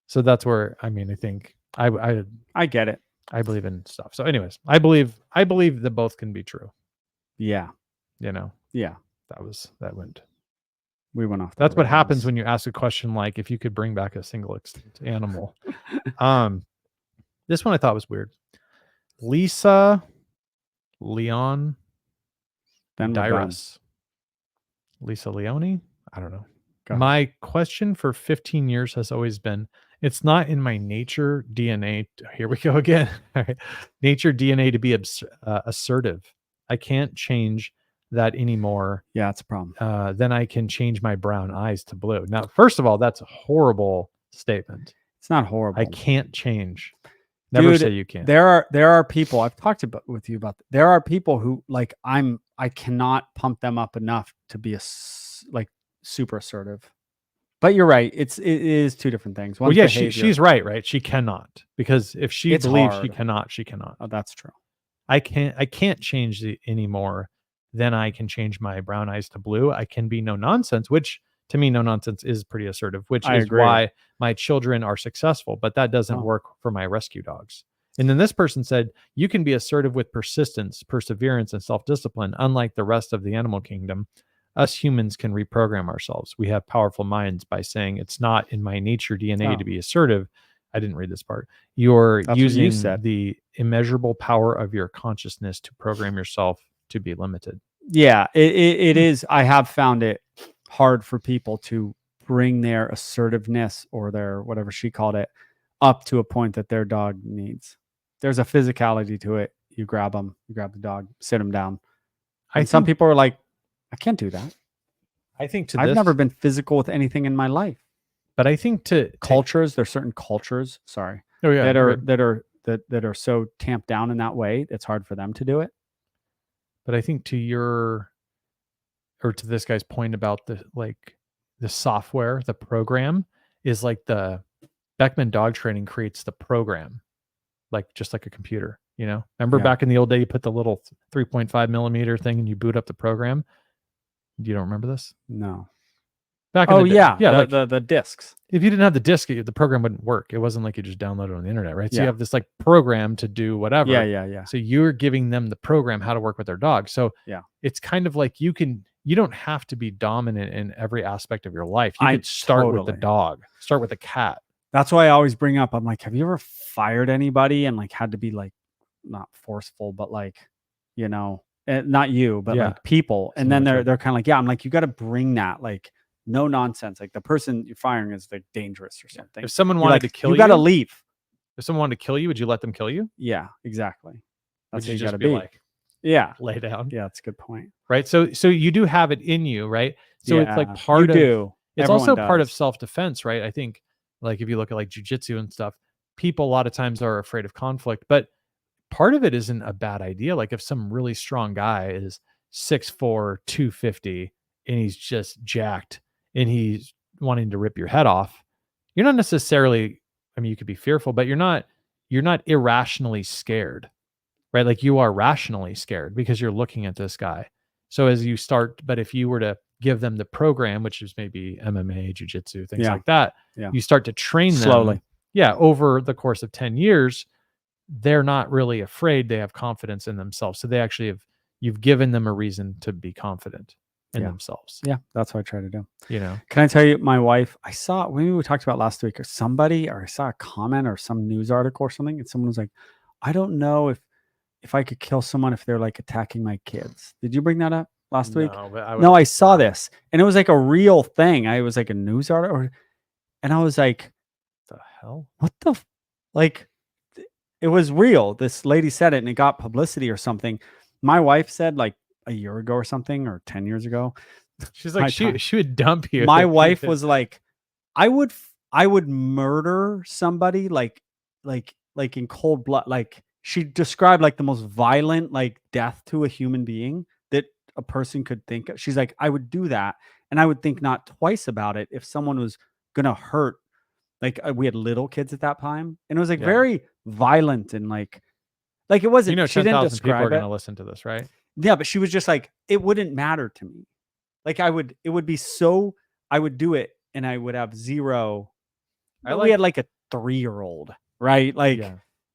So that's where, I think I get it. I believe in stuff. So anyways, I believe that both can be true. We went off. That's what happens when you ask a question like, if you could bring back a single extinct animal. This one I thought was weird. Lisa Leon Then we're done. Dyrus. Lisa Leone? I don't know. Go ahead. My question for 15 years has always been, it's not in my nature DNA. Here we go again. All right. Nature DNA to be assertive. I can't change that anymore. Yeah, it's a problem. Then I can change my brown eyes to blue. Now, first of all, that's a horrible statement. It's not horrible. I can't change. Never Dude, say you can't. There are people, I've talked with you about, there are people who like, I cannot pump them up enough to be like super assertive. But you're right. It is two different things. Well, yeah, she's right. She cannot, because if she believes hard. she cannot. Oh, that's true. I can't change anymore. Then I can change my brown eyes to blue. I can be no nonsense, which to me, no nonsense is pretty assertive, which is why my children are successful. But that doesn't work for my rescue dogs. And then this person said, you can be assertive with persistence, perseverance, and self-discipline. Unlike the rest of the animal kingdom, us humans can reprogram ourselves. We have powerful minds by saying it's not in my nature DNA to be assertive. I didn't read this part. You're using the immeasurable power of your consciousness to program yourself to be limited. Yeah, it is. I have found it hard for people to bring their assertiveness or their, whatever she called it, up to a point that their dog needs. There's a physicality to it. You grab them, you grab the dog, sit them down. And some people are like, I can't do that. I think I've never been physical with anything in my life. But I think cultures, there's certain cultures, that are so tamped down in that way, it's hard for them to do it. But I think to this guy's point about the software, the program is like the Beckman dog training creates the program, just like a computer, remember back in the old day, you put the little 3.5 millimeter thing and you boot up the program. You don't remember this? No. Back in the day. Yeah, the discs. If you didn't have the disc, the program wouldn't work. It wasn't like you just download it on the internet, right? So you have this program to do whatever. Yeah. So you're giving them the program how to work with their dog. So it's kind of like you don't have to be dominant in every aspect of your life. You could start with the dog, start with a cat. That's why I always bring up, I'm like, have you ever fired anybody and had to be not forceful, but not you, but people. And then they're kind of like, I'm like, you got to bring that, no nonsense. The person you're firing is dangerous or something. If someone wanted to kill you, you got to leave. If someone wanted to kill you, would you let them kill you? Yeah, exactly. That's what you got to be like. Yeah. Lay down. Yeah, that's a good point. Right. So you do have it in you, right? So it's part of it's Everyone also does. part of self-defense, right? I think if you look at jiu-jitsu and stuff, people a lot of times are afraid of conflict, but part of it isn't a bad idea. If some really strong guy is 6'4", 250, and he's just jacked and he's wanting to rip your head off, you're not necessarily, you could be fearful, but you're not irrationally scared, right? You are rationally scared because you're looking at this guy. So as you start, but if you were to give them the program, which is maybe MMA, jiu-jitsu, things like that, you start to train them slowly. Yeah. Over the course of 10 years, they're not really afraid. They have confidence in themselves. So they actually you've given them a reason to be confident in themselves. Yeah. That's what I try to do. Can I tell you, my wife, I saw, maybe we talked about last week, or I saw a comment or some news article or something. And someone was like, I don't know if I could kill someone if they're attacking my kids. Did you bring that up last week? No, I saw this and it was a real thing. I was a news article and I was like, the hell? What the, it was real. This lady said it and it got publicity or something. My wife said a year ago or something, or 10 years ago. She's like, she would dump you. My wife was like, I would murder somebody in cold blood. She described the most violent death to a human being that a person could think of. She's like, I would do that. And I would think not twice about it if someone was going to hurt. We had little kids at that time and it was very violent and it wasn't, she didn't describe people are it. going to listen to this, right? Yeah. But she was just it wouldn't matter to me. It would be so, I would do it and I would have zero. We had a 3-year-old, right?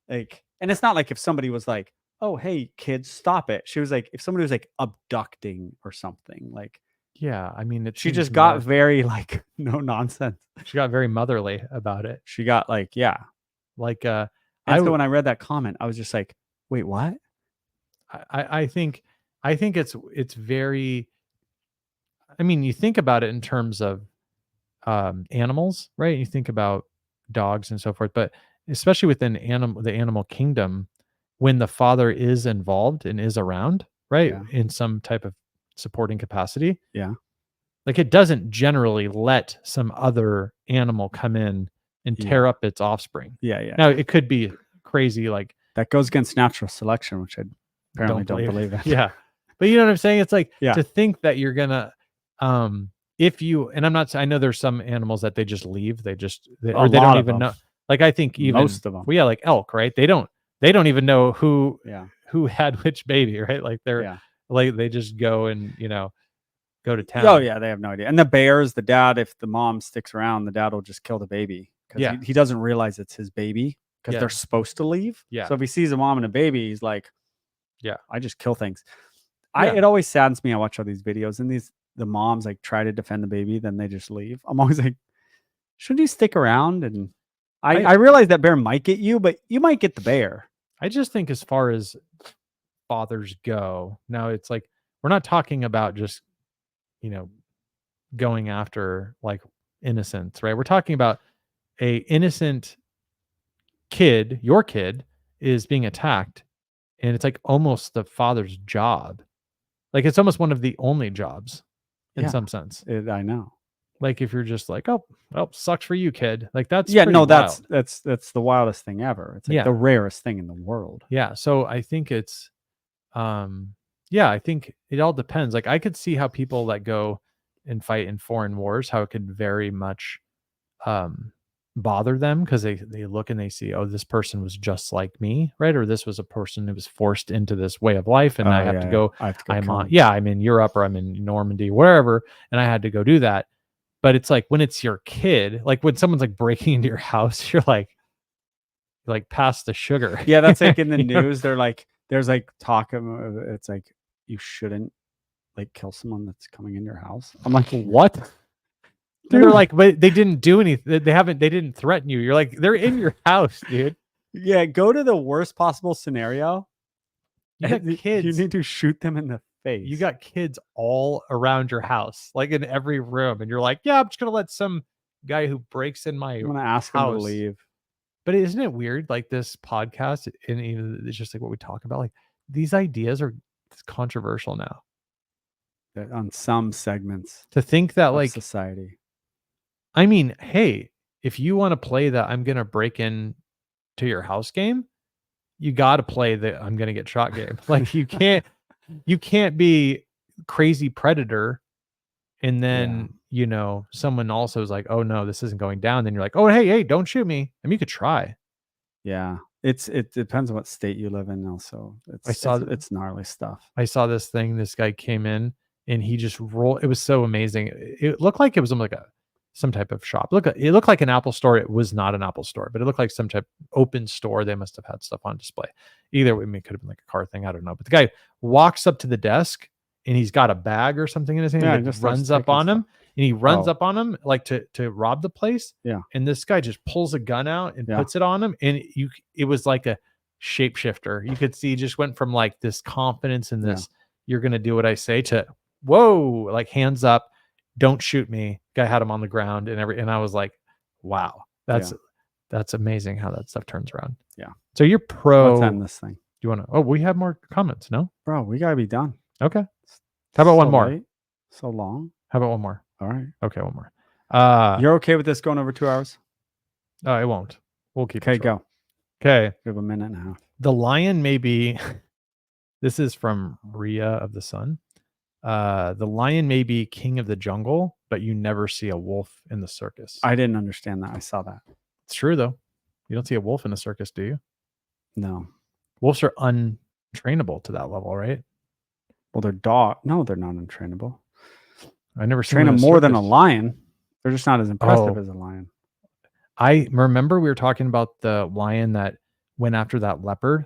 And it's not if somebody was oh, hey kids, stop it. She was if somebody was abducting or something yeah, she just got very no nonsense. She got very motherly about it. She got when I read that comment, I was just Wait, what? I think it's very, I mean, you think about it in terms of animals, right? You think about dogs and so forth, but especially within the animal kingdom, when the father is involved and is around, right, Yeah. in some type of supporting capacity, Yeah. like it doesn't generally let some other animal come in and tear up its offspring. Yeah. Now it could be crazy, like That goes against natural selection, which I apparently don't believe in. Yeah. But you know what I'm saying? It's like Yeah. to think that you're gonna, if you, and I'm not, I know there's some animals that they just leave, or they don't even know. Like I think even most of them. well, yeah, like elk, right? They don't even know who Yeah. who had which baby, right? Like they're like they just go and go to town. Oh yeah, they have no idea. And the bears, the dad, if the mom sticks around, the dad will just kill the baby because he doesn't realize it's his baby because they're supposed to leave. Yeah. So if he sees a mom and a baby, he's like, yeah, I just kill things. It always saddens me. I watch all these videos and the moms like try to defend the baby, then they just leave. I'm always like, should you stick around? And I realize that bear might get you, but you might get the bear. I just think as far as fathers go, now it's like we're not talking about just going after like innocence, right? We're talking about a innocent kid, your kid is being attacked, and it's like almost the father's job. Like it's almost one of the only jobs in some sense. I know. Like if you're just like, oh, well, sucks for you, kid. Like that's no, wild. that's the wildest thing ever. It's like the rarest thing in the world. Yeah. So I think it's I think it all depends. Like I could see how people that go and fight in foreign wars, how it could very much bother them because they look and they see, oh, this person was just like me, right? Or this was a person who was forced into this way of life, and I have to go. I'm in Europe or I'm in Normandy, wherever, and I had to go do that. But it's like when it's your kid, like when someone's like breaking into your house, you're like pass the sugar. Yeah, that's like in the news. They're like, there's like talk of it's like you shouldn't like kill someone that's coming in your house. I'm like, what? They're like, but they didn't do anything. They didn't threaten you. You're like, they're in your house, dude. Yeah, go to the worst possible scenario. You got kids. You need to shoot them in the face. You got kids all around your house, like in every room, and you're like, yeah, I'm just gonna let some guy who breaks in my I'm gonna ask him to leave. But isn't it weird? Like this podcast, and it's just like what we talk about. Like these ideas are controversial now. On some segments, to think that like society. I mean, hey, if you want to play the I'm going to break in to your house game, you got to play the I'm going to get shot game. Like you can't be crazy predator. And then, someone also is like, oh no, this isn't going down. Then you're like, oh, hey, don't shoot me. I mean, you could try. Yeah. It depends on what state you live in also. It's gnarly stuff. I saw this thing. This guy came in and he just rolled. It was so amazing. It looked like it was like some type of shop. It looked like an Apple store. It was not an Apple store, but it looked like some type of open store. They must have had stuff on display. Either way, it could have been like a car thing. I don't know. But the guy walks up to the desk and he's got a bag or something in his hand. Yeah, and just runs up on him. And he runs up on him like to rob the place. Yeah. And this guy just pulls a gun out and puts it on him. And it was like a shapeshifter. You could see he just went from like this confidence in this, you're going to do what I say, to whoa, like hands up, don't shoot me. Guy had him on the ground and I was like, wow, that's amazing how that stuff turns around. Yeah. So you're pro. Let's end this thing. Do you want to, we have more comments, no? Bro, we got to be done. Okay. How about one more? Late, so long. How about one more? All right. Okay, one more. You're okay with this going over 2 hours? It won't. We'll keep it short. Go. Okay. We have a minute and a half. The lion may be, this is from Rhea of the Sun. The lion may be king of the jungle, but you never see a wolf in the circus. I didn't understand that. I saw that. It's true, though. You don't see a wolf in a circus, do you? No. Wolves are untrainable to that level, right? Well, they're No, they're not untrainable. I never train them more than a lion. They're just not as impressive as a lion. I remember we were talking about the lion that went after that leopard,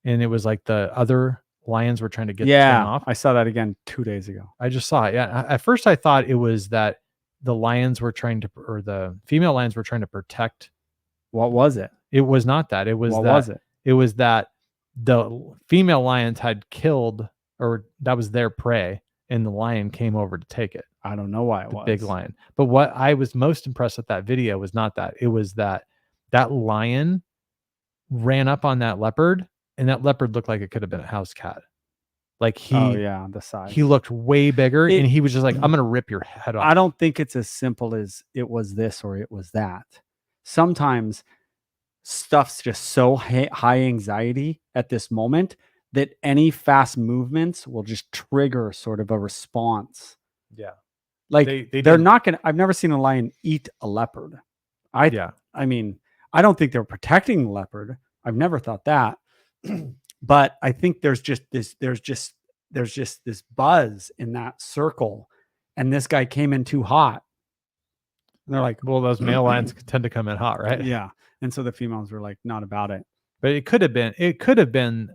and it was like the other lions were trying to get the thing off. I saw that again 2 days ago. I just saw it. Yeah. At first I thought it was that the lions were trying to, or the female lions were trying to protect. What was it? It was not that. It was what was it? It was that the female lions had killed, or that was their prey, and the lion came over to take it. I don't know why it The was big lion. But what I was most impressed with that video was not that. It was that lion ran up on that leopard, and that leopard looked like it could have been a house cat. Like oh yeah, the size. he looked way bigger, and he was just like, I'm gonna rip your head off. I don't think it's as simple as it was this or it was that. Sometimes stuff's just so high anxiety at this moment that any fast movements will just trigger sort of a response. Yeah. Like they're not gonna. I've never seen a lion eat a leopard. I mean, I don't think they're protecting the leopard. I've never thought that. But I think there's just this buzz in that circle, and this guy came in too hot. And they're like, well, those male lions tend to come in hot, right? Yeah. And so the females were like, not about it. But it could have been.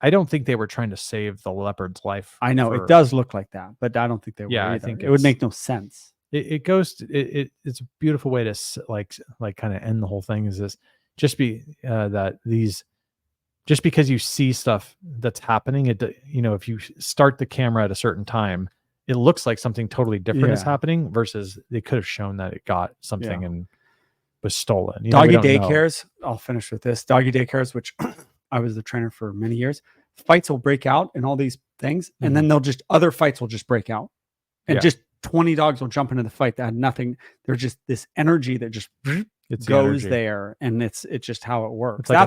I don't think they were trying to save the leopard's life. I know it does look like that, but I don't think they were. Yeah, either. I think it would make no sense. It's a beautiful way to like kind of end the whole thing. Is this just because you see stuff that's happening, if you start the camera at a certain time, it looks like something totally different is happening versus they could have shown that it got something and was stolen. Doggy daycares. I'll finish with this. Doggy daycares, which I was the trainer for many years. Fights will break out and all these things, and then other fights will just break out, and just 20 dogs will jump into the fight that had nothing. There's just this energy that just goes there, and it's just how it works. Like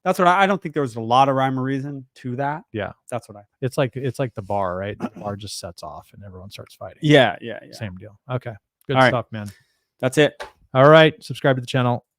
that's what I don't think there was a lot of rhyme or reason to that. Yeah, that's what I. It's like the bar, right? The bar just sets off and everyone starts fighting. Yeah. Same deal. Okay, good all stuff, man. That's it. All right, subscribe to the channel.